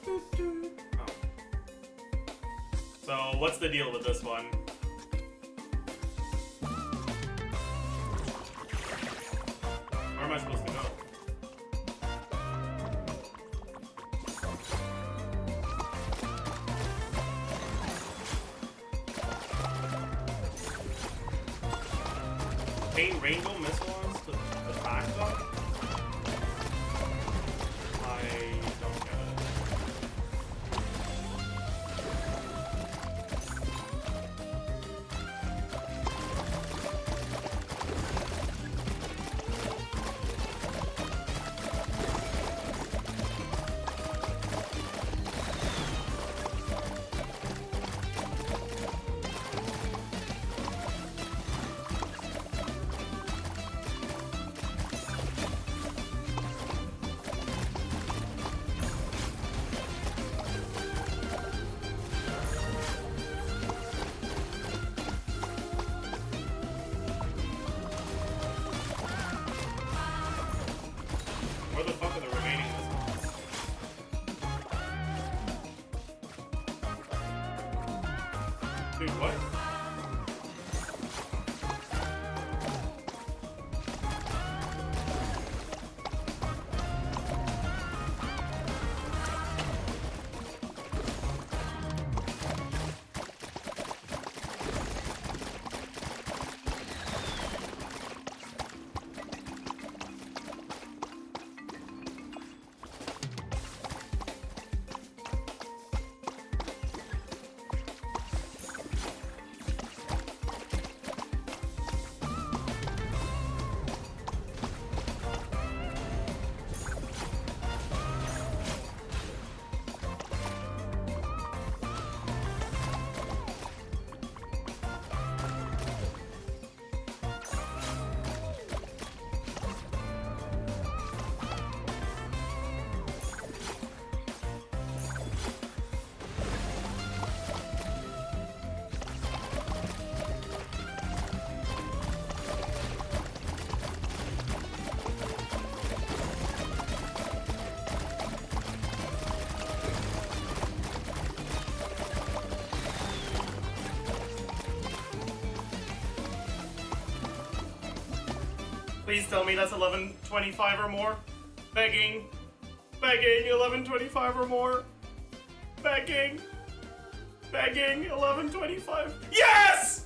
Oh. So, what's the deal with this one? Where am I supposed to go? Paint rainbow missiles to attack them? I don't get it. Please tell me that's 1125 or more. Begging. Begging, 1125 or more. Begging. Begging, 1125. Yes!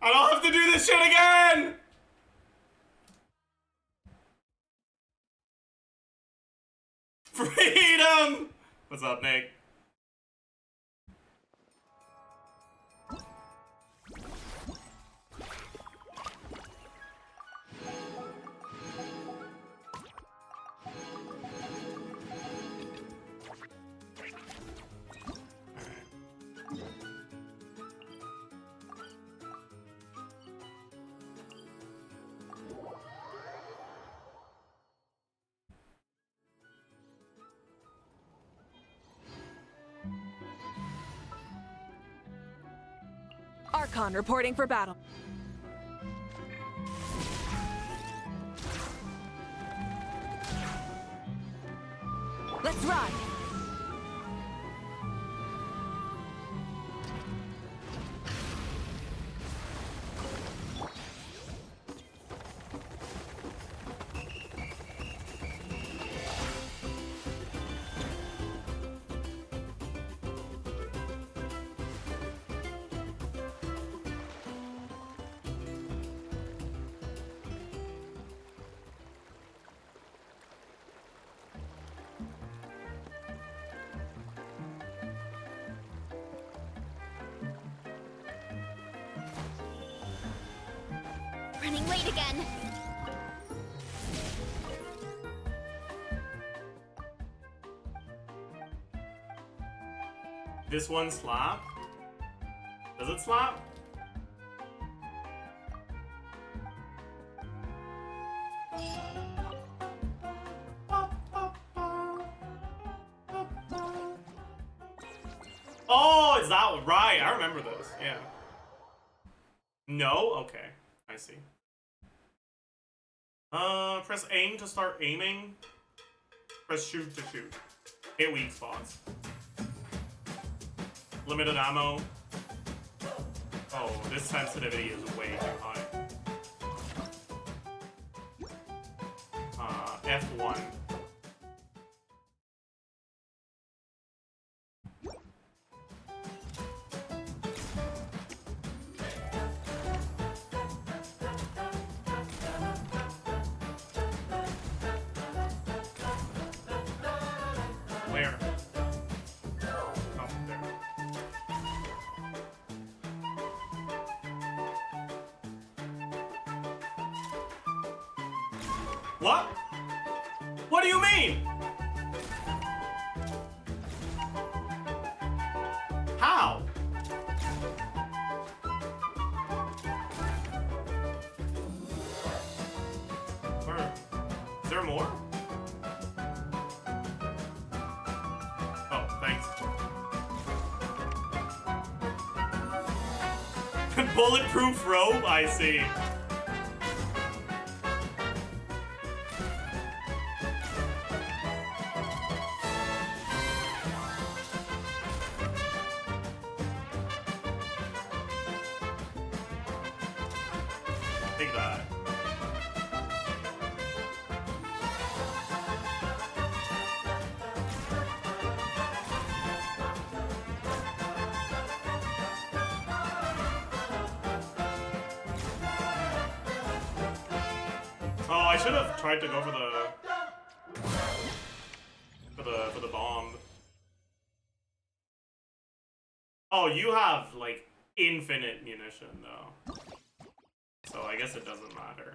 I don't have to do this shit again! Freedom! What's up, Nick? Archon reporting for battle. Let's ride. Running late again. This one slap? Does it slap? Oh, is that right? I remember this. Yeah. No? Okay. I see. Press aim to start aiming. Press shoot to shoot. Hit weak spots. Limited ammo. Oh, this sensitivity is way too high. F1. Where? Oh, there. What? What do you mean? How? Where? Is there more? Oh, thanks. Bulletproof robe? I see. Take that. Oh, I should have tried to go for the bomb. Oh, you have like infinite munition though. So I guess it doesn't matter.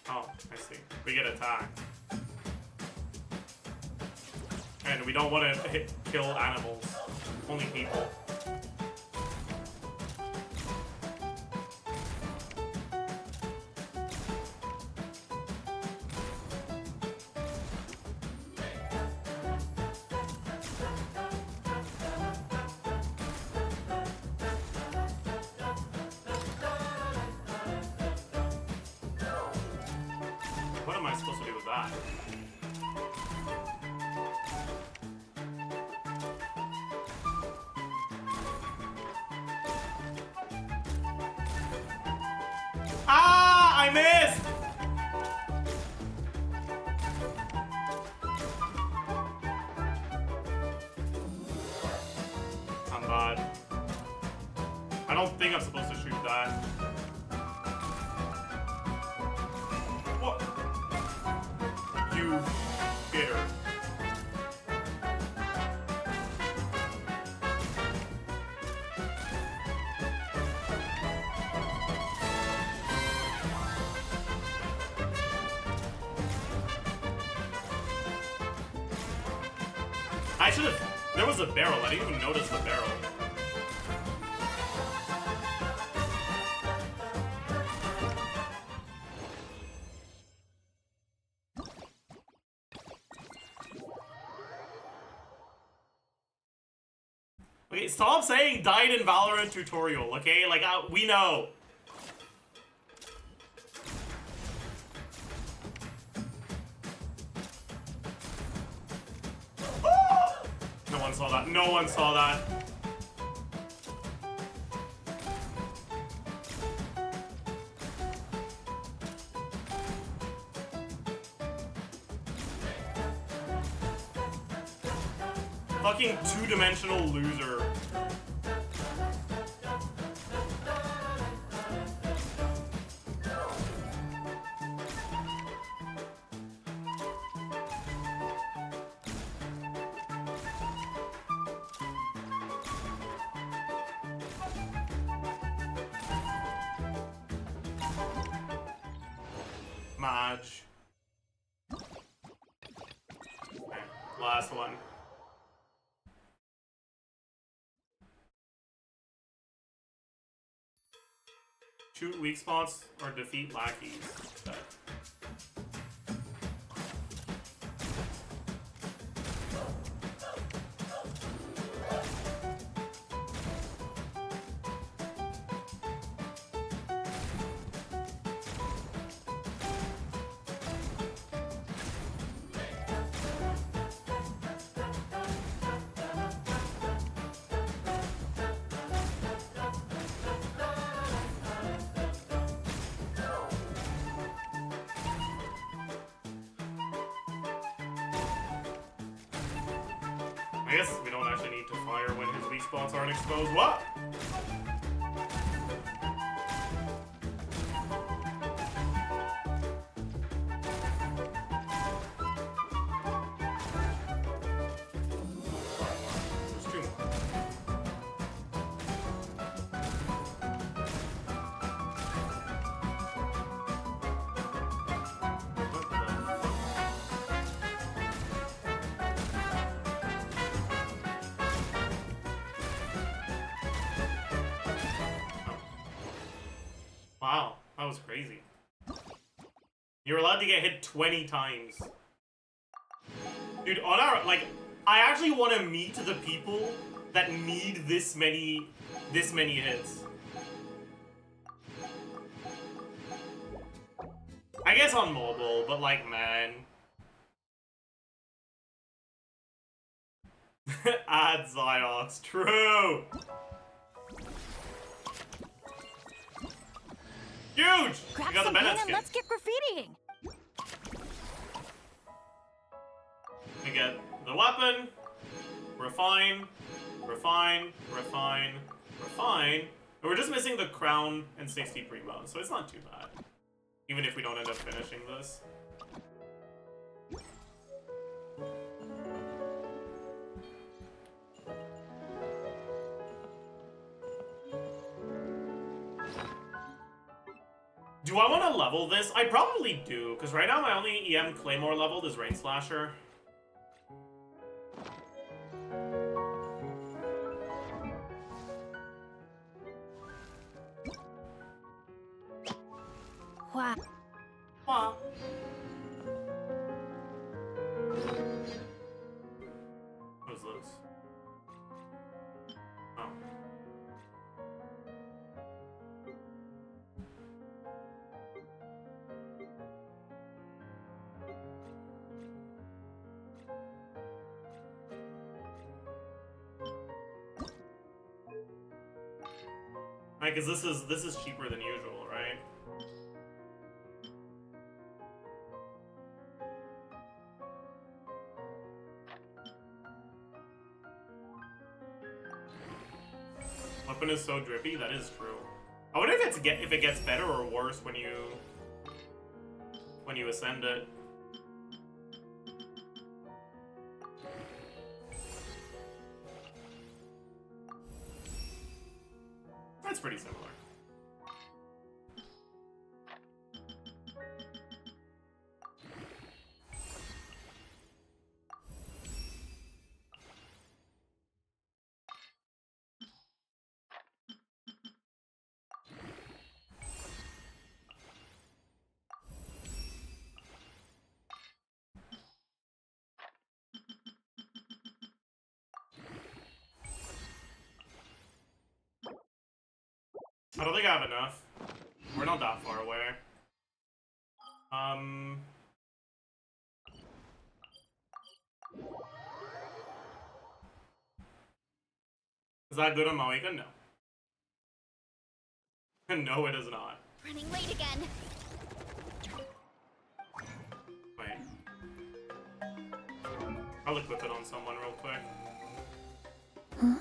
Oh, I see. We get attacked. And we don't want to kill animals. Only people. What am I supposed to do with that? don't think I'm supposed to shoot that. What? You bitter. I should have. There was a barrel. I didn't even notice the barrel. Okay, stop saying died in Valorant tutorial, okay? Like, we know. No one saw that. No one saw that. Fucking two-dimensional loser. Maj. Okay, last one. Shoot weak spots or defeat lackeys. Okay. I guess we don't actually need to fire when his weak spots aren't exposed. What? There's two more. What the fuck? Wow, that was crazy. You're allowed to get hit 20 times. Dude, on our, like, I actually want to meet the people that need this many hits. I guess on mobile, but like, man. Add Ziox, true! Huge! Grab You got the some Bennett pen and skin. let's get graffitiing. We get the weapon, refine, refine, refine, refine, and we're just missing the crown and 60 primo, so it's not too bad. Even if we don't end up finishing this. Do I want to level this? I probably do, because right now my only EM Claymore leveled is Rain Slasher. Wow. Wow. What is this? Oh. Right, because this is cheaper than usual, right? Weapon is so drippy. That is true. I wonder if it gets better or worse when you ascend it. That's pretty similar. I don't think I have enough. We're not that far away. Is that good on Moika? No. No, it is not. Running late again. Wait. I'll equip it on someone real quick. Huh?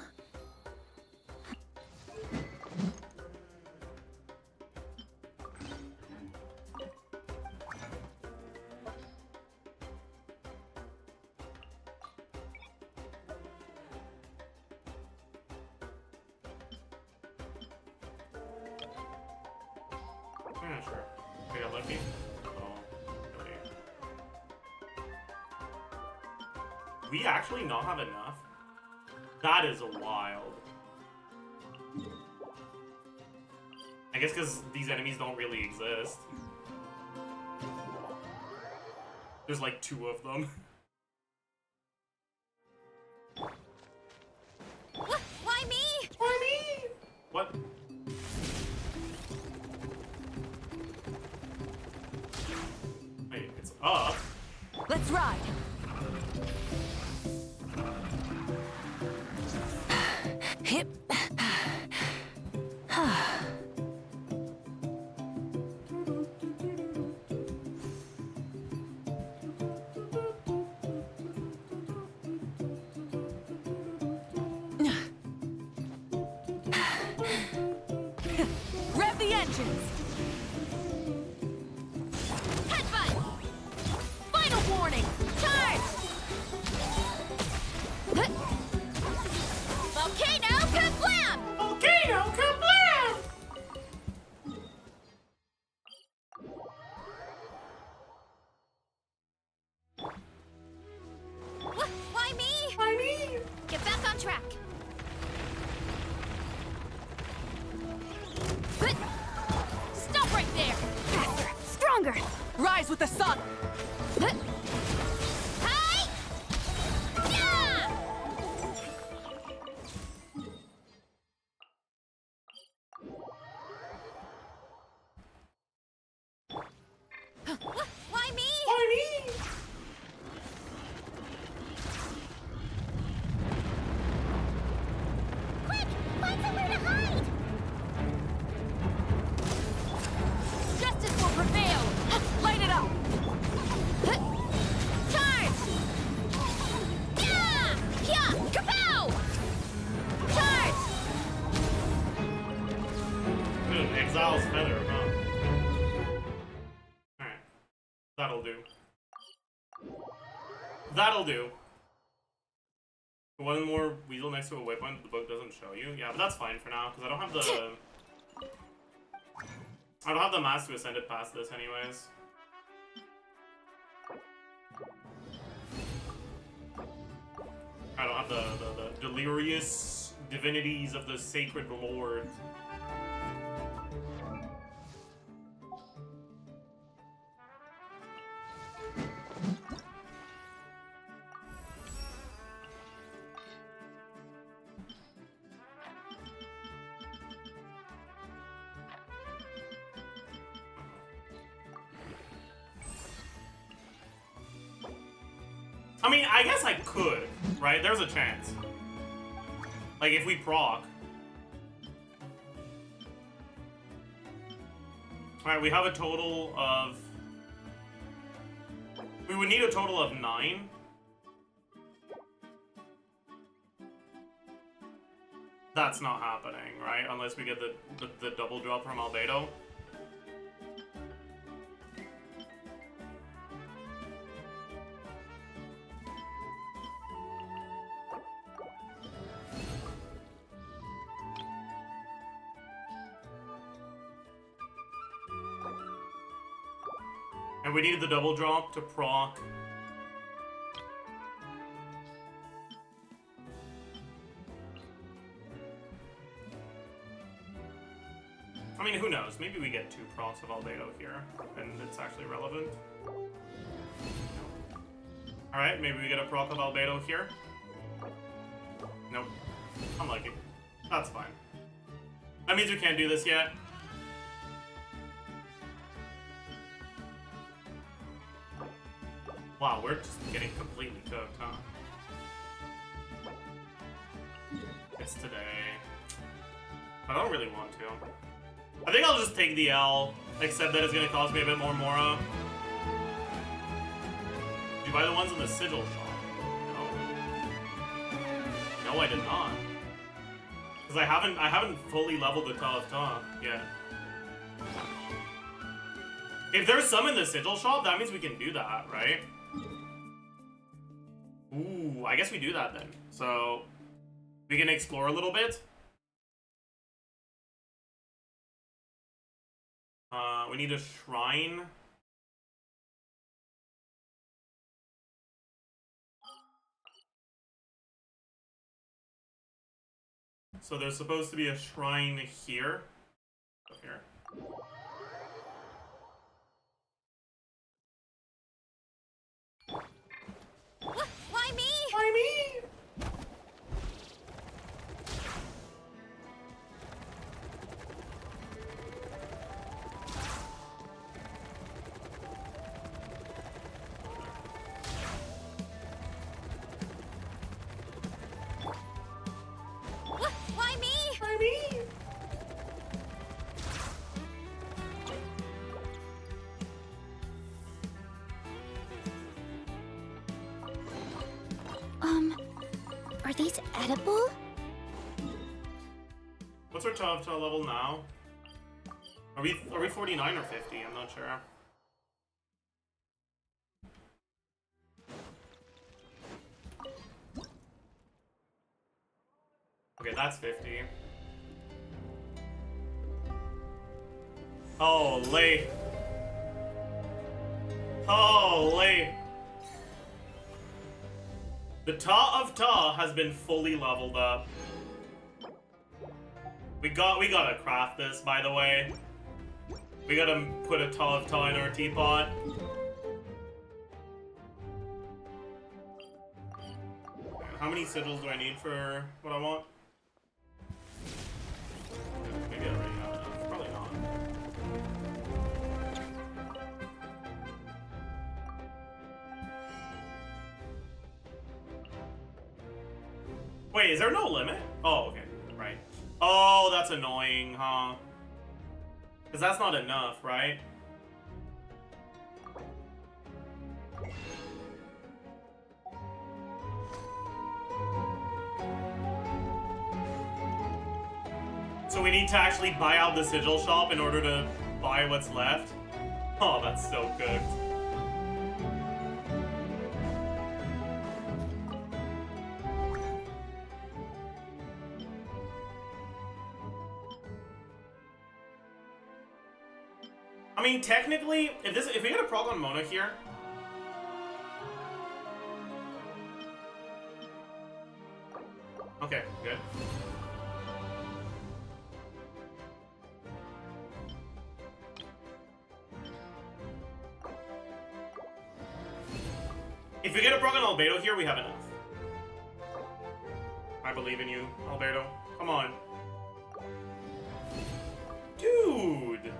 Yeah, sure. We got lucky. Oh, really. We actually not have enough? That is wild. I guess because these enemies don't really exist. There's like 2 of them. Why me? Why me? What? Wait, it's up. Let's ride. Hip. Rev the engines. Headbutt! Final warning. Charge. Volcano kablam! Volcano kablam! Why me? Why me? Get back on track. Stop right there. Faster, stronger. Rise with the sun. Hi! Yeah! Why me? Why me? Quick! Find somewhere to hide! Justice will prevail. Light it up. Charge! Yeah! Yeah! Kapow! Charge! Exile's feather, huh? Alright. That'll do. That'll do. One more weasel next to a waypoint that the book doesn't show you. Yeah, but that's fine for now, because I don't have the mass to ascend it past this anyways. I don't have the delirious divinities of the sacred lord. I mean, I guess I could, right? There's a chance. Like, if we proc. Alright, we have a total of... We would need a total of 9. That's not happening, right? Unless we get the double drop from Albedo. And we needed the double drop to proc. I mean, who knows? Maybe we get 2 procs of Albedo here, and it's actually relevant. Alright, maybe we get a proc of Albedo here. Nope. Unlucky. That's fine. That means we can't do this yet. Wow, we're just getting completely cooked, huh? It's today. I don't really want to. I think I'll just take the L, except that it's gonna cost me a bit more Mora. Did you buy the ones in the sigil shop? No. No, I did not. Because I haven't fully leveled the Ta of Ta yet. If there's some in the sigil shop, that means we can do that, right? Ooh, I guess we do that then. So, we can explore a little bit. We need a shrine. So there's supposed to be a shrine here. Up here. Why me? Why me? Why me? Why me? Are these edible? What's our top level now? Are we 49 or 50? I'm not sure. Okay, that's 50. Holy. Holy. The Ta of Ta has been fully leveled up. We gotta craft this, by the way. We gotta put a Ta of Ta in our teapot. How many sigils do I need for what I want? Maybe I already have enough. Probably not. Wait, is there no limit? Oh, okay. Right. Oh, that's annoying, huh? Because that's not enough, right? So we need to actually buy out the sigil shop in order to buy what's left? Oh, that's so cooked. I mean, technically, if we get a proc on Mona here, okay, good. If we get a proc on Albedo here, we have enough. I believe in you, Albedo. Come on. Dude!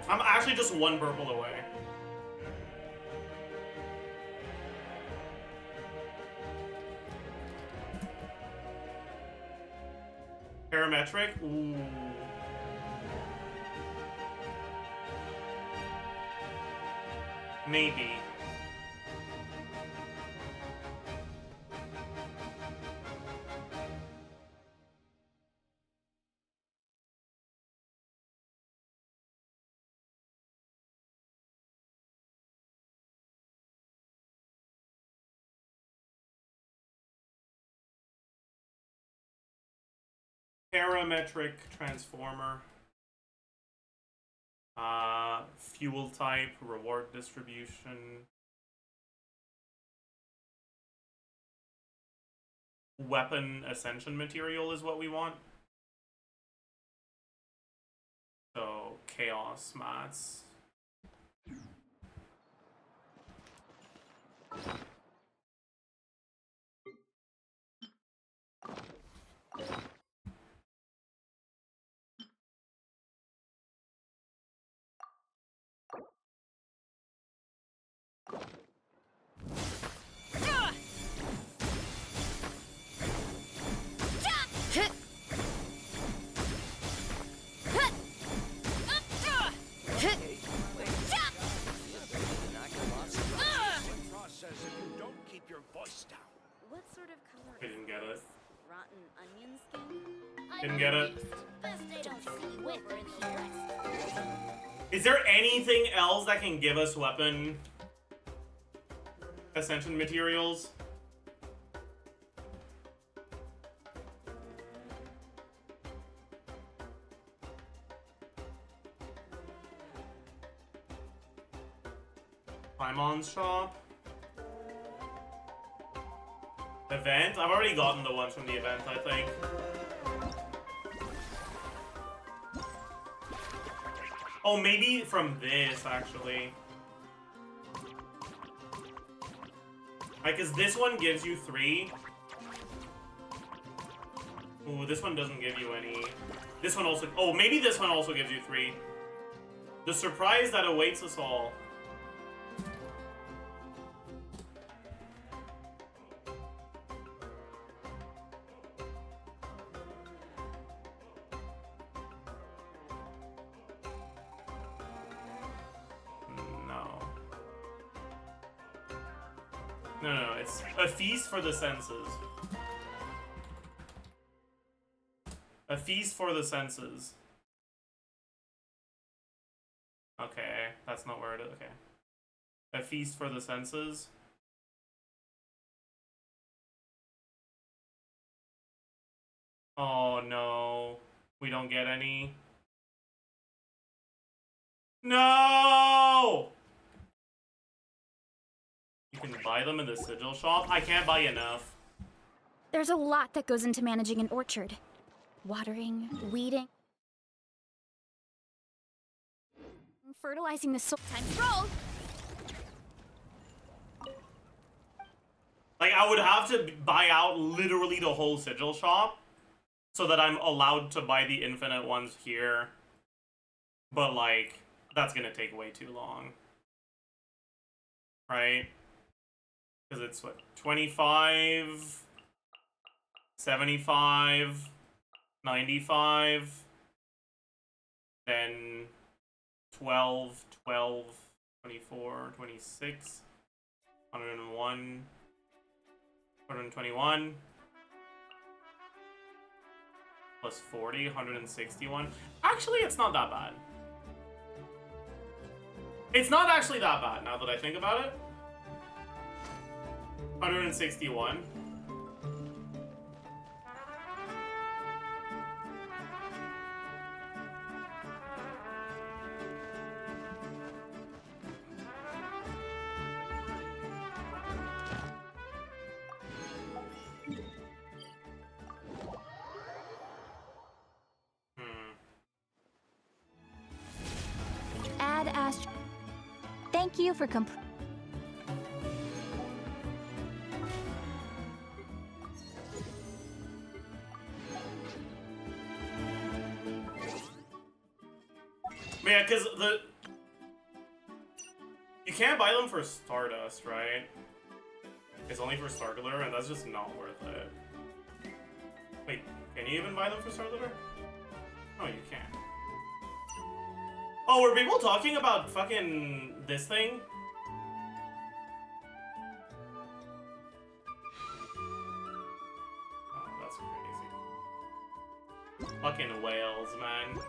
I'm actually just one purple away. Parametric? Ooh. Maybe. Parametric transformer. Fuel type, reward distribution. Weapon ascension material is what we want. So, chaos mats. What sort of color I didn't get it. rotten onion skin? Didn't get it. Best I don't see you over in the West. Is there anything else that can give us weapon ascension materials? Paimon's shop. Event? I've already gotten the ones from the event, I think. Oh, maybe from this, actually. Like, cause this one gives you 3. Ooh, this one doesn't give you any. This one also... Oh, maybe this one also gives you 3. The surprise that awaits us all. No, it's a feast for the senses. A feast for the senses. Okay, that's not where it is. Okay. A feast for the senses. Oh no. We don't get any. No! You can buy them in the sigil shop? I can't buy enough. There's a lot that goes into managing an orchard. Watering, weeding, fertilizing the soil. Time to roll! Like, I would have to buy out literally the whole sigil shop so that I'm allowed to buy the infinite ones here. But, like, that's gonna take way too long. Right? Because it's, what, 25, 75, 95, then 12, 12, 24, 26, 101, 121, plus 40, 161. Actually, it's not that bad. It's not actually that bad, now that I think about it. 161. Add Ast. Thank you for Yeah, because you can't buy them for Stardust, right? It's only for Stargler, and that's just not worth it. Wait, can you even buy them for Star Leader? Oh, you can. Oh, were people talking about fucking this thing? Oh, that's crazy. Fucking whales, man.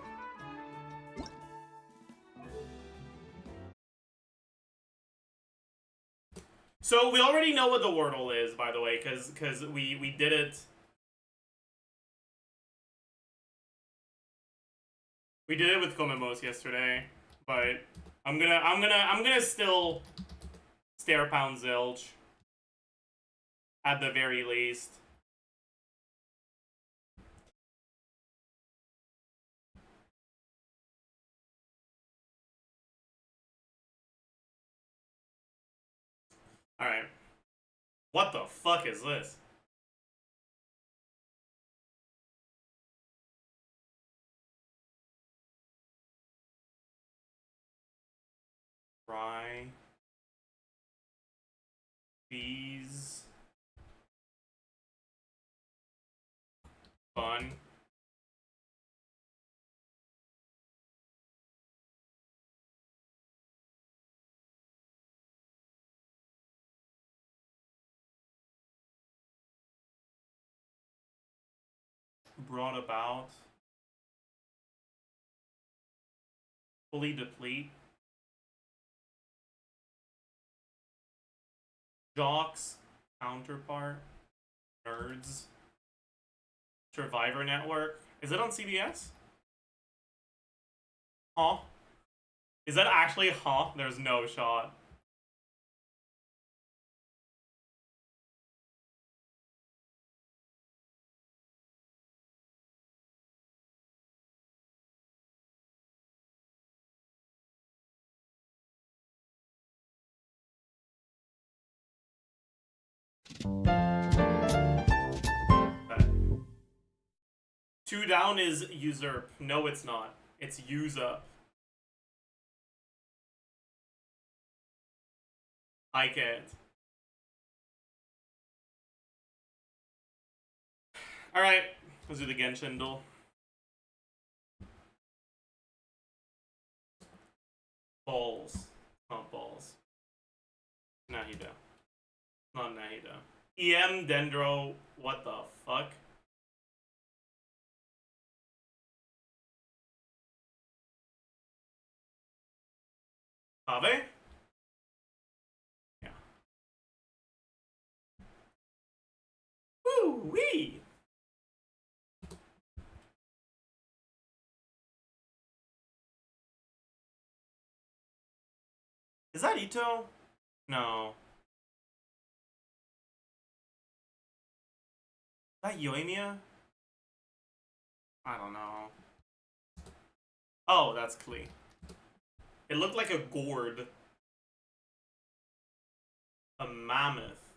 So we already know what the Wordle is, by the way, because we did it. We did it with Komemos yesterday, but I'm gonna still stare pound Zilch at the very least. All right. What the fuck is this? Fry. Bees. Fun. Brought about. Fully deplete. Jocks. Counterpart. Nerds. Survivor Network. Is it on CBS? Huh? Is that actually huh? There's no shot. Okay. 2 down is usurp. No, it's not. It's use up. I can't. Alright, let's do the Genshin duel. Balls. Not balls. Nahida. Not Nahida. EM Dendro. What the fuck? Ave? Yeah. Woo wee! Is that Ito? No. Is that Yoimiya? I don't know. Oh, that's Klee. It looked like a gourd. A mammoth.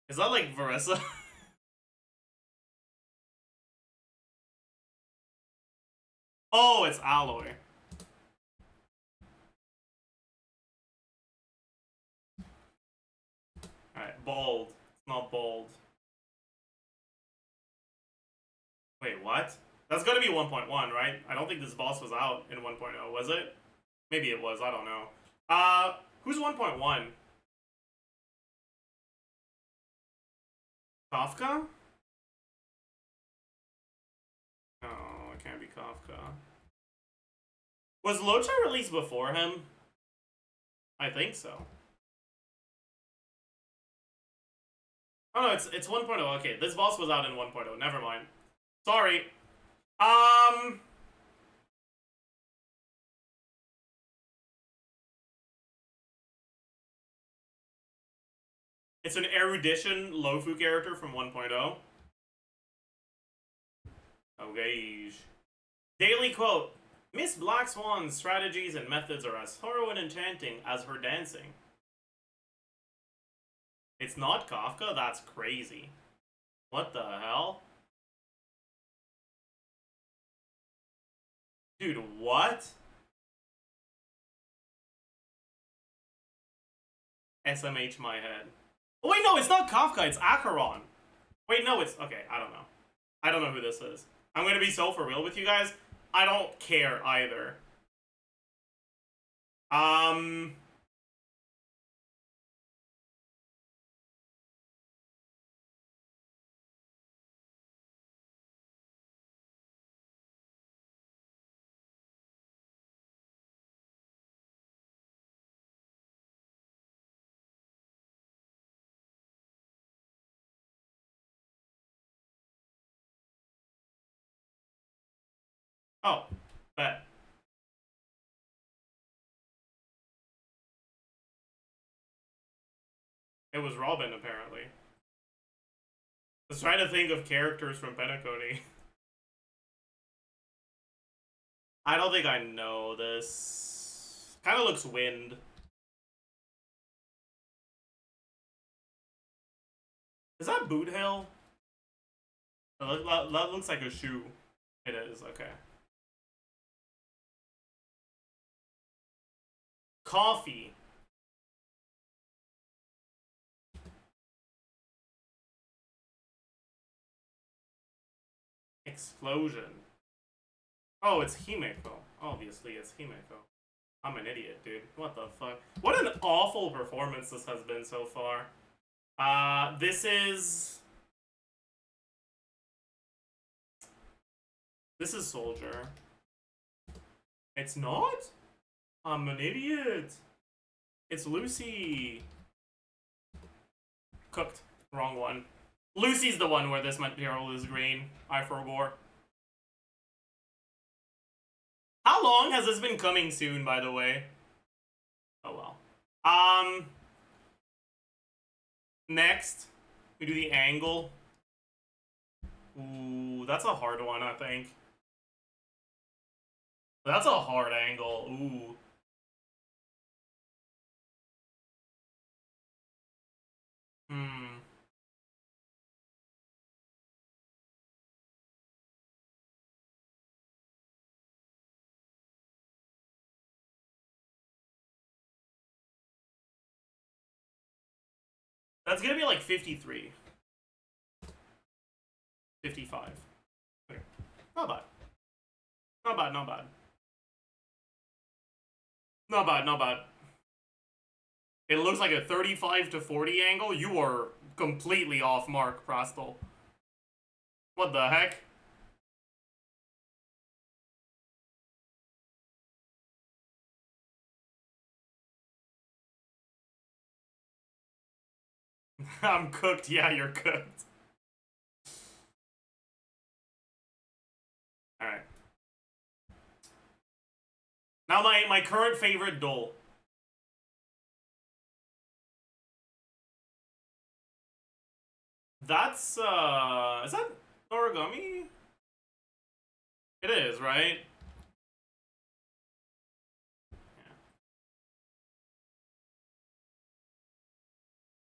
Is that like Varessa? Oh, it's Alloy. Alright, bald. It's not bald. Wait, what? That's gotta be 1.1, right? I don't think this boss was out in 1.0, was it? Maybe it was, I don't know. Who's 1.1? Kafka? No, it can't be Kafka. Was Locha released before him? I think so. Oh no, it's 1.0. Okay, this boss was out in 1.0. Never mind. Sorry. It's an erudition Lofu character from 1.0. Okay. Daily quote. Miss Black Swan's strategies and methods are as thorough and enchanting as her dancing. It's not Kafka? That's crazy. What the hell? Dude, what? SMH my head. Oh wait, no, it's not Kafka, it's Acheron. Wait, no, it's... Okay, I don't know. I don't know who this is. I'm gonna be so for real with you guys. I don't care either. Oh, bet. It was Robin, apparently. I was trying to think of characters from Penacony. I don't think I know this. Kind of looks wind. Is that Boot Hill? That looks like a shoe. It is, okay. Coffee. Explosion. Oh, it's Himeko. Obviously, it's Himeko. I'm an idiot, dude. What the fuck? What an awful performance this has been so far. This is Soldier. It's not? I'm an idiot. It's Lucy. Cooked. Wrong one. Lucy's the one where this material is green. I forgot. How long has this been coming soon, by the way? Oh well. Next, we do the angle. Ooh, that's a hard one, I think. That's a hard angle. Ooh. That's gonna be like 53. 55. Okay. Not bad. Not bad, not bad. Not bad, not bad. It looks like a 35 to 40 angle. You are completely off mark, Prastal. What the heck? I'm cooked. Yeah, you're cooked. Alright. Now my current favorite doll. That's, is that origami? It is, right? Yeah.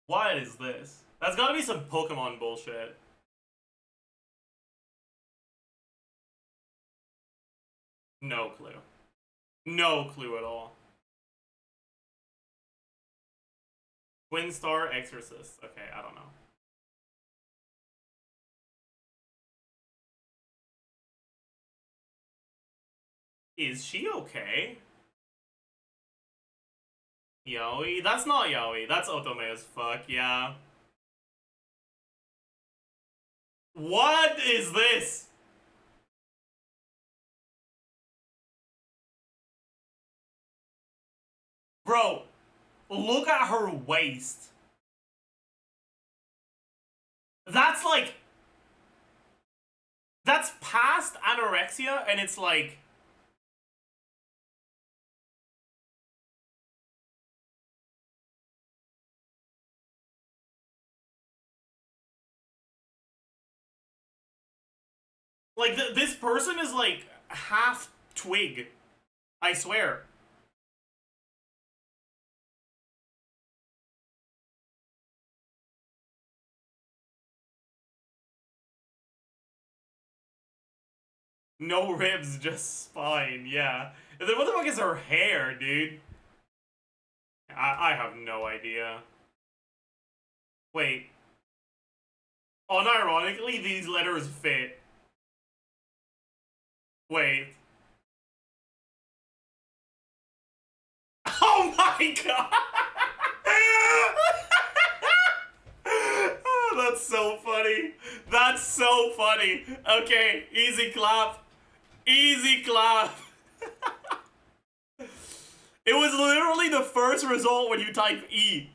What is this? That's gotta be some Pokemon bullshit. No clue. No clue at all. Twin Star Exorcist. Okay, I don't know. Is she okay? Yaoi? That's not Yaoi. That's Otome as fuck, yeah. What is this? Bro, look at her waist. That's like... That's past anorexia, and it's like... Like, this person is like half twig. I swear. No ribs, just spine, yeah. And then what the fuck is her hair, dude? I have no idea. Wait. Unironically, these letters fit. Wait. Oh my god! Oh, that's so funny. That's so funny. Okay, easy clap. Easy clap. It was literally the first result when you type E.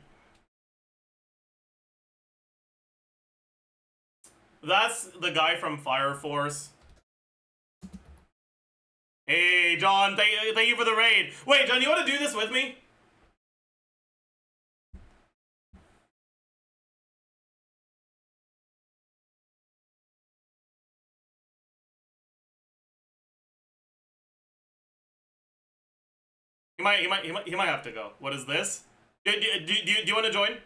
That's the guy from Fire Force. Hey, John, thank you for the raid. Wait, John, you want to do this with me? He might have to go. What is this? Do you want to join?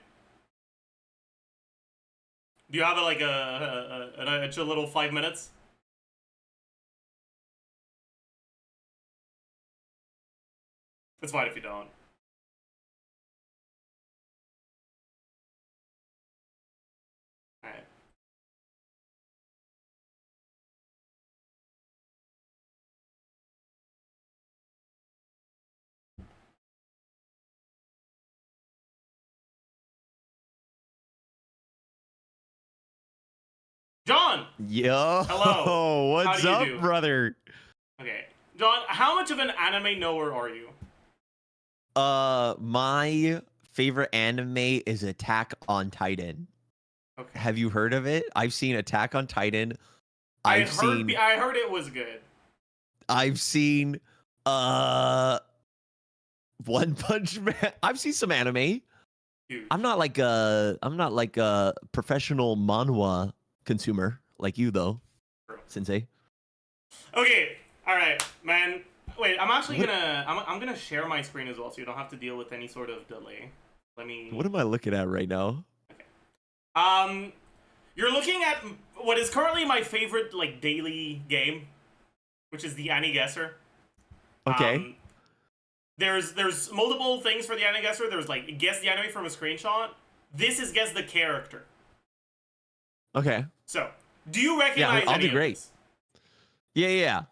Do you have like an extra little 5 minutes? It's fine if you don't. Alright. John! Yo! Hello. What's How up, do you do? brother? Okay. John, how much of an anime knower are you? My favorite anime is Attack on Titan. Okay. Have you heard of it? I've seen Attack on Titan. I heard it was good. I've seen One Punch Man. I've seen some anime. Dude. I'm not like a professional manhwa consumer like you though, Sensei. Okay, all right, man. Wait, I'm actually I'm gonna share my screen as well, so you don't have to deal with any sort of delay. Let me. What am I looking at right now? Okay. You're looking at what is currently my favorite like daily game, which is the AniGuesser. Okay. There's multiple things for the AniGuesser. There's like guess the anime from a screenshot. This is guess the character. Okay. So, do you recognize? I'll any do great. of this? Yeah.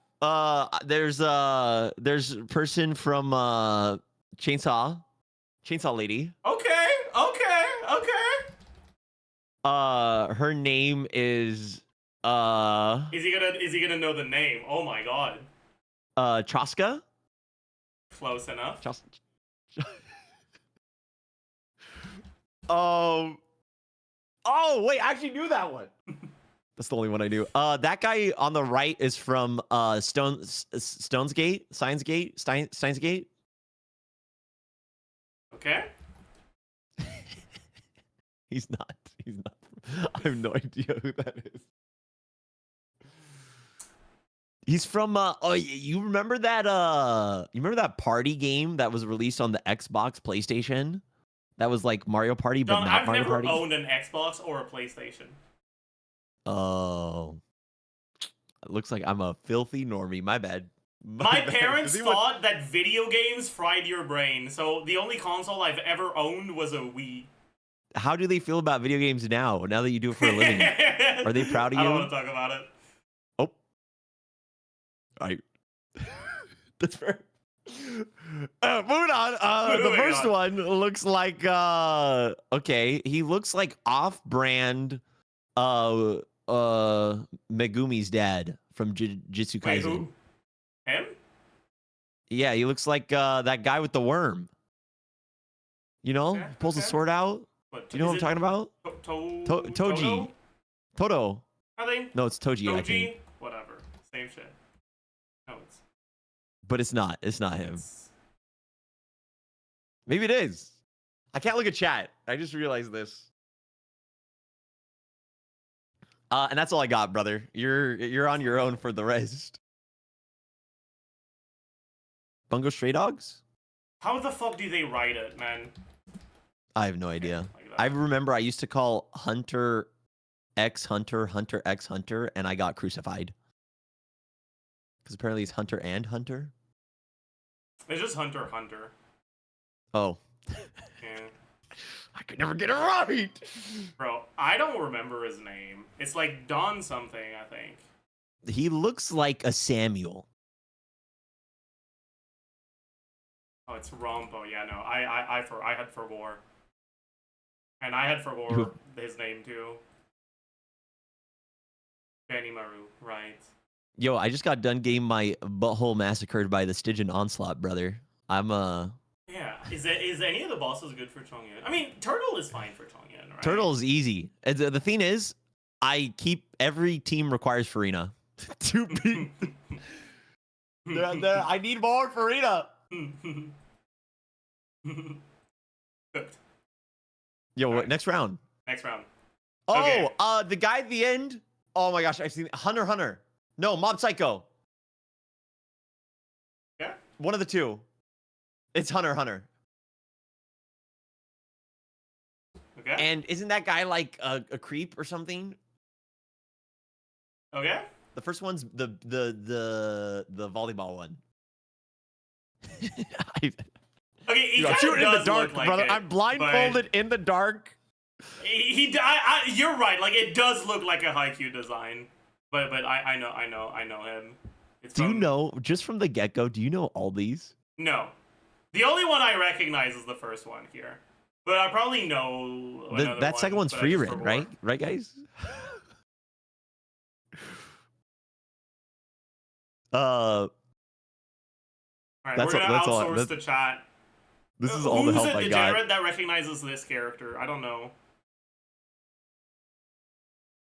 There's a person from Chainsaw Lady. Okay. Her name is Is he gonna know the name? Oh my god. Chaska. Close enough. Oh wait, I actually knew that one. That's the only one I knew. That guy on the right is from Steins Gate. Okay. He's not. I have no idea who that is. He's from you remember that party game that was released on the Xbox, PlayStation? That was like Mario Party, but John, not I've Mario never Party. owned an Xbox or a PlayStation. Oh. It looks like I'm a filthy normie. My bad. My parents thought that video games fried your brain, so the only console I've ever owned was a Wii. How do they feel about video games now that you do it for a living? Are they proud of you? I don't want to talk about it. Oh. That's fair. Moving on. The first one looks like okay, he looks like off-brand Megumi's dad from Jujutsu Kaisen. Wait, who? Him? Yeah, he looks like that guy with the worm. You know, Okay, pulls the sword out. What, Do you know what I'm talking about? Toji? Toto. I think. No, it's Toji. I think. Whatever. Same shit. No, it's. But it's not. It's not him. Maybe it is. I can't look at chat. I just realized this. And that's all I got, brother. You're on your own for the rest. Bungo Stray Dogs? How the fuck do they write it, man? I have no idea. I remember I used to call Hunter X Hunter, Hunter X Hunter, and I got crucified. Because apparently it's Hunter and Hunter. It's just Hunter. Oh. Yeah. I could never get it right. Bro, I don't remember his name. It's like Don something, I think. He looks like a Samuel. Oh, it's Rompo. Yeah, no, I had Fervor. And I had Fervor his name too. Benny Maru, right. Yo, I just got done getting my butthole massacred by the Stygian Onslaught, brother. I'm Yeah, is any of the bosses good for Chongyun? I mean, Turtle is fine for Chongyun, right? Turtle is easy. The thing is, I keep every team requires Farina to be. I need more Farina. Cooked. Yo, what, next round. Next round. Oh, Okay. the guy at the end. Oh my gosh, I've seen Hunter. No, Mob Psycho. Yeah. One of the two. It's Hunter. Okay. And isn't that guy like a creep or something? Okay. The first one's the volleyball one. Okay, he I'm kind shooting of in does the dark, look like brother. it, I'm blindfolded in the dark. You're right. Like it does look like a Haikyuu design, but I know him. Do you know just from the get go? Do you know all these? No, the only one I recognize is the first one here, but I probably know That second one's free rin, right? Right, guys. All right, we're gonna outsource the chat. This is all the help I got. Who's a degenerate that recognizes this character? I don't know.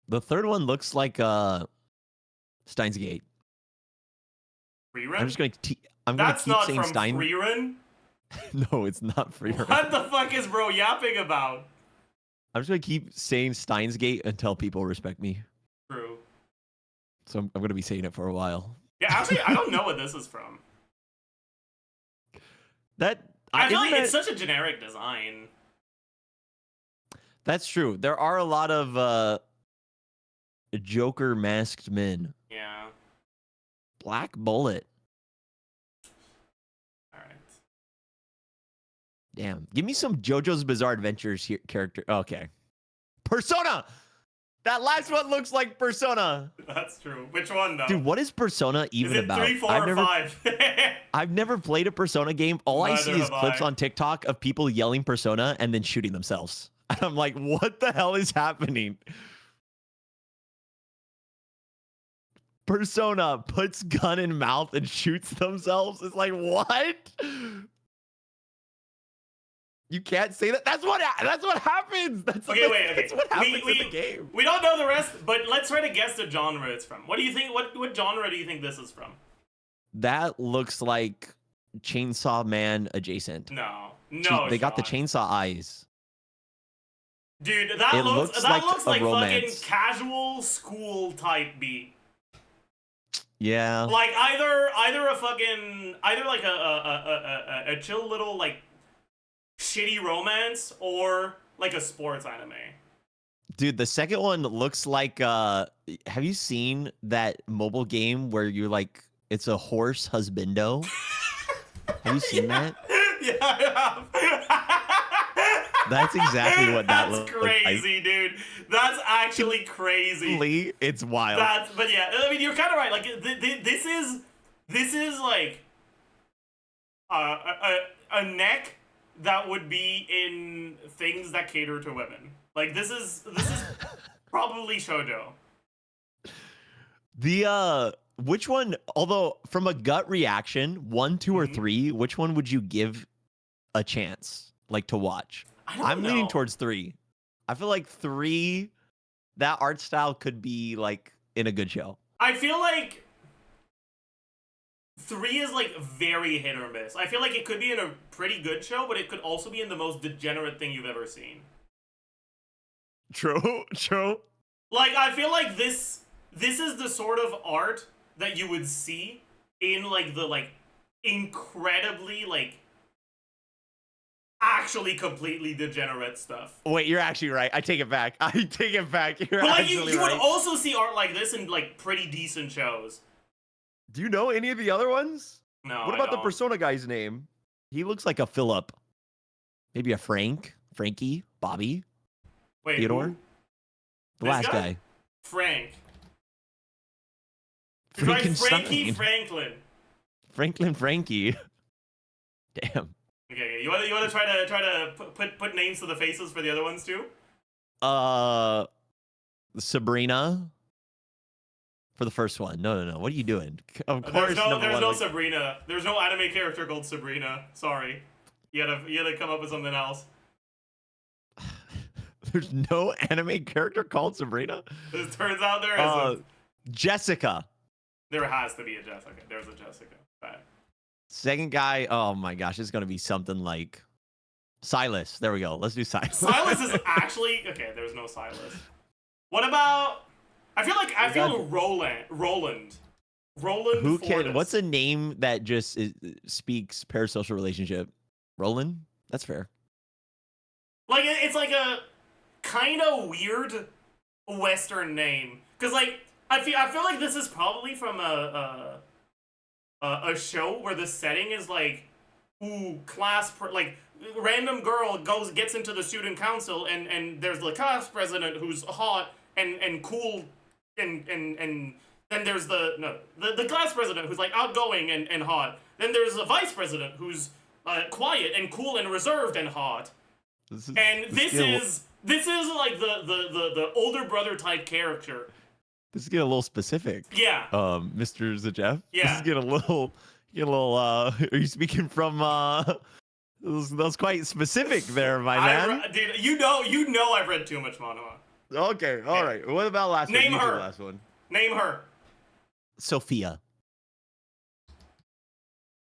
The third one looks like Steins Gate. Freerun? I'm just gonna keep That's not saying from Stein. Freerun? No, it's not Freerun. What the fuck is bro yapping about? I'm just gonna keep saying Steins Gate until people respect me. True. So I'm gonna be saying it for a while. Yeah, actually, I don't know what this is from. I feel like it's such a generic design. That's true. There are a lot of Joker masked men. Yeah. Black Bullet. All right. Damn. Give me some JoJo's Bizarre Adventures here character. Okay. Persona! That last one looks like Persona. That's true. Which one, though? Dude, what is Persona even is it about? 3, 4, or 5? I've never played a Persona game. All I see Neither is have clips I. on TikTok of people yelling Persona and then shooting themselves. And I'm like, what the hell is happening? Persona puts gun in mouth and shoots themselves. It's like, what? You can't say that. That's what happens. That's Okay, what, wait. Okay. That's what happens in the game. We don't know the rest, but let's try to guess the genre it's from. What do you think? What genre do you think this is from? That looks like Chainsaw Man adjacent. No, They got the chainsaw eyes. Dude, that It looks like like a fucking romance. casual school type beat. Yeah. Like either like a chill little like shitty romance or like a sports anime. Dude, the second one looks like have you seen that mobile game where you're like it's a horse husbando? Have you seen that? Yeah, I have. That's exactly what that looks That's like. crazy, dude. That's actually crazy. It's wild. But yeah, I mean, you're kind of right. Like, this is like a neck that would be in things that cater to women. Like, this is probably shoujo. The which one? Although from a gut reaction, 1, 2, or 3, which one would you give a chance, like to watch? I'm leaning towards 3. I feel like 3, that art style could be like in a good show. I feel like 3 is like very hit or miss. I feel like it could be in a pretty good show, but it could also be in the most degenerate thing you've ever seen. True. Like, I feel like this is the sort of art that you would see in like the like incredibly like actually completely degenerate stuff. Wait, you're actually right. I take it back. You're But like you right. would also see art like this in like pretty decent shows. Do you know any of the other ones? No. What about the Persona guy's name? He looks like a Philip. Maybe a Frank. Frankie, Bobby, Wait, Theodore, who? the This last guy. Frank. You try Frankenstein. Frankie Franklin. Franklin Frankie. Damn. Okay, you want to try to put names to the faces for the other ones too? Sabrina. For the first one. No. What are you doing? Of course, There's no like, Sabrina. There's no anime character called Sabrina. Sorry. You gotta come up with something else. There's no anime character called Sabrina? It turns out there isn't. Jessica. There has to be a Jessica. There's a Jessica. Right. Second guy, oh my gosh, it's gonna be something like Silas. There we go. Let's do Silas. Silas is actually okay. There's no Silas. What about? I feel Roland. Who can? Fortis. What's a name that just speaks parasocial relationship? Roland. That's fair. Like it's like a kind of weird Western name because like I feel like this is probably from a show where the setting is like like random girl gets into the student council and there's the class president who's hot and cool and then there's the class president who's like outgoing and hot. Then there's the vice president who's quiet and cool and reserved and hot. This is like the older brother type character. This is getting a little specific. Yeah. Mr. Zajef. Yeah. This is getting a little. Are you speaking from? That was quite specific there, my man. Dude, you know I've read too much manhwa. Okay. All right. What about last one? Name her. Last one. Name her. Sophia.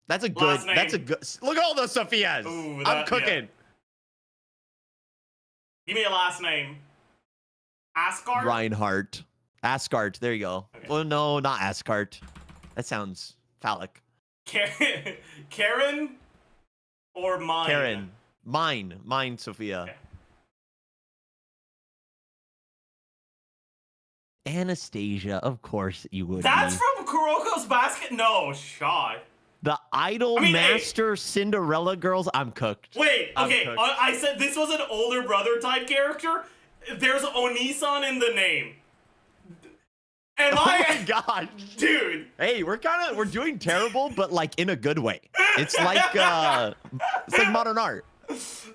That's a good. That's a good. Look at all those Sophias. Ooh, I'm cooking. Yeah. Give me a last name. Asgard? Reinhardt. Asgard. There you go. Okay. Well, no, not Asgard. That sounds phallic. Karen or mine? Karen. Mine, Sophia. Okay. Anastasia, of course you would. That's be. from Kuroko's Basket? No, shot. The Idol Master Cinderella girls. I'm cooked. Wait, okay. Cooked. I said this was an older brother type character. There's Onisan in the name. My god, dude. Hey, we're doing terrible, but like in a good way. It's like modern art.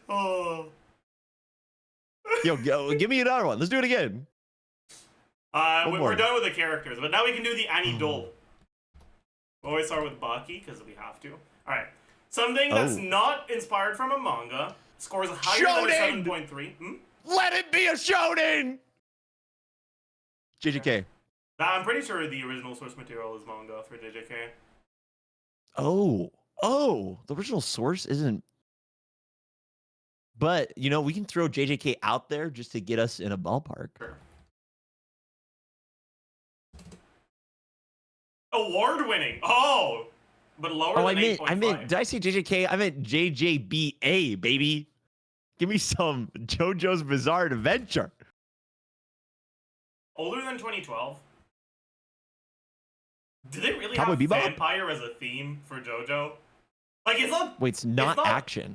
Oh. Yo, give me another one. Let's do it again. We're done with the characters, but now we can do the Anidol. We'll always start with Baki because we have to. All right, something that's not inspired from a manga scores higher than 7.3. Let it be a shonen. JJK. I'm pretty sure the original source material is manga for JJK. Oh, the original source isn't. But we can throw JJK out there just to get us in a ballpark. Sure. Award-winning. Oh, but lower than 8.5. I meant. Did I say JJK? I meant JJBA, baby. Give me some JoJo's Bizarre Adventure. Older than 2012. Do they really Cowboy have Bebop? vampire as a theme for JoJo? Like it's not. Wait, it's not action.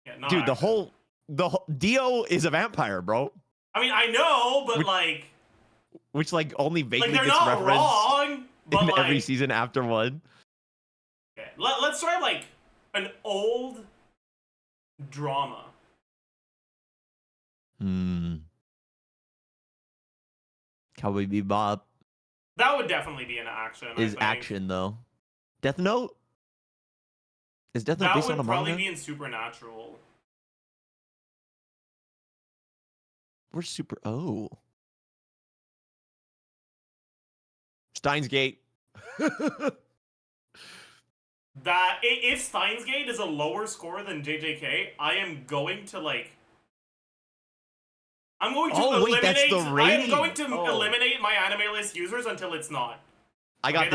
Yeah, not dude. action. The whole Dio is a vampire, bro. I mean, I know, but which only vaguely they're gets not referenced wrong, but in every season after one. Okay, let's try an old drama. Cowboy Bebop. That would definitely be an action. Is action though? Death Note? Is Death Note based on a manga? That would probably be in Supernatural. Where's Steins Gate. That if Steins Gate is a lower score than JJK, I am going to I'm going to eliminate. That's the rating. I am going to eliminate my anime list users until it's not. I got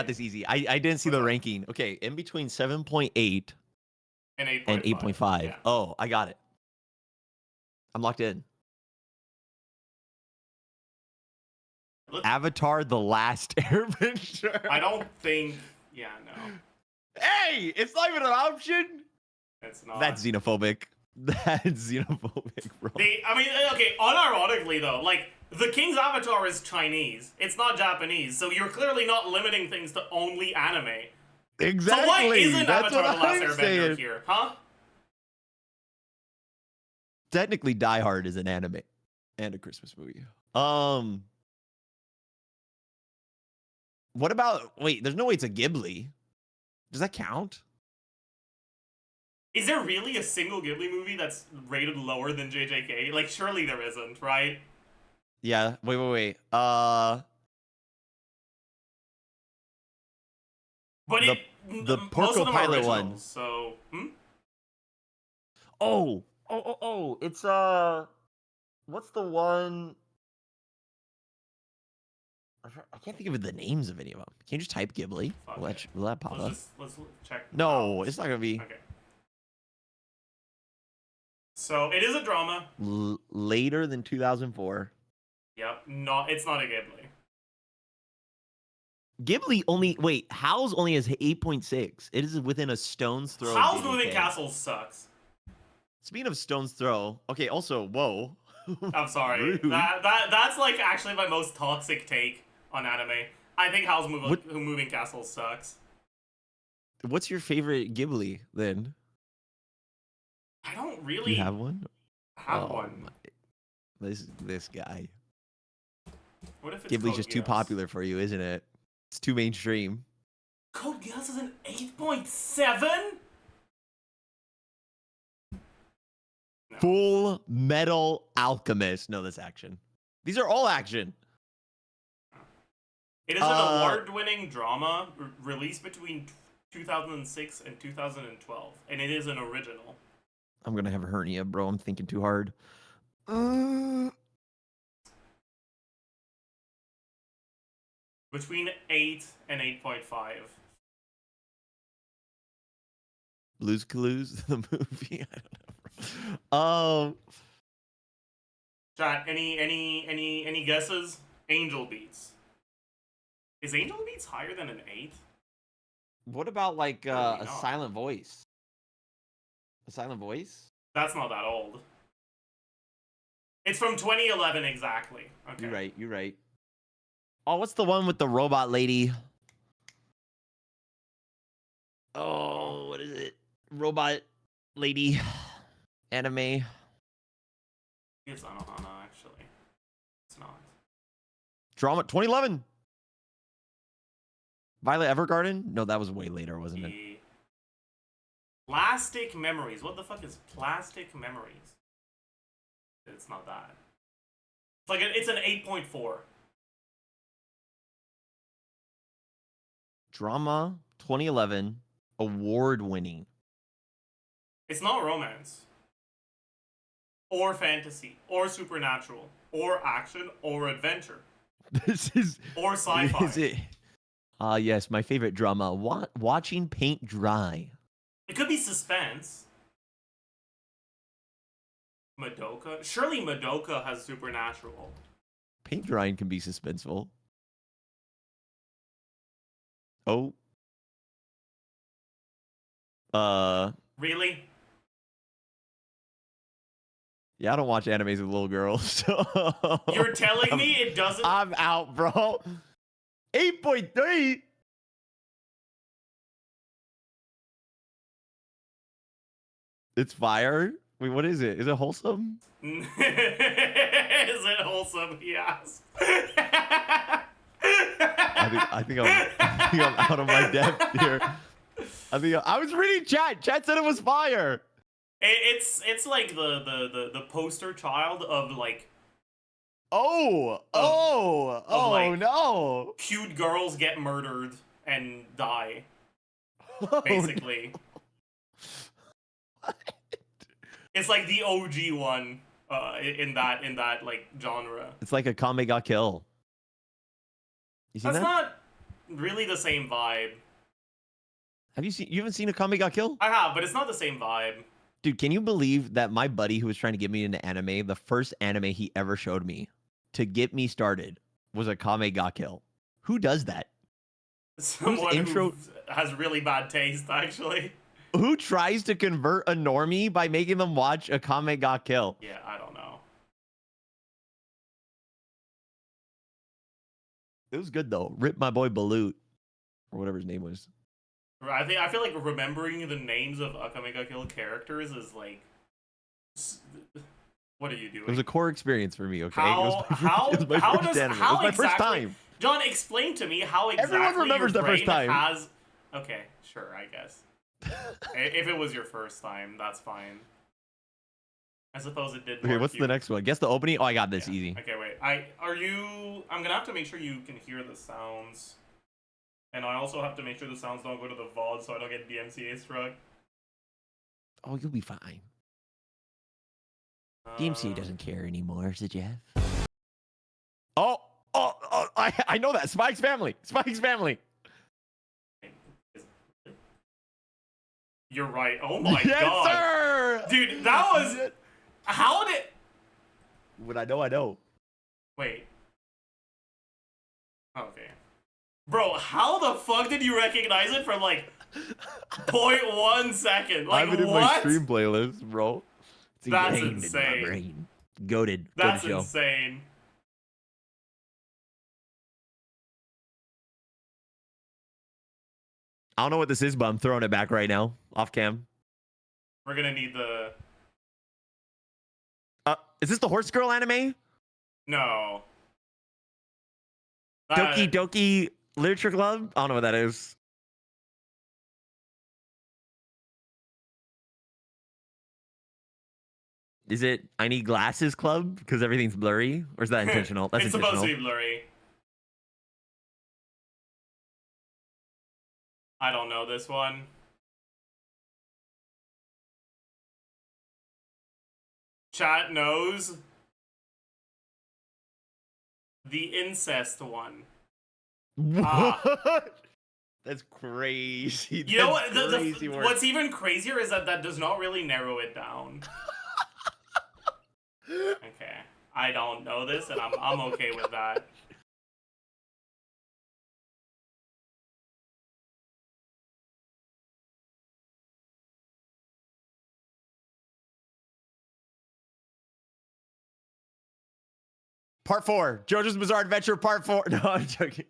this easy. I didn't see the ranking. Okay, in between 7.8 and 8.5. Yeah. Oh, I got it. I'm locked in. Avatar: The Last Airbender. I don't think. Yeah, no. Hey, it's not even an option. It's not. That's xenophobic. That's xenophobic, bro. I mean, okay, unironically though, like, the king's avatar is Chinese. It's not Japanese, so you're clearly not limiting things to only anime. Exactly. So why isn't That's Avatar what The Last I'm Airbender saying. here, huh? Technically, Die Hard is an anime and a Christmas movie. What about? Wait, there's no way it's a Ghibli. Does that count? Is there really a single Ghibli movie that's rated lower than JJK? Like, surely there isn't, right? Yeah. Wait. But the most Porco of them are Pilot originals, one. so Oh. It's what's the one? I can't think of the names of any of them. Can you just type Ghibli? Will that pop up? Let's check. No, it's not gonna be. Okay. So it is a drama. Later than 2004. Yep. It's not a Ghibli. Ghibli only Howl's only has 8.6. It is within a stone's throw. Howl's of Moving JJK. Castle sucks. Speaking of stone's throw, okay. Also, whoa. I'm sorry. Rude. That's like actually my most toxic take on anime. I think Howl's Moving Castle sucks. What's your favorite Ghibli then? I don't really You have one? have one. This guy. What if it's Ghibli's Code just too Geass? popular for you, isn't it? It's too mainstream. Code Geass is an 8.7? No. Full Metal Alchemist. No, that's action. These are all action. It is an award-winning drama released between 2006 and 2012, and it is an original. I'm gonna have a hernia, bro. I'm thinking too hard. Between 8 and 8.5. Blue's Clues, the movie. I don't know. Chat, any guesses? Angel Beats. Is Angel Beats higher than an 8? What about like Probably a not. silent voice? A silent voice? That's not that old. It's from 2011 exactly. Okay. You're right. Oh, what's the one with the robot lady? Oh, what is it? Robot lady anime. It's Anohana, actually. It's not. Drama 2011. Violet Evergarden? No, that was way later, wasn't it? Plastic Memories. What the fuck is Plastic Memories? It's not that. It's like it's an 8.4. Drama 2011, award winning. It's not romance. Or fantasy. Or supernatural. Or action. Or adventure. This is Or sci-fi. Is it? Yes, my favorite drama. Watching paint dry. It could be suspense. Madoka? Surely Madoka has supernatural. Paint drying can be suspenseful. Oh. Really? Yeah, I don't watch animes with little girls. So You're telling me it doesn't... I'm out, bro. 8.3. It's fire. Wait, what is it? Is it wholesome? Is it wholesome? He asked. I think I'm out of my depth here. I was reading chat. Chat said it was fire. It's like the poster child of like like, no. cute girls get murdered and die. Basically. It's like the OG one in that like genre. It's like a Kame ga Kill. You seen That's that? not really the same vibe. You haven't seen a Kame ga Kill? I have, but it's not the same vibe. Dude, can you believe that my buddy who was trying to get me into anime, the first anime he ever showed me to get me started was a Kame ga Kill? Who does that? Someone who has really bad taste, actually. who tries to convert a normie by making them watch a Kame ga Kill? Yeah, I don't know. It was good though. Rip my boy Balut, or whatever his name was. I feel like remembering the names of Akame ga Kill characters is like, what are you doing? It was a core experience for me. Okay, How first time. John, explain to me how exactly Everyone remembers your their first brain time. has. Okay, sure, I guess. If it was your first time, that's fine. I suppose it did. Okay, what's the next one? Guess the opening. Oh, I got this easy. Okay, wait. I'm gonna have to make sure you can hear the sounds, and I also have to make sure the sounds don't go to the VOD, so I don't get DMCA struck. Oh, you'll be fine. DMCA doesn't care anymore, Zajef. Oh, I know that. Spike's family. Spike's family. You're right. Oh my yes, god. Sir! Dude, that was... How did... What I know, I know. Wait. Okay. Bro, how the fuck did you recognize it from like 0.1 second? Like, I have it in what? my stream playlist, bro. It's That's ingrained insane. in my brain. Goated. That's show. insane. I don't know what this is, but I'm throwing it back right now. Off cam. We're gonna need the... Is this the Horse Girl anime? No. Doki Doki Literature Club? I don't know what that is. Is it I Need Glasses Club? Because everything's blurry? Or is that intentional? That's it's intentional. supposed to be blurry. I don't know this one. Chat knows the incest one. What? That's crazy. You know what? Crazy What's even crazier is that does not really narrow it down. Okay, I don't know this, and I'm okay with that. Part 4. JoJo's Bizarre Adventure Part 4. No, I'm joking.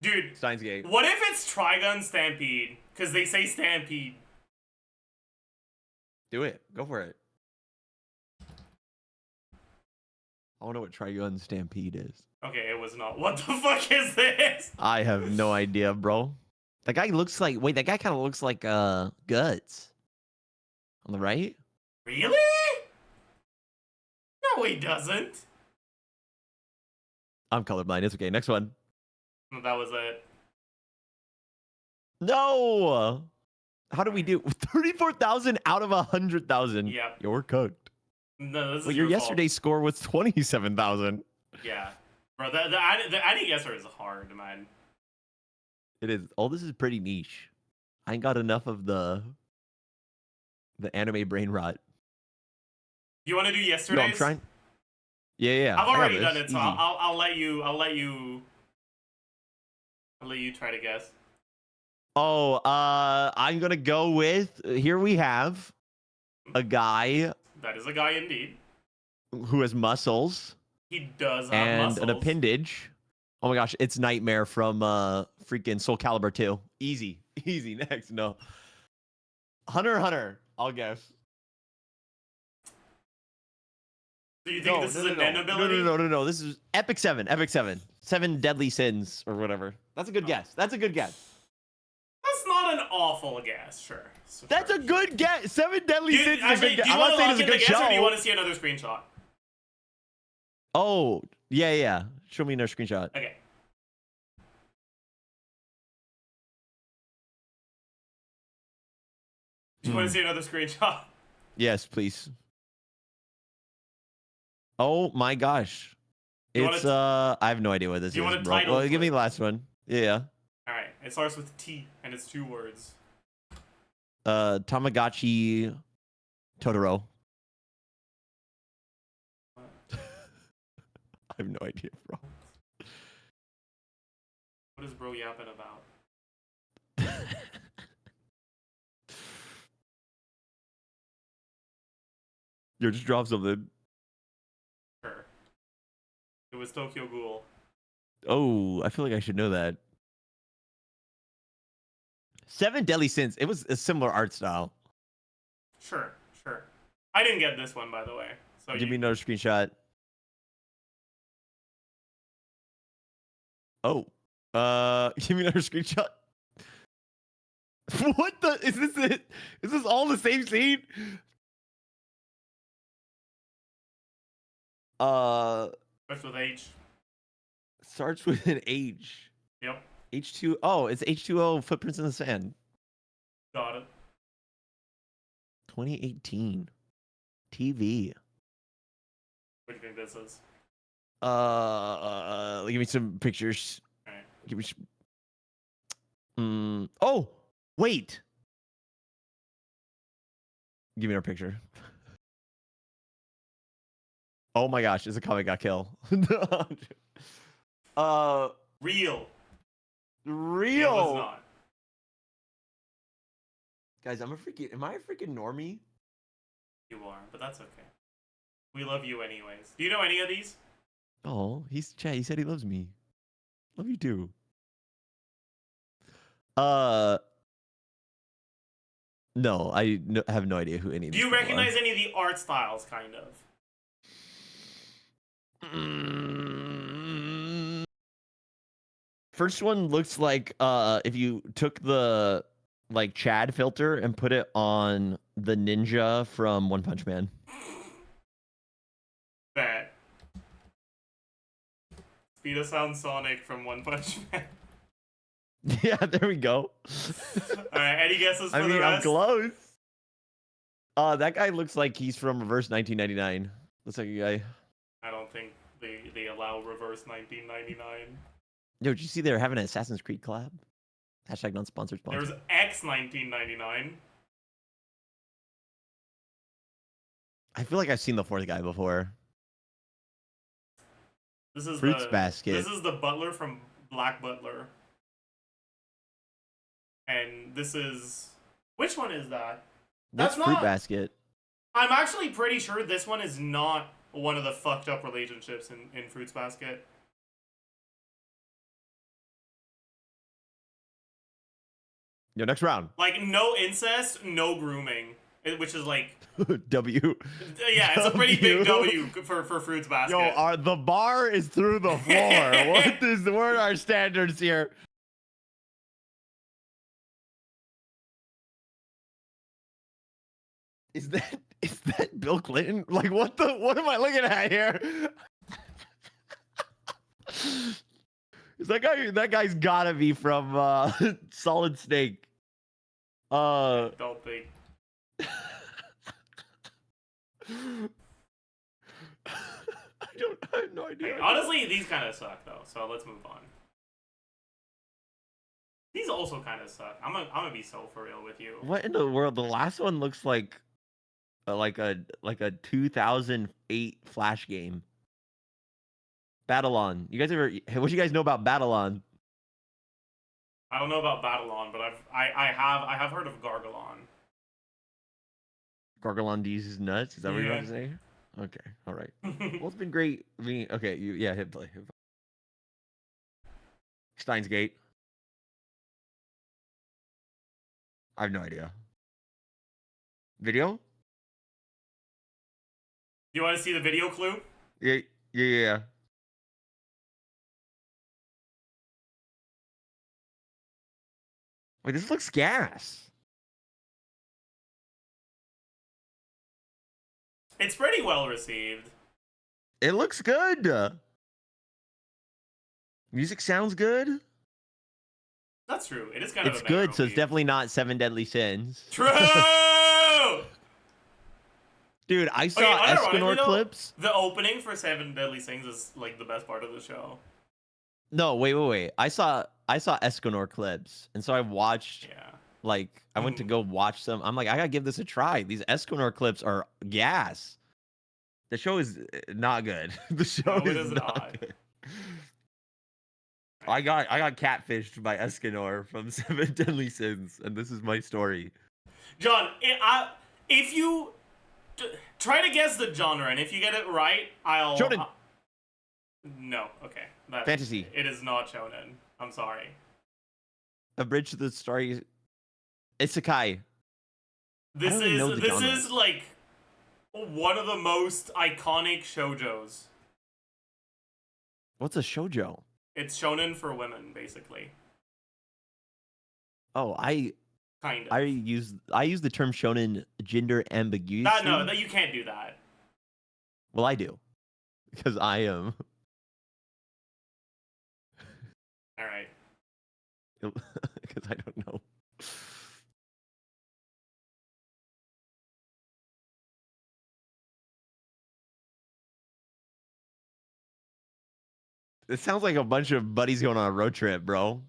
Dude, Steins Gate. What if it's Trigun Stampede? Because they say Stampede. Do it. Go for it. I don't know what Trigun Stampede is. Okay, it was not. What the fuck is this? I have no idea, bro. That guy looks like... Wait, that guy kind of looks like Guts. On the right? Really? No, he doesn't. I'm colorblind. It's okay. Next one. No, that was it. No! How do we do? 34,000 out of 100,000. Yep. Yo, we're cooked. No, this is Well, your fault. yesterday's score was 27,000. Yeah. Bro, the any guesser is hard, man. It is. All this is pretty niche. I ain't got enough of the anime brain rot. You want to do yesterday's? No, I'm trying. Yeah. I've I got already this. done it, so Easy. I'll let you try to guess. Oh, I'm gonna go with. Here we have a guy That is a guy indeed. who has muscles He does have and muscles. an appendage. Oh my gosh, it's Nightmare from freaking Soul Calibur 2. Easy. Next, no. Hunter x Hunter, I'll guess. Do you think this is an N ability? No. This is Epic 7. 7 Deadly Sins or whatever. That's a good guess. That's a good guess. That's not an awful guess, sure. That's a good guess. 7 Deadly Sins is a good guess. Do you I'm want not to saying lock it's a in the good guess, or do you show. want to see another screenshot? Oh, yeah. Show me another screenshot. Okay. Do you want to see another screenshot? Yes, please. Oh my gosh. It's I have no idea what this Do you is, want a bro. title Well, give me for the last one. Yeah. Alright, it starts with T, and it's 2 words. Tamagotchi Totoro. I have no idea, bro. What is bro yapping about? Yo, just drop something. Sure. It was Tokyo Ghoul. Oh, I feel like I should know that. 7 Deadly Sins. It was a similar art style. Sure, sure. I didn't get this one, by the way. So Give me another screenshot. Oh. Give me another screenshot. What the? Is this it? Is this all the same scene? Starts with H. Starts with an H. Yep. H2. Oh, it's H2O Footprints in the Sand. Got it. 2018. TV. What do you think this is? Give me some pictures. Okay. Give me some. Oh, wait. Give me our picture. Oh my gosh, it's a comic got kill. Real. It Real. was not. Guys, am I a freaking normie? You are, but that's okay. We love you anyways. Do you know any of these? Oh, he said he loves me. Love you too. No, I have no idea who any of Do these you people recognize are. any of the art styles, kind of? First one looks like if you took the like Chad filter and put it on the ninja from One Punch Man. That. Speedo sounds Sonic from One Punch Man. Yeah, there we go. Alright, any guesses for I the mean, I'm rest? close. That guy looks like he's from Reverse 1999. Looks like a guy. I don't think they allow reverse 1999. Yo, did you see they're having an Assassin's Creed collab? Hashtag non-sponsored sponsor. There was X 1999. I feel like I've seen the fourth guy before. This is Fruits the Basket. This is the butler from Black Butler. And this is which one is that? What's That's Fruit not- Basket? I'm actually pretty sure this one is not one of the fucked up relationships in Fruits Basket. Yo, next round. Like, no incest, no grooming. Which is like... W. Yeah, it's a pretty big W. W for Fruits Basket. Yo, the bar is through the floor. What are our standards here? Is that Bill Clinton? Like, what am I looking at here? Is that guy's gotta be from Solid Snake. Don't think. I have no idea. Hey, honestly, these kind of suck, though, so let's move on. These also kind of suck. I'm gonna be so for real with you. What in the world? The last one looks like a 2008 Flash game. Battle-On. You guys what do you guys know about Battle-On? I don't know about Battle-On, but I have heard of Gargalon. Gargalon uses nuts? Is that what you're about to say? Okay, all right. Well, it's been great. Okay, hit play. Steins Gate. I have no idea. Video? You want to see the video clue? Yeah. Wait, this looks gas. It's pretty well received. It looks good. Music sounds good. That's true. It is kind of It's a good, so banger it's definitely not 7 Deadly Sins. True! Dude, I saw Okay, Escanor unironically, though, clips. The opening for 7 Deadly Sins is like the best part of the show. No, wait. I saw Escanor clips, and so I watched. Yeah. Like, I went to go watch some. I'm like, I gotta give this a try. These Escanor clips are gas. The show is not good. The show No, it is is not not. good. I got catfished by Escanor from Seven Deadly Sins, and this is my story. John, if you try to guess the genre, and if you get it right, I'll. Shonen. No, okay. Fantasy. It is not shonen. I'm sorry. A bridge to the story. Isekai. This is like one of the most iconic shoujos. What's a shoujo? It's shonen for women, basically. Oh, kind of. I use the term shonen gender ambiguity. No, you can't do that. Well, I do, because I am. All right. Because I don't know. It sounds like a bunch of buddies going on a road trip, bro.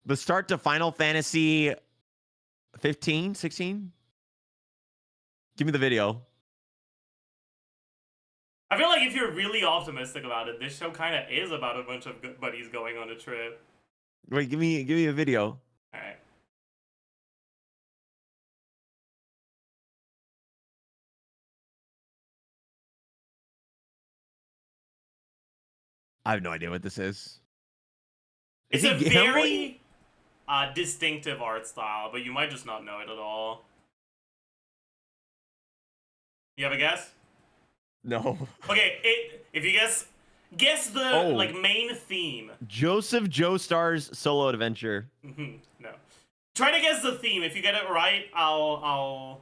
The start to Final Fantasy 15, 16? Give me the video. I feel like if you're really optimistic about it, this show kind of is about a bunch of good buddies going on a trip. Wait, give me a video. All right. I have no idea what this is. It's a very distinctive art style, but you might just not know it at all. You have a guess? No. Okay, if you guess the like main theme. Joseph Joestar's solo adventure. No. Try to guess the theme. If you get it right, I'll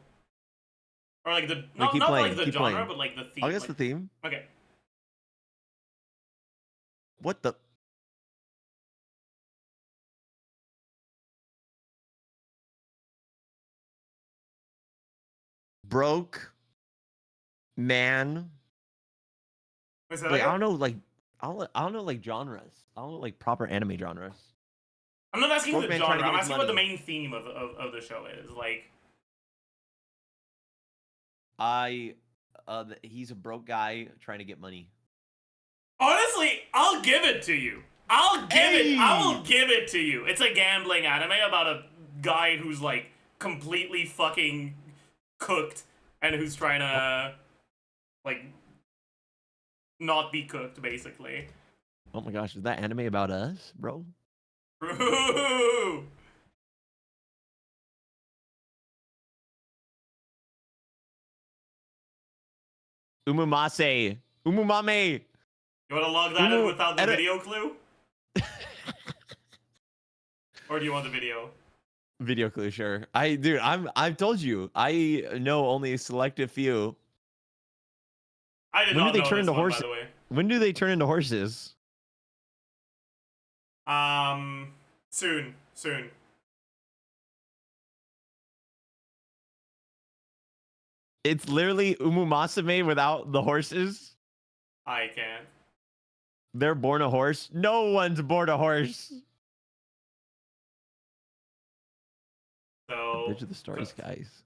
or like the not like the genre, but like the theme. I'll guess the theme. Okay. What the? Broke man. Wait, I don't know, like I don't know, like genres. I don't know, like proper anime genres. I'm not asking Broke the man trying genre. to I'm get his asking what the money. main theme of the show is. Like, he's a broke guy trying to get money. honestly, I'll give it to you. I will give it to you. It's a gambling anime about a guy who's like completely fucking cooked and who's trying to like not be cooked, basically. Oh my gosh, is that anime about us, bro? Ooh. Umumase. Umumame. You want to log that in without the video clue? Or do you want the video? Video clue, sure. I've told you, I know only a selective few. I did When not do they know turn this into one, horses? by the way. When do they turn into horses? Soon. It's literally Umumasame without the horses. I can't. They're born a horse. No one's born a horse. So. Bridge of the Starry Skies.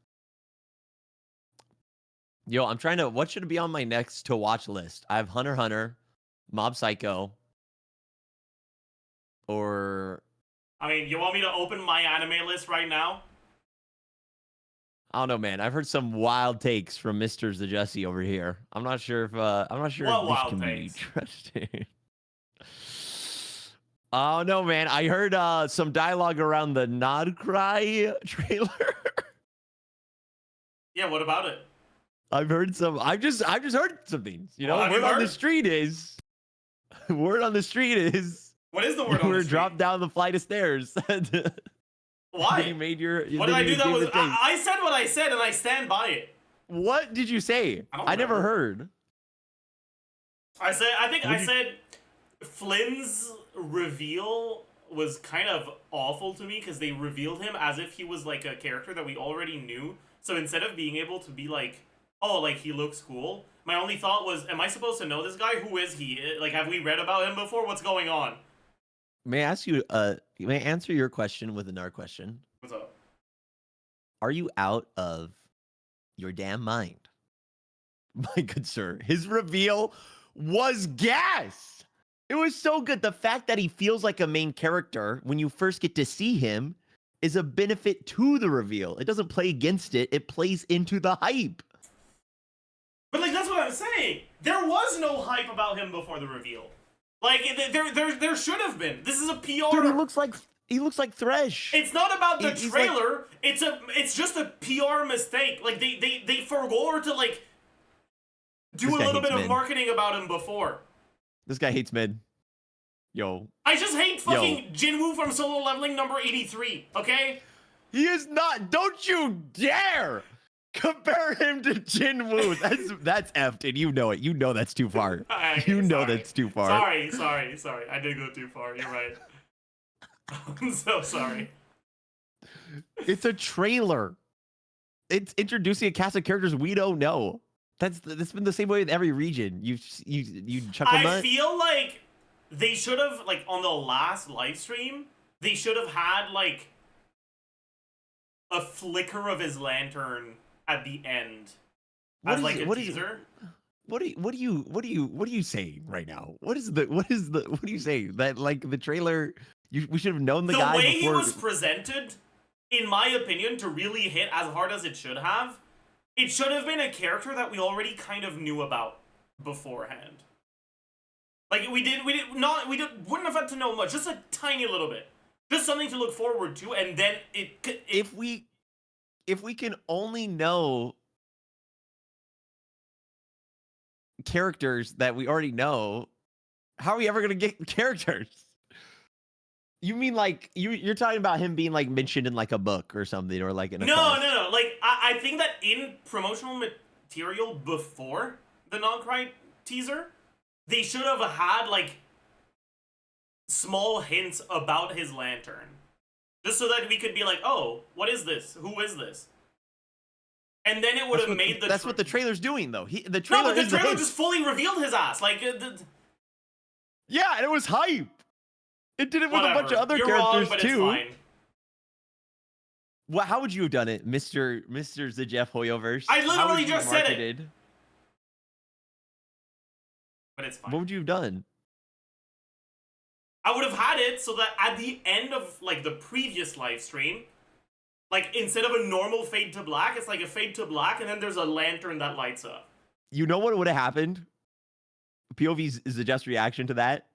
Yo, I'm trying to. What should be on my next to watch list? I have Hunter x Hunter, Mob Psycho, or. I mean, you want me to open my anime list right now? I don't know, man. I've heard some wild takes from Mr. Zajef over here. I'm not sure if What this wild can takes? be trusted. Oh no, man. I heard some dialogue around the Nod Cry trailer. Yeah, what about it? I've heard some. I've just heard some things. You know, What have you word on the heard? street is. Word on the street is. What is the word You on the were street? dropped down the flight of stairs. Why? You made your. What did I do that was... I said what I said, and I stand by it. What did you say? I never remember. heard. I said Flynn's reveal was kind of awful to me because they revealed him as if he was like a character that we already knew. So instead of being able to be like, oh, like he looks cool, my only thought was, am I supposed to know this guy? Who is he? Like, have we read about him before? What's going on? May I ask you? May I answer your question with another question? What's up? Are you out of your damn mind? My good sir, his reveal was gas. It was so good. The fact that he feels like a main character when you first get to see him is a benefit to the reveal. It doesn't play against it. It plays into the hype. But like that's what I'm saying. There was no hype about him before the reveal. Like there should have been. This is a PR. Dude, he looks like Thresh. It's not about the He's trailer. It's just a PR mistake. Like they forgot to like do a little bit of marketing about him before. This guy hates mid. Yo. I just hate fucking Jinwoo from Solo Leveling number 83, okay? He is not. Don't you dare compare him to Jinwoo. That's effed, and you know it. You know that's too far. You know that's too far. Sorry. I did go too far. You're right. I'm so sorry. It's a trailer. It's introducing a cast of characters we don't know. That's been the same way with every region. You chuckle nut. I feel like they should have, like, on the last live stream, they should have had like a flicker of his lantern at the end as like a teaser. What are you saying right now? What are you saying? That like the trailer, we should have known the guy way before. He was presented, in my opinion, to really hit as hard as it should have. It should have been a character that we already kind of knew about beforehand. Like wouldn't have had to know much, just a tiny little bit, just something to look forward to, and then if we can only know characters that we already know, how are we ever gonna get characters? You mean like you're talking about him being like mentioned in like a book or something, or like in a No. Like I think that in promotional material before the non-cry teaser, they should have had like small hints about his lantern, just so that we could be like, oh, what is this? Who is this? And then it would have made the. That's what the trailer's doing, though. The trailer. No, but the trailer just fully revealed his ass. Like. Yeah, and it was hype. It did it with Whatever. a bunch of other You're characters wrong, but too. It's fine. Well, how would you have done it, Mr. Zajef Hoyoverse? I literally just said it. But it's fine. What would you have done? I would have had it so that at the end of like the previous live stream, like instead of a normal fade to black, it's like a fade to black, and then there's a lantern that lights up. You know what would have happened? POV's Zajef's reaction to that.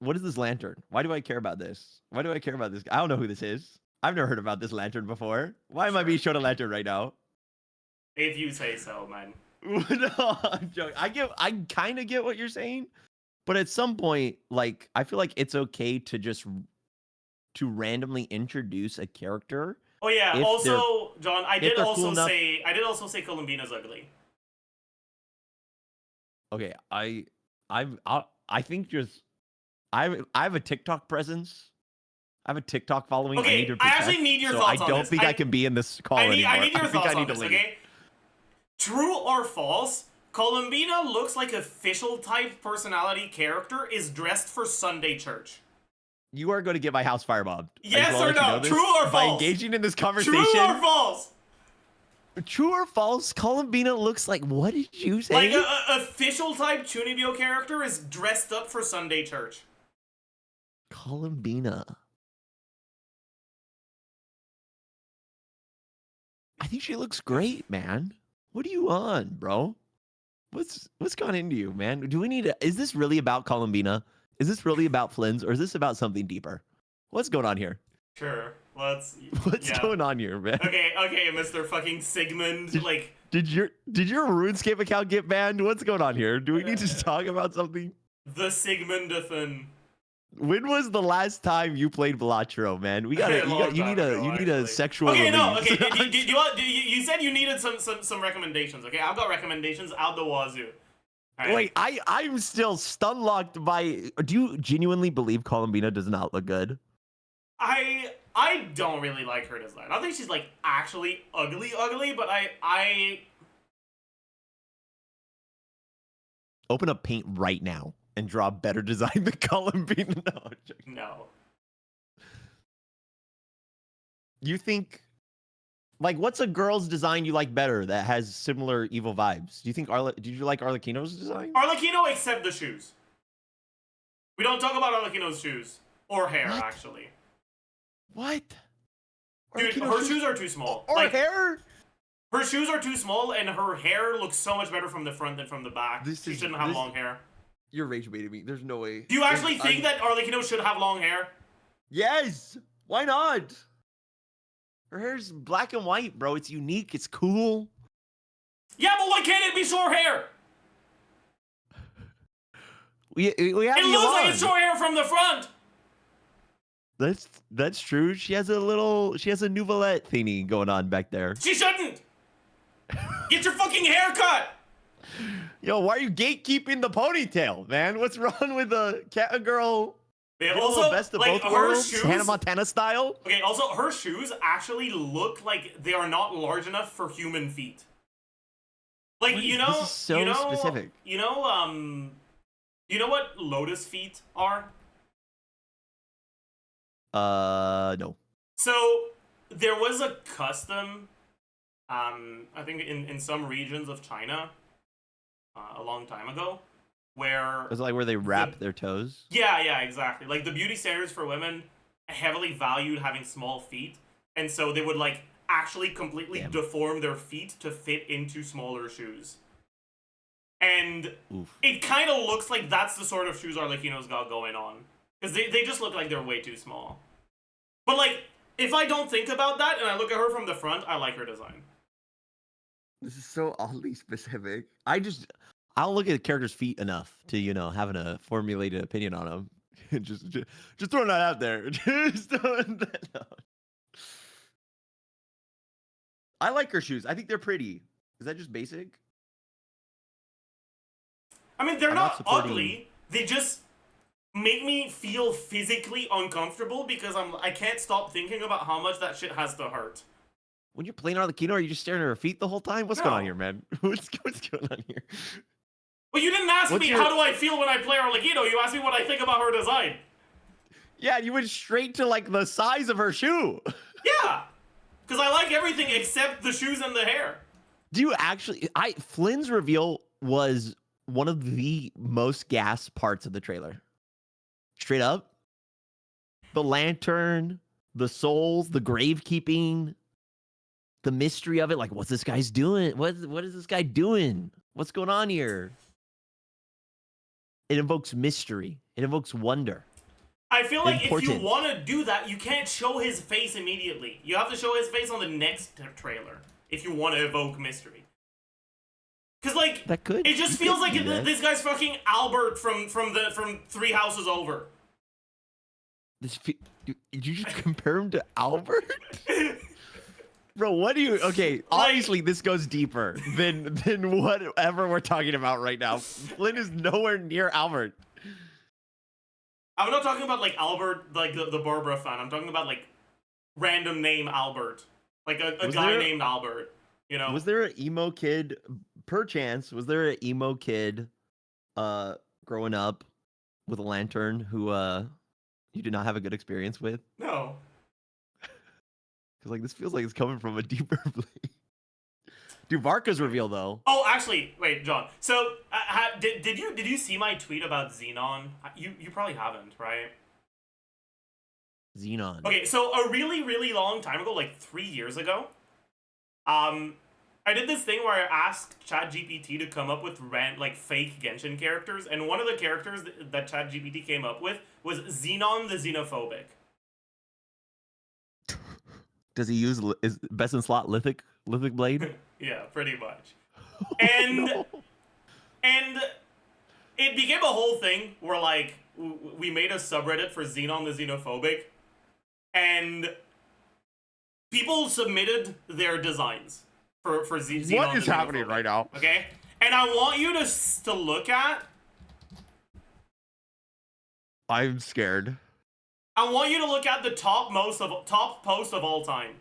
What is this lantern? Why do I care about this? Why do I care about this? I don't know who this is. I've never heard about this lantern before. Why am I being shown a lantern right now? If you say so, man. No, I'm joking. I kind of get what you're saying, but at some point, like, I feel like it's okay to just randomly introduce a character. Oh yeah. Also, John, I did also cool say Columbina's ugly. Okay, I think just I have a TikTok presence. I have a TikTok following. Okay, I need to protect, actually need your thoughts on this. I don't think I can be in this call anymore. I need your thoughts on to this, leave. okay? True or false, Columbina looks like official type personality character is dressed for Sunday church. You are going to get my house firebombed. Yes or no? True or false? By engaging in this conversation. True or false? True or false? Columbina looks like, what did you say? Like an official type Chunibyo character is dressed up for Sunday church. Columbina. I think she looks great, man. What are you on, bro? What's gone into you, man? Do we need is this really about Columbina? Is this really about Flynn's, or is this about something deeper? What's going on here? Sure. What's going on here, man? Okay, Mr. fucking Sigmund. Did your RuneScape account get banned? What's going on here? Do we need to talk about something? The Sigmundathon. When was the last time you played Velatro, man? You need a sexual Okay, release. no, okay. You said you needed some recommendations, okay? I've got recommendations out the wazoo. Right. Wait, I'm still stun locked by. Do you genuinely believe Columbina does not look good? I don't really like her design. I don't think she's like actually ugly, but I open up Paint right now and draw a better design than Columbina. No. You think? Like, what's a girl's design you like better that has similar evil vibes? Do you think did you like Arlecchino's design? Arlecchino, except the shoes. We don't talk about Arlecchino's shoes or hair, What? actually. What? Dude, her shoes are too small. Or hair? Her shoes are too small, and her hair looks so much better from the front than from the back. She shouldn't have long hair. You're rage baiting me. There's no way. Do you actually think that Arlecchino should have long hair? Yes. Why not? Her hair's black and white, bro. It's unique. It's cool. Yeah, but why can't it be short hair? We have it looks like it's short hair from the front. That's true. She has a nouvelette thingy going on back there. She shouldn't. Get your fucking haircut. Yo, why are you gatekeeping the ponytail, man? What's wrong with the cat girl? Man, also, best of like, both her worlds, shoes, Hannah Montana style. Okay, also her shoes actually look like they are not large enough for human feet. Like, you know, this is so specific. You know what lotus feet are? No. So there was a custom, I think in some regions of China, a long time ago, where it's like where they wrap their toes. Yeah, exactly. Like the beauty standards for women heavily valued having small feet, and so they would like actually completely deform their feet to fit into smaller shoes. And it kind of looks like that's the sort of shoes Arlecchino's got going on. Because they just look like they're way too small. But, like, if I don't think about that and I look at her from the front, I like her design. This is so oddly specific. I don't look at the character's feet enough to, having a formulated opinion on them. just throwing that out there. Just throwing that out. I like her shoes. I think they're pretty. Is that just basic? I mean, they're not ugly. They just make me feel physically uncomfortable because I can't stop thinking about how much that shit has to hurt. When you're playing Arlecchino, are you just staring at her feet the whole time? What's going on here, man? What's going on here? Well, you didn't ask me how do I feel when I play Arlecchino. You asked me what I think about her design. Yeah, you went straight to, like, the size of her shoe. Yeah, because I like everything except the shoes and the hair. Do you actually... Flynn's reveal was one of the most gas parts of the trailer. Straight up. The lantern, the souls, the gravekeeping, the mystery of it. Like, what's this guy's doing? What is this guy doing? What's going on here? It invokes mystery. It invokes wonder. I feel like if you want to do that, you can't show his face immediately. You have to show his face on the next trailer if you want to evoke mystery. Because, like, it just feels like this guy's fucking Albert from Three Houses Over. Did you just compare him to Albert? Bro, what do you... Okay, obviously this goes deeper than whatever we're talking about right now. Flynn is nowhere near Albert. I'm not talking about, like, Albert, like, the Barbara fan. I'm talking about, like, random name Albert. Like, a guy named Albert, you know? Was there an emo kid... Perchance, was there an emo kid growing up with a lantern who you did not have a good experience with? No. Because, like, this feels like it's coming from a deeper place. Dude, Varka's reveal, though. Oh, actually, wait, John. So, did you see my tweet about Xenon? You probably haven't, right? Xenon. Okay, so a really, really long time ago, like 3 years ago, I did this thing where I asked ChatGPT to come up with fake Genshin characters, and one of the characters that ChatGPT came up with was Xenon the Xenophobic. Does he use is best in slot lithic blade? Yeah, pretty much. And and it became a whole thing where like we made a subreddit for Xenon the Xenophobic, and people submitted their designs. For Xenon. What is happening right now? Okay, and I want you to look at. I'm scared. I want you to look at the top post of all time.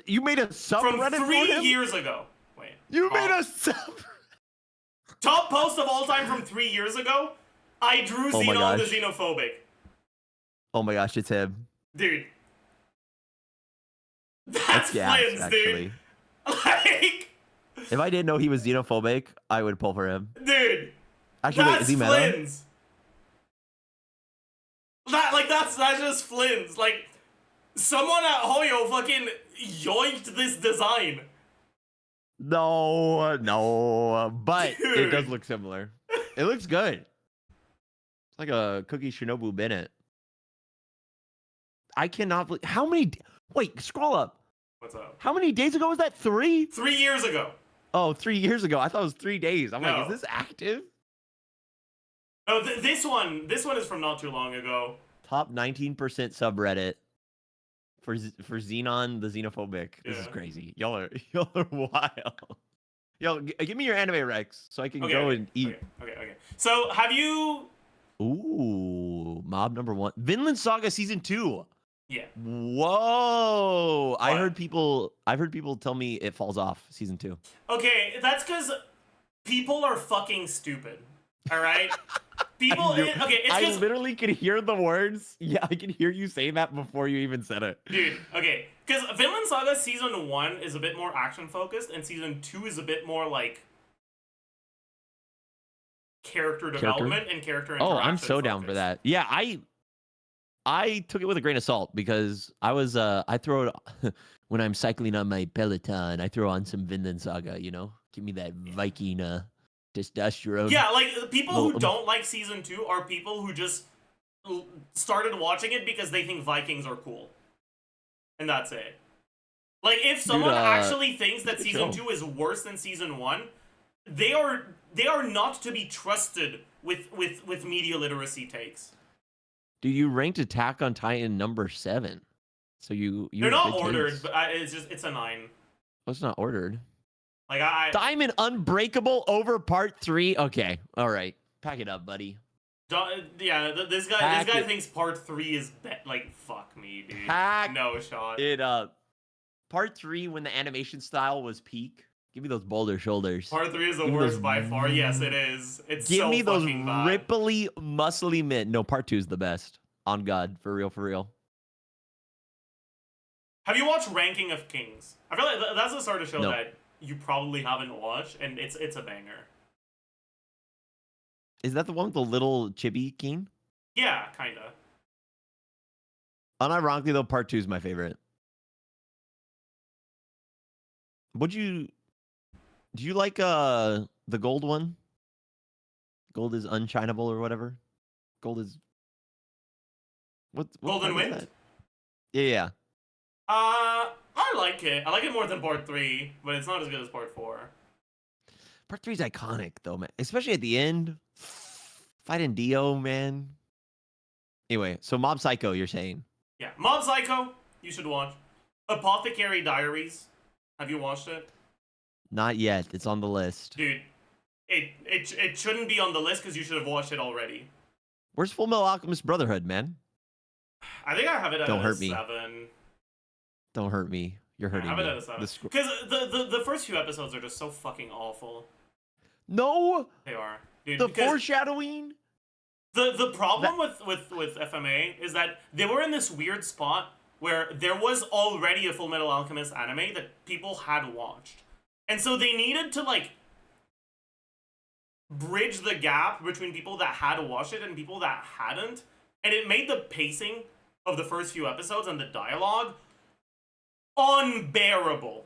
You made a subreddit from 3 years ago. Wait. You made a subreddit. Top post of all time from 3 years ago. I drew Xenon the Xenophobic. Oh my gosh, it's him. Dude. That's gas, Flynn's, dude. Like, if I didn't know he was xenophobic, I would pull for him. dude. Actually, wait, is he meta? Flynn's. That's just Flynn's. Like, someone at Hoyo fucking yoinked this design. No, but Dude. it does look similar. It looks good. It's like a Cookie Shinobu Bennett. I cannot believe how many. Wait, scroll up. What's up? How many days ago was that? 3? 3 years ago. Oh, 3 years ago. I thought it was 3 days. I'm No. like, is this active? Oh, this one is from not too long ago. Top 19% subreddit for Xenon the Xenophobic. This is crazy. Y'all are wild. Yo, give me your anime Rex so I can go and eat. Okay. So have you? Ooh, mob number 1, Vinland Saga season 2. Yeah. Whoa! I've heard people tell me it falls off season 2. Okay, that's because people are fucking stupid. All right. People. I literally could hear the words. Yeah, I can hear you say that before you even said it. Dude, okay. Because Vinland Saga season 1 is a bit more action focused, and season 2 is a bit more like character development and character interaction. Oh, I'm so down for that. Yeah, I took it with a grain of salt because I throw it when I'm cycling on my Peloton. I throw on some Vinland Saga. Give me that Viking testosterone. Yeah, like people who don't like season 2 are people who just started watching it because they think Vikings are cool, and that's it. Like if someone actually thinks that season 2 is worse than season 1, they are not to be trusted with media literacy takes. Dude, you ranked Attack on Titan number 7, so they're not ordered, but it's a 9. Oh, it's not ordered. Like Diamond Unbreakable over part 3. Okay, all right, pack it up, buddy. Yeah, this guy thinks part 3 is like fuck me, dude. No shot. It part 3 when the animation style was peak. Give me those boulder shoulders. Part 3 is the worst by far. Yes, it is. It's Give so me those fucking bad. ripply, muscly men. No, part 2 is the best. On God, for real. Have you watched Ranking of Kings? I feel like that's the sort of show that you probably haven't watched, and it's a banger. Is that the one with the little chibi king? Yeah, kinda. Unironically though, part 2 is my favorite. Do you like the gold one? Gold is unchinable or whatever. Gold is what Golden Wind? Yeah. I like it. I like it more than part 3, but it's not as good as part 4. Part 3 is iconic though, man. Especially at the end. Fighting Dio, man. Anyway, so Mob Psycho, you're saying? Yeah, Mob Psycho, you should watch. Apothecary Diaries. Have you watched it? Not yet. It's on the list. Dude, it shouldn't be on the list because you should have watched it already. Where's Full Metal Alchemist Brotherhood, man? I think I have it at Don't hurt 7. Me. Don't hurt me. You're hurting me. I have it at 7. Because the first few episodes are just so fucking awful. No! They are. Dude, the foreshadowing? The problem with FMA is that they were in this weird spot where there was already a Full Metal Alchemist anime that people had watched. And so they needed to, like, bridge the gap between people that had watched it and people that hadn't. And it made the pacing of the first few episodes and the dialogue unbearable.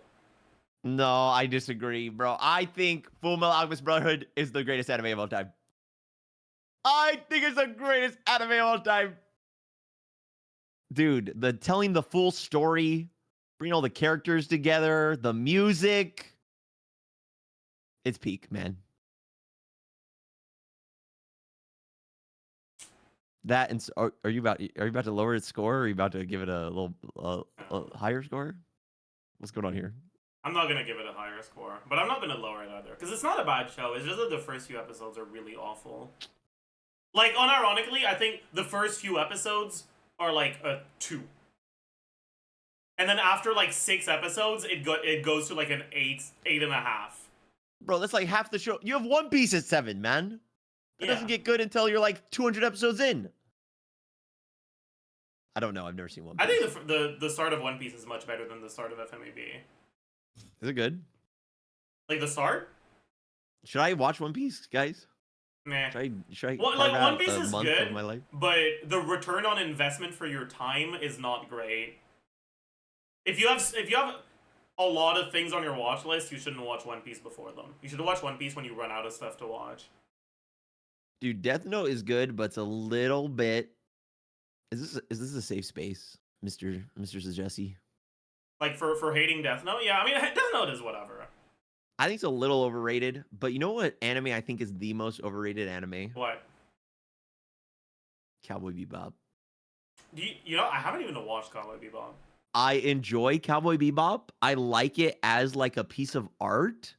No, I disagree, bro. I think Full Metal Alchemist Brotherhood is the greatest anime of all time. I think it's the greatest anime of all time. Dude, the telling the full story, bringing all the characters together, the music. It's peak, man. That and are you about to lower its score, or are you about to give it a little higher score? What's going on here? I'm not gonna give it a higher score, but I'm not gonna lower it either because it's not a bad show. It's just that the first few episodes are really awful. Like, unironically, I think the first few episodes are like a 2, and then after like 6 episodes, it goes to like an 8.5. Bro, that's like half the show. You have One Piece at 7, man. It doesn't get good until you're like 200 episodes in. I don't know. I've never seen One I Piece. think the start of One Piece is much better than the start of FMAB. Is it good? Like the start? Should I watch One Piece, guys? Nah. Should I Well, carve like out One Piece a is month good, of my life? but the return on investment for your time is not great. If you have a lot of things on your watch list, you shouldn't watch One Piece before them. You should watch One Piece when you run out of stuff to watch. Dude, Death Note is good, but it's a little bit. Is this a safe space, Mr. Zajef77? Like for hating Death Note, yeah. I mean, Death Note is whatever. I think it's a little overrated, but you know what anime I think is the most overrated anime? What? Cowboy Bebop. You know, I haven't even watched Cowboy Bebop. I enjoy Cowboy Bebop. I like it as like a piece of art,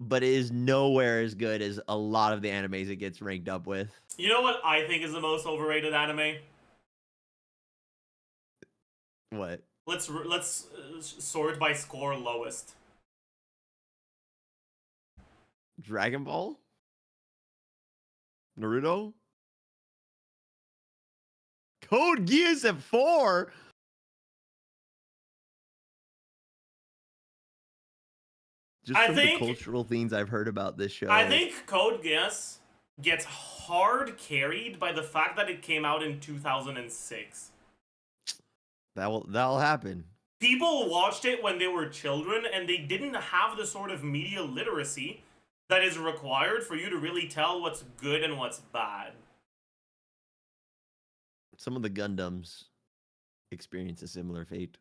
but it is nowhere as good as a lot of the animes it gets ranked up with. You know what I think is the most overrated anime? What? Let's sort by score lowest. Dragon Ball? Naruto? Code Geass at 4? Just I from think the cultural things I've heard about this show. I think Code Geass gets hard carried by the fact that it came out in 2006. That'll happen. People watched it when they were children, and they didn't have the sort of media literacy that is required for you to really tell what's good and what's bad. Some of the Gundams experience a similar fate.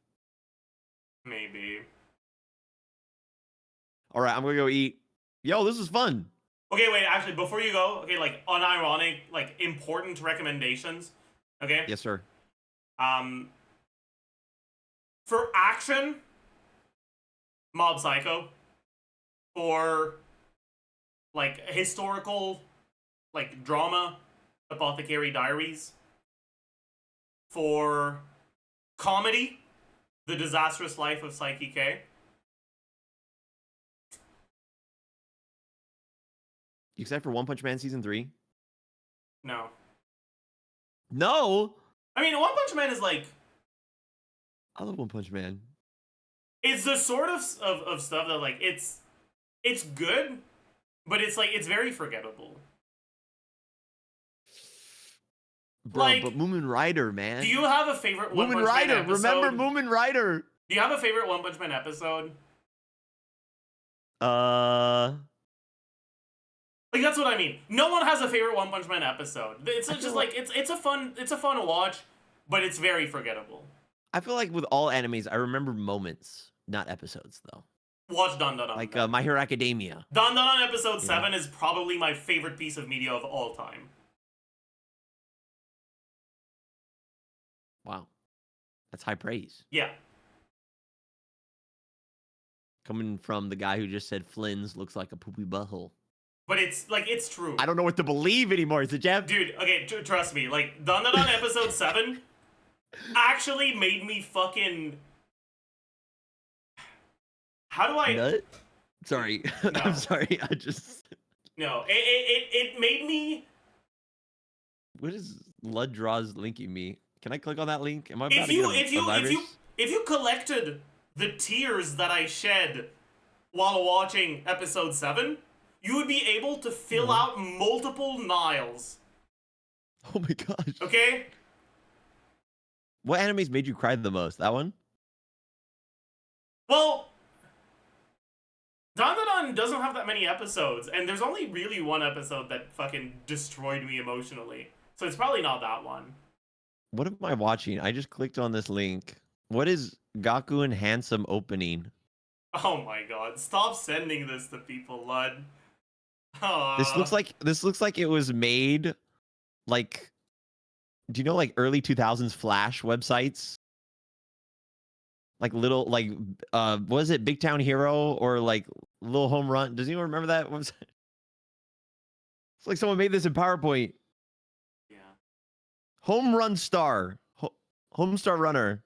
Maybe. All right, I'm gonna go eat. Yo, this is fun. Okay, wait, actually, before you go, okay, like, unironic, like, important recommendations, okay? Yes, sir. For action, Mob Psycho. For, like, historical, like, drama, Apothecary Diaries. For comedy, The Disastrous Life of Psyche K. You excited for One Punch Man Season 3? No. No? I mean, One Punch Man is like... I love One Punch Man. It's the sort of stuff that, like, it's good, but it's, like, it's very forgettable. Bro, like, but Moomin Rider, man. Do you have a favorite One Punch Man episode? Remember Moomin Rider? Do you have a favorite One Punch Man episode? Like, that's what I mean. No one has a favorite One Punch Man episode. It's just like it's a fun watch, but it's very forgettable. I feel like with all animes, I remember moments, not episodes, though. Watch Dan Dan Dan. Like My Hero Academia. Dan Dan Dan episode 7 is probably my favorite piece of media of all time. Wow. That's high praise. Yeah. Coming from the guy who just said Flynn's looks like a poopy butthole. But it's, like, it's true. I don't know what to believe anymore. Is it, Jeff? Dude, okay, trust me. Like, Dan Dan Dan episode 7 actually made me fucking... How do I... Nut? Sorry. No. I'm sorry. I just... No, it made me... What is Luddraw's linking me? Can I click on that link? Am I about If to get a virus? if you collected the tears that I shed while watching episode 7, you would be able to fill out multiple Niles. Oh my gosh. Okay? What animes made you cry the most? That one? Well, Dan Dan Dan doesn't have that many episodes, and there's only really one episode that fucking destroyed me emotionally. So it's probably not that one. What am I watching? I just clicked on this link. What is Gaku and Handsome opening? Oh my god, stop sending this to people, Lud. This looks like it was made like, do you know, like early 2000s Flash websites? Like little, like, was it Big Town Hero or like Little Home Run? Does anyone remember that website? It's like someone made this in PowerPoint. Yeah. Home Run Star. Homestar Runner.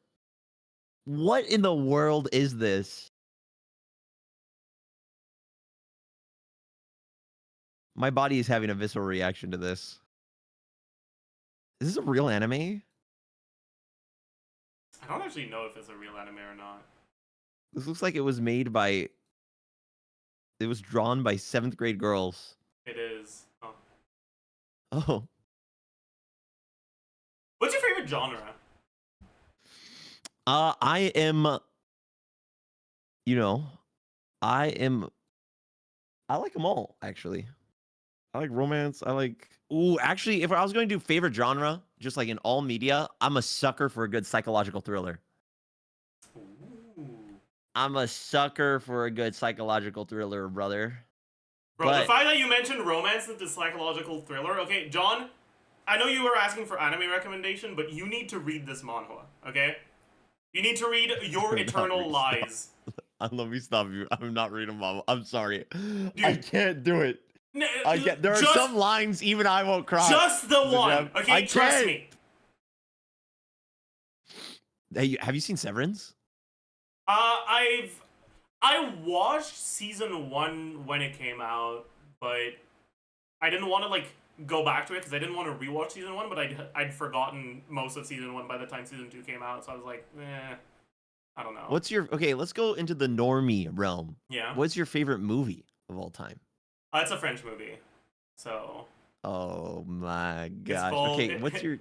What in the world is this? My body is having a visceral reaction to this. Is this a real anime? I don't actually know if it's a real anime or not. This looks like it was made by. It was drawn by 7th grade girls. It is. Oh. Oh. What's your favorite genre? I am. You know, I like them all, actually. I like romance. I like. Ooh, actually, if I was going to do favorite genre, just like in all media, I'm a sucker for a good psychological thriller. Ooh. I'm a sucker for a good psychological thriller, brother. Bro, the fact that you mentioned romance into psychological thriller, okay, John, I know you were asking for anime recommendation, but you need to read this manhwa, okay? You need to read Your Eternal Lies. Let me stop you. I'm not reading mama. I'm sorry. Dude, I can't do it. I can't. There are some lines even I won't cry. Just the one, okay? Trust me. Hey, have you seen Severance? I watched season 1 when it came out, but I didn't want to like go back to it because I didn't want to rewatch season 1, but I'd forgotten most of season 1 by the time season 2 came out, so I was like, I don't know. Okay, let's go into the normie realm. Yeah. What's your favorite movie of all time? It's a French movie, so. Oh my gosh.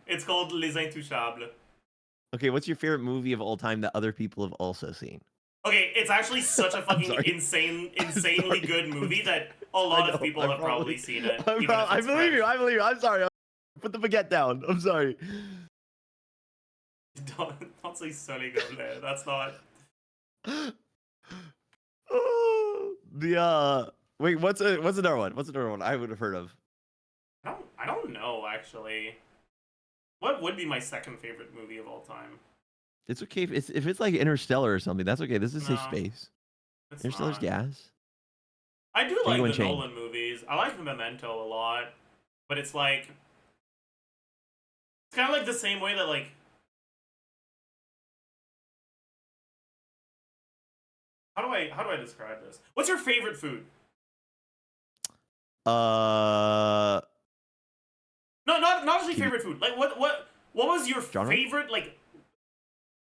It's called Les Intouchables. Okay, what's your favorite movie of all time that other people have also seen? Okay, it's actually such a fucking insanely good movie that a lot of people have probably seen it. I believe you. I'm sorry. Put the baguette down. I'm sorry. Don't say Sonny Goblet. That's not. Wait, what's another one? What's another one I would have heard of? I don't know actually. What would be my second favorite movie of all time? It's okay if it's like Interstellar or something. That's okay. This is safe space. Interstellar's not. gas. I do like the Nolan movies. I like Memento a lot, but it's like it's kind of like the same way that like. How do I describe this? What's your favorite food? No, not actually favorite food. Like what was your favorite like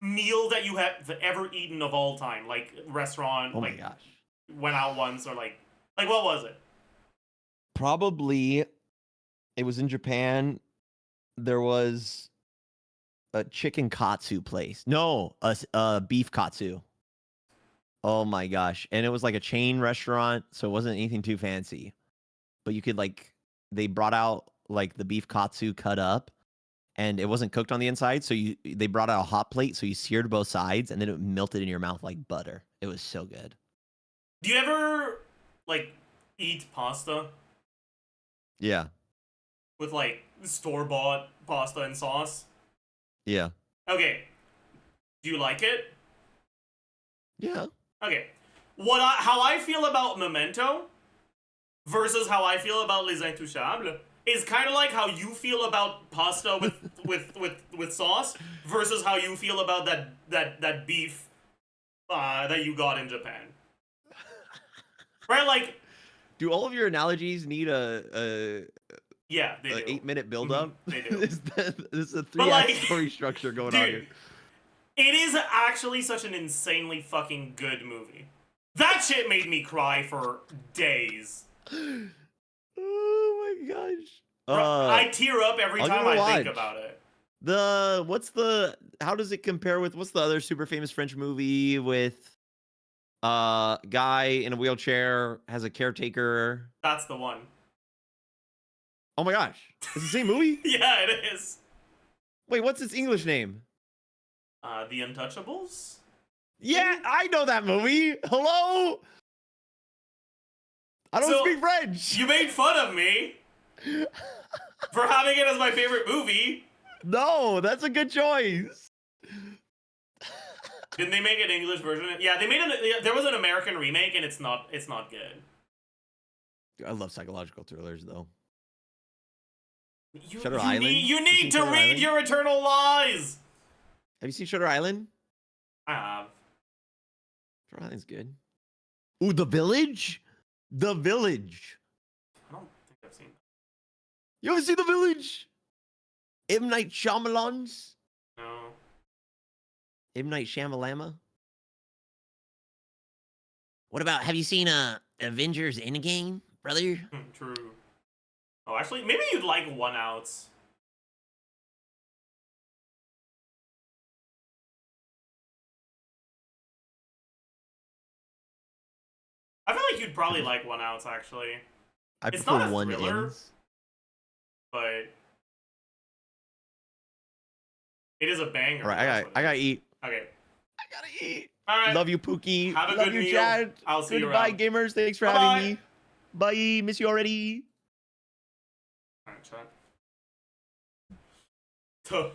meal that you have ever eaten of all time? Like restaurant. Oh like, my gosh. Went out once or like what was it? Probably, it was in Japan. There was a chicken katsu place. No, a beef katsu. Oh my gosh. And it was like a chain restaurant, so it wasn't anything too fancy. But you could they brought out like the beef katsu cut up, and it wasn't cooked on the inside, so they brought out a hot plate, so you seared both sides, and then it melted in your mouth like butter. It was so good. Do you ever eat pasta? Yeah. With store-bought pasta and sauce? Yeah. Okay. Do you like it? Yeah. Okay. How I feel about Memento versus how I feel about Les Intouchables is kind of like how you feel about pasta with sauce versus how you feel about that beef that you got in Japan. Right? Like, do all of your analogies need a yeah, they do. 8-minute build-up? They do. This is a 3-act story structure going on here. It is actually such an insanely fucking good movie. That shit made me cry for days. Oh my gosh. I tear up every time I think about it. How does it compare with, what's the other super famous French movie with guy in a wheelchair, has a caretaker? That's the one. Oh my gosh. It's the same movie? Yeah, it is. Wait, what's its English name? The Untouchables? Yeah, I know that movie. Hello? I don't speak French. You made fun of me for having it as my favorite movie. No, that's a good choice. Didn't they make an English version? Yeah, they made there was an American remake, and it's not good. I love psychological thrillers, though. You need to read Your Eternal Lies. Have you seen Shutter Island? I have. Shutter Island's good. Ooh, The Village? The Village. I don't think I've seen that. You haven't seen The Village? M. Night Shyamalan's? No. M. Night Shyamalama? What about, have you seen Avengers Endgame, brother? True. Oh, actually, maybe you'd like one outs. I feel like you'd probably like one outs, actually. I It's prefer not a one thriller, ends. but it is a banger. All right, I gotta eat. Okay. I gotta eat. All right. Love you, Pookie. Have a Love good you, meal. Chad. I'll see you Goodbye, around. gamers. Thanks for Bye-bye. having me. Bye. Miss you already. All right, Chad. Tuh.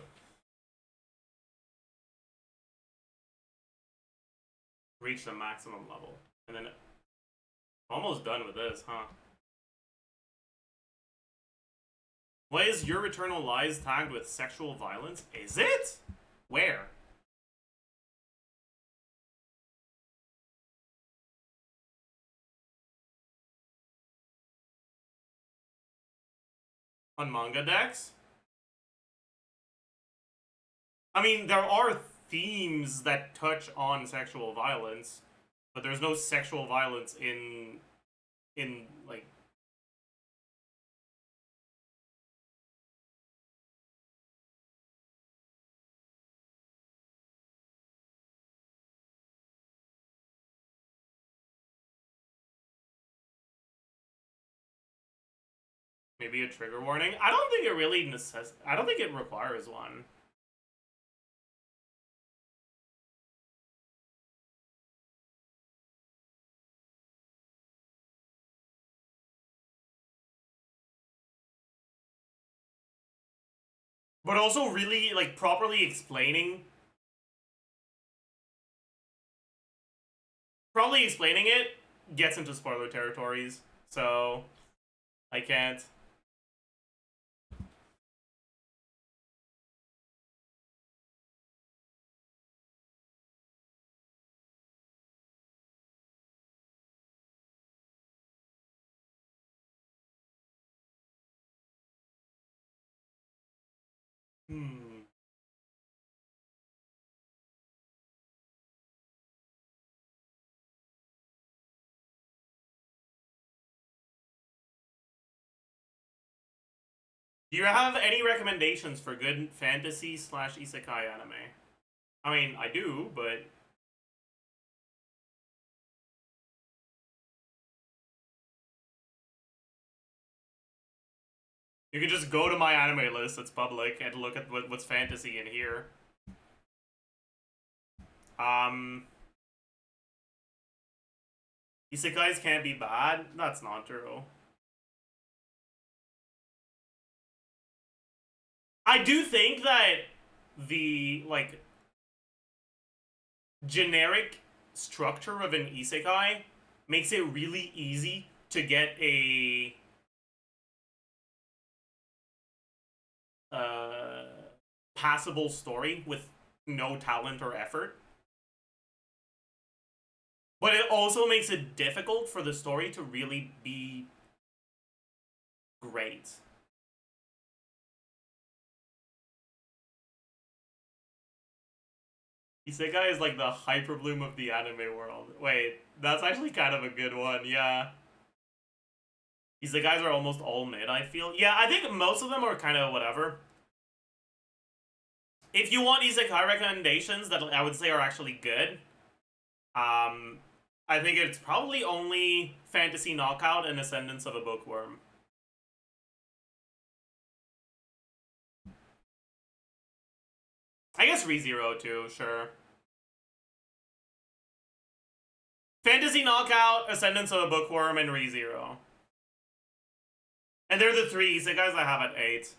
Reach the maximum level. And then almost done with this, huh? Why is Your Eternal Lies tagged with sexual violence? Is it? Where? On manga decks? I mean, there are themes that touch on sexual violence, but there's no sexual violence in like, maybe a trigger warning. I don't think it really I don't think it requires one. But also really, like, properly explaining it gets into spoiler territories, so I can't. Do you have any recommendations for good fantasy / isekai anime? I mean, I do, but you can just go to my anime list that's public and look at what's fantasy in here. Isekais can't be bad? That's not true. I do think that the, like, generic structure of an isekai makes it really easy to get a passable story with no talent or effort. But it also makes it difficult for the story to really be great. Isekai is like the hyperbloom of the anime world. Wait, that's actually kind of a good one, yeah. Isekais are almost all mid, I feel. Yeah, I think most of them are kind of whatever. If you want isekai recommendations that I would say are actually good, I think it's probably only Fantasy Knockout and Ascendance of a Bookworm. I guess ReZero too, sure. Fantasy Knockout, Ascendance of a Bookworm, and ReZero. And they're the three isekais I have at 8.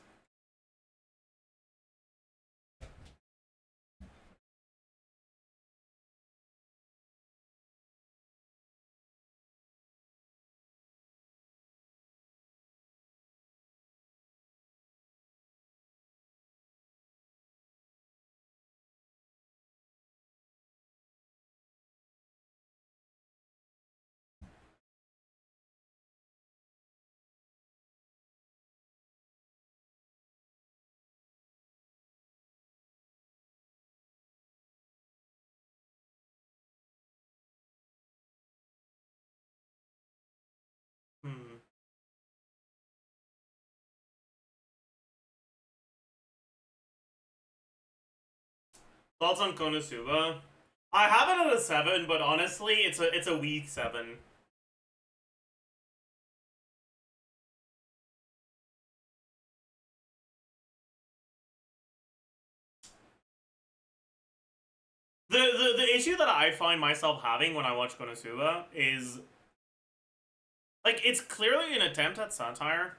Thoughts on Konosuba? I have it at a 7, but honestly, it's a weak 7. The issue that I find myself having when I watch Konosuba is, like, it's clearly an attempt at satire,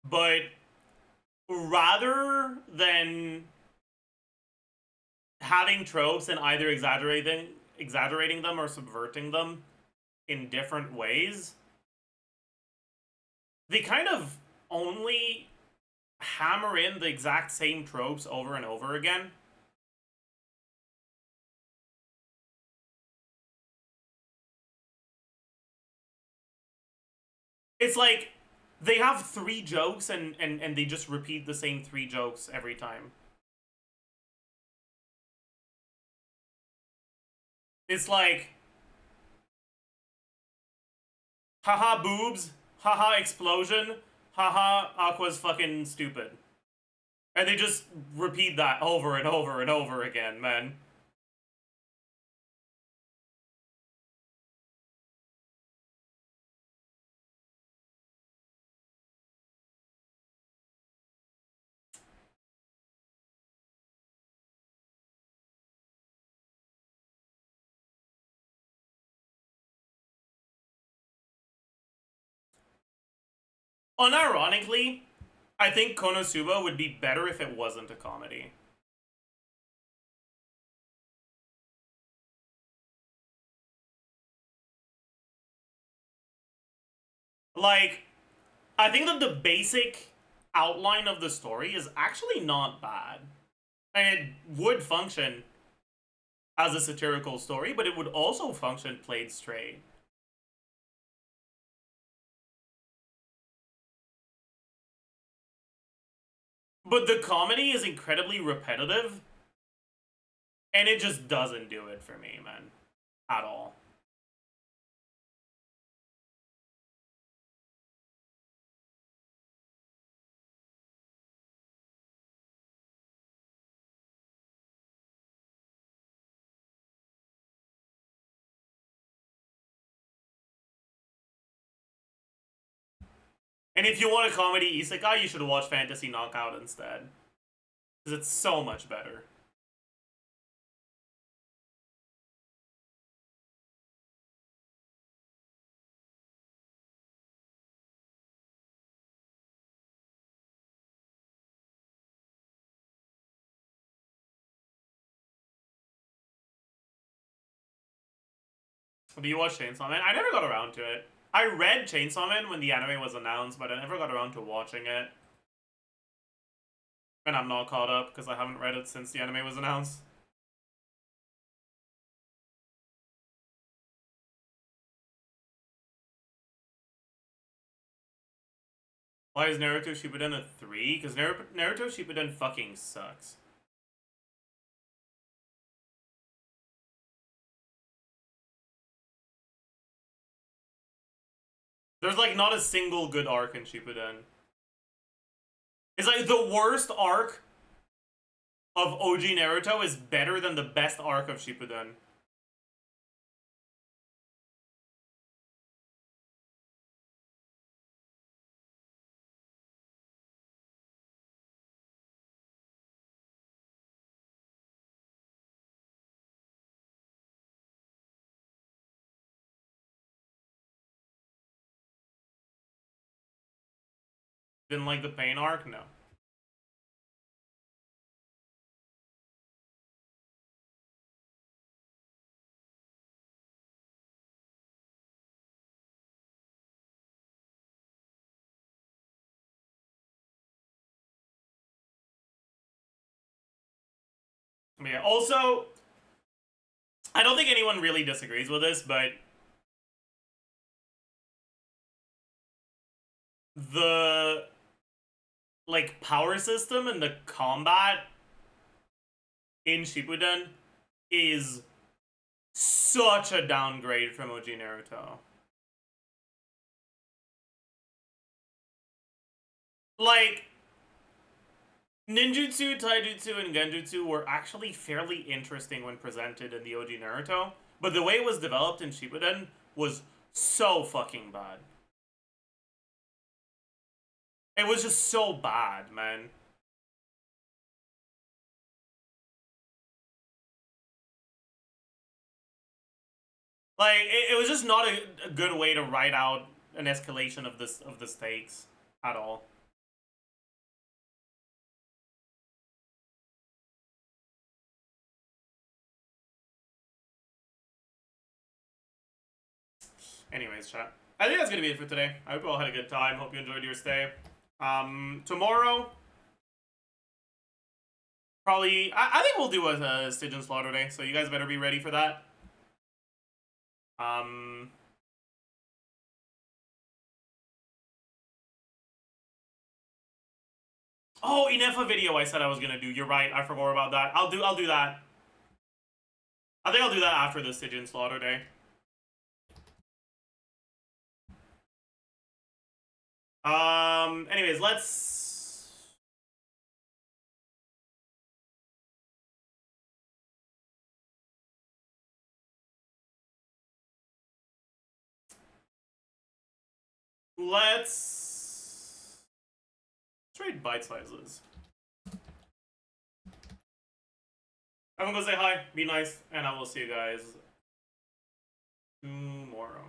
but rather than having tropes and either exaggerating them or subverting them in different ways, they kind of only hammer in the exact same tropes over and over again. It's like they have 3 jokes and they just repeat the same 3 jokes every time. It's like, haha boobs, haha explosion, haha Aqua's fucking stupid. And they just repeat that over and over and over again, man. Unironically, I think Konosuba would be better if it wasn't a comedy. Like, I think that the basic outline of the story is actually not bad. And it would function as a satirical story, but it would also function played straight. But the comedy is incredibly repetitive, and it just doesn't do it for me, man. At all. And if you want a comedy isekai, you should watch Fantasy Knockout instead. Because it's so much better. Do you watch Chainsaw Man? I never got around to it. I read Chainsaw Man when the anime was announced, but I never got around to watching it. And I'm not caught up because I haven't read it since the anime was announced. Why is Naruto Shippuden a 3? Because Naruto Shippuden fucking sucks. There's like not a single good arc in Shippuden. It's like the worst arc of OG Naruto is better than the best arc of Shippuden. Didn't like the Pain arc? No. But yeah, also, I don't think anyone really disagrees with this, but the like power system and the combat in Shippuden is such a downgrade from OG Naruto. Like, Ninjutsu, Taijutsu, and Genjutsu were actually fairly interesting when presented in the OG Naruto, but the way it was developed in Shippuden was so fucking bad. It was just so bad, man. Like, it was just not a good way to write out an escalation of the stakes at all. Anyways, chat. I think that's gonna be it for today. I hope you all had a good time. Hope you enjoyed your stay. Tomorrow, probably, I think we'll do a Stygian Slaughter Day, so you guys better be ready for that. Oh, Inefa video I said I was gonna do. You're right, I forgot about that. I'll do that. I think I'll do that after the Stygian Slaughter Day. Anyways, let's trade bite sizes. I'm gonna go say hi, be nice, and I will see you guys tomorrow.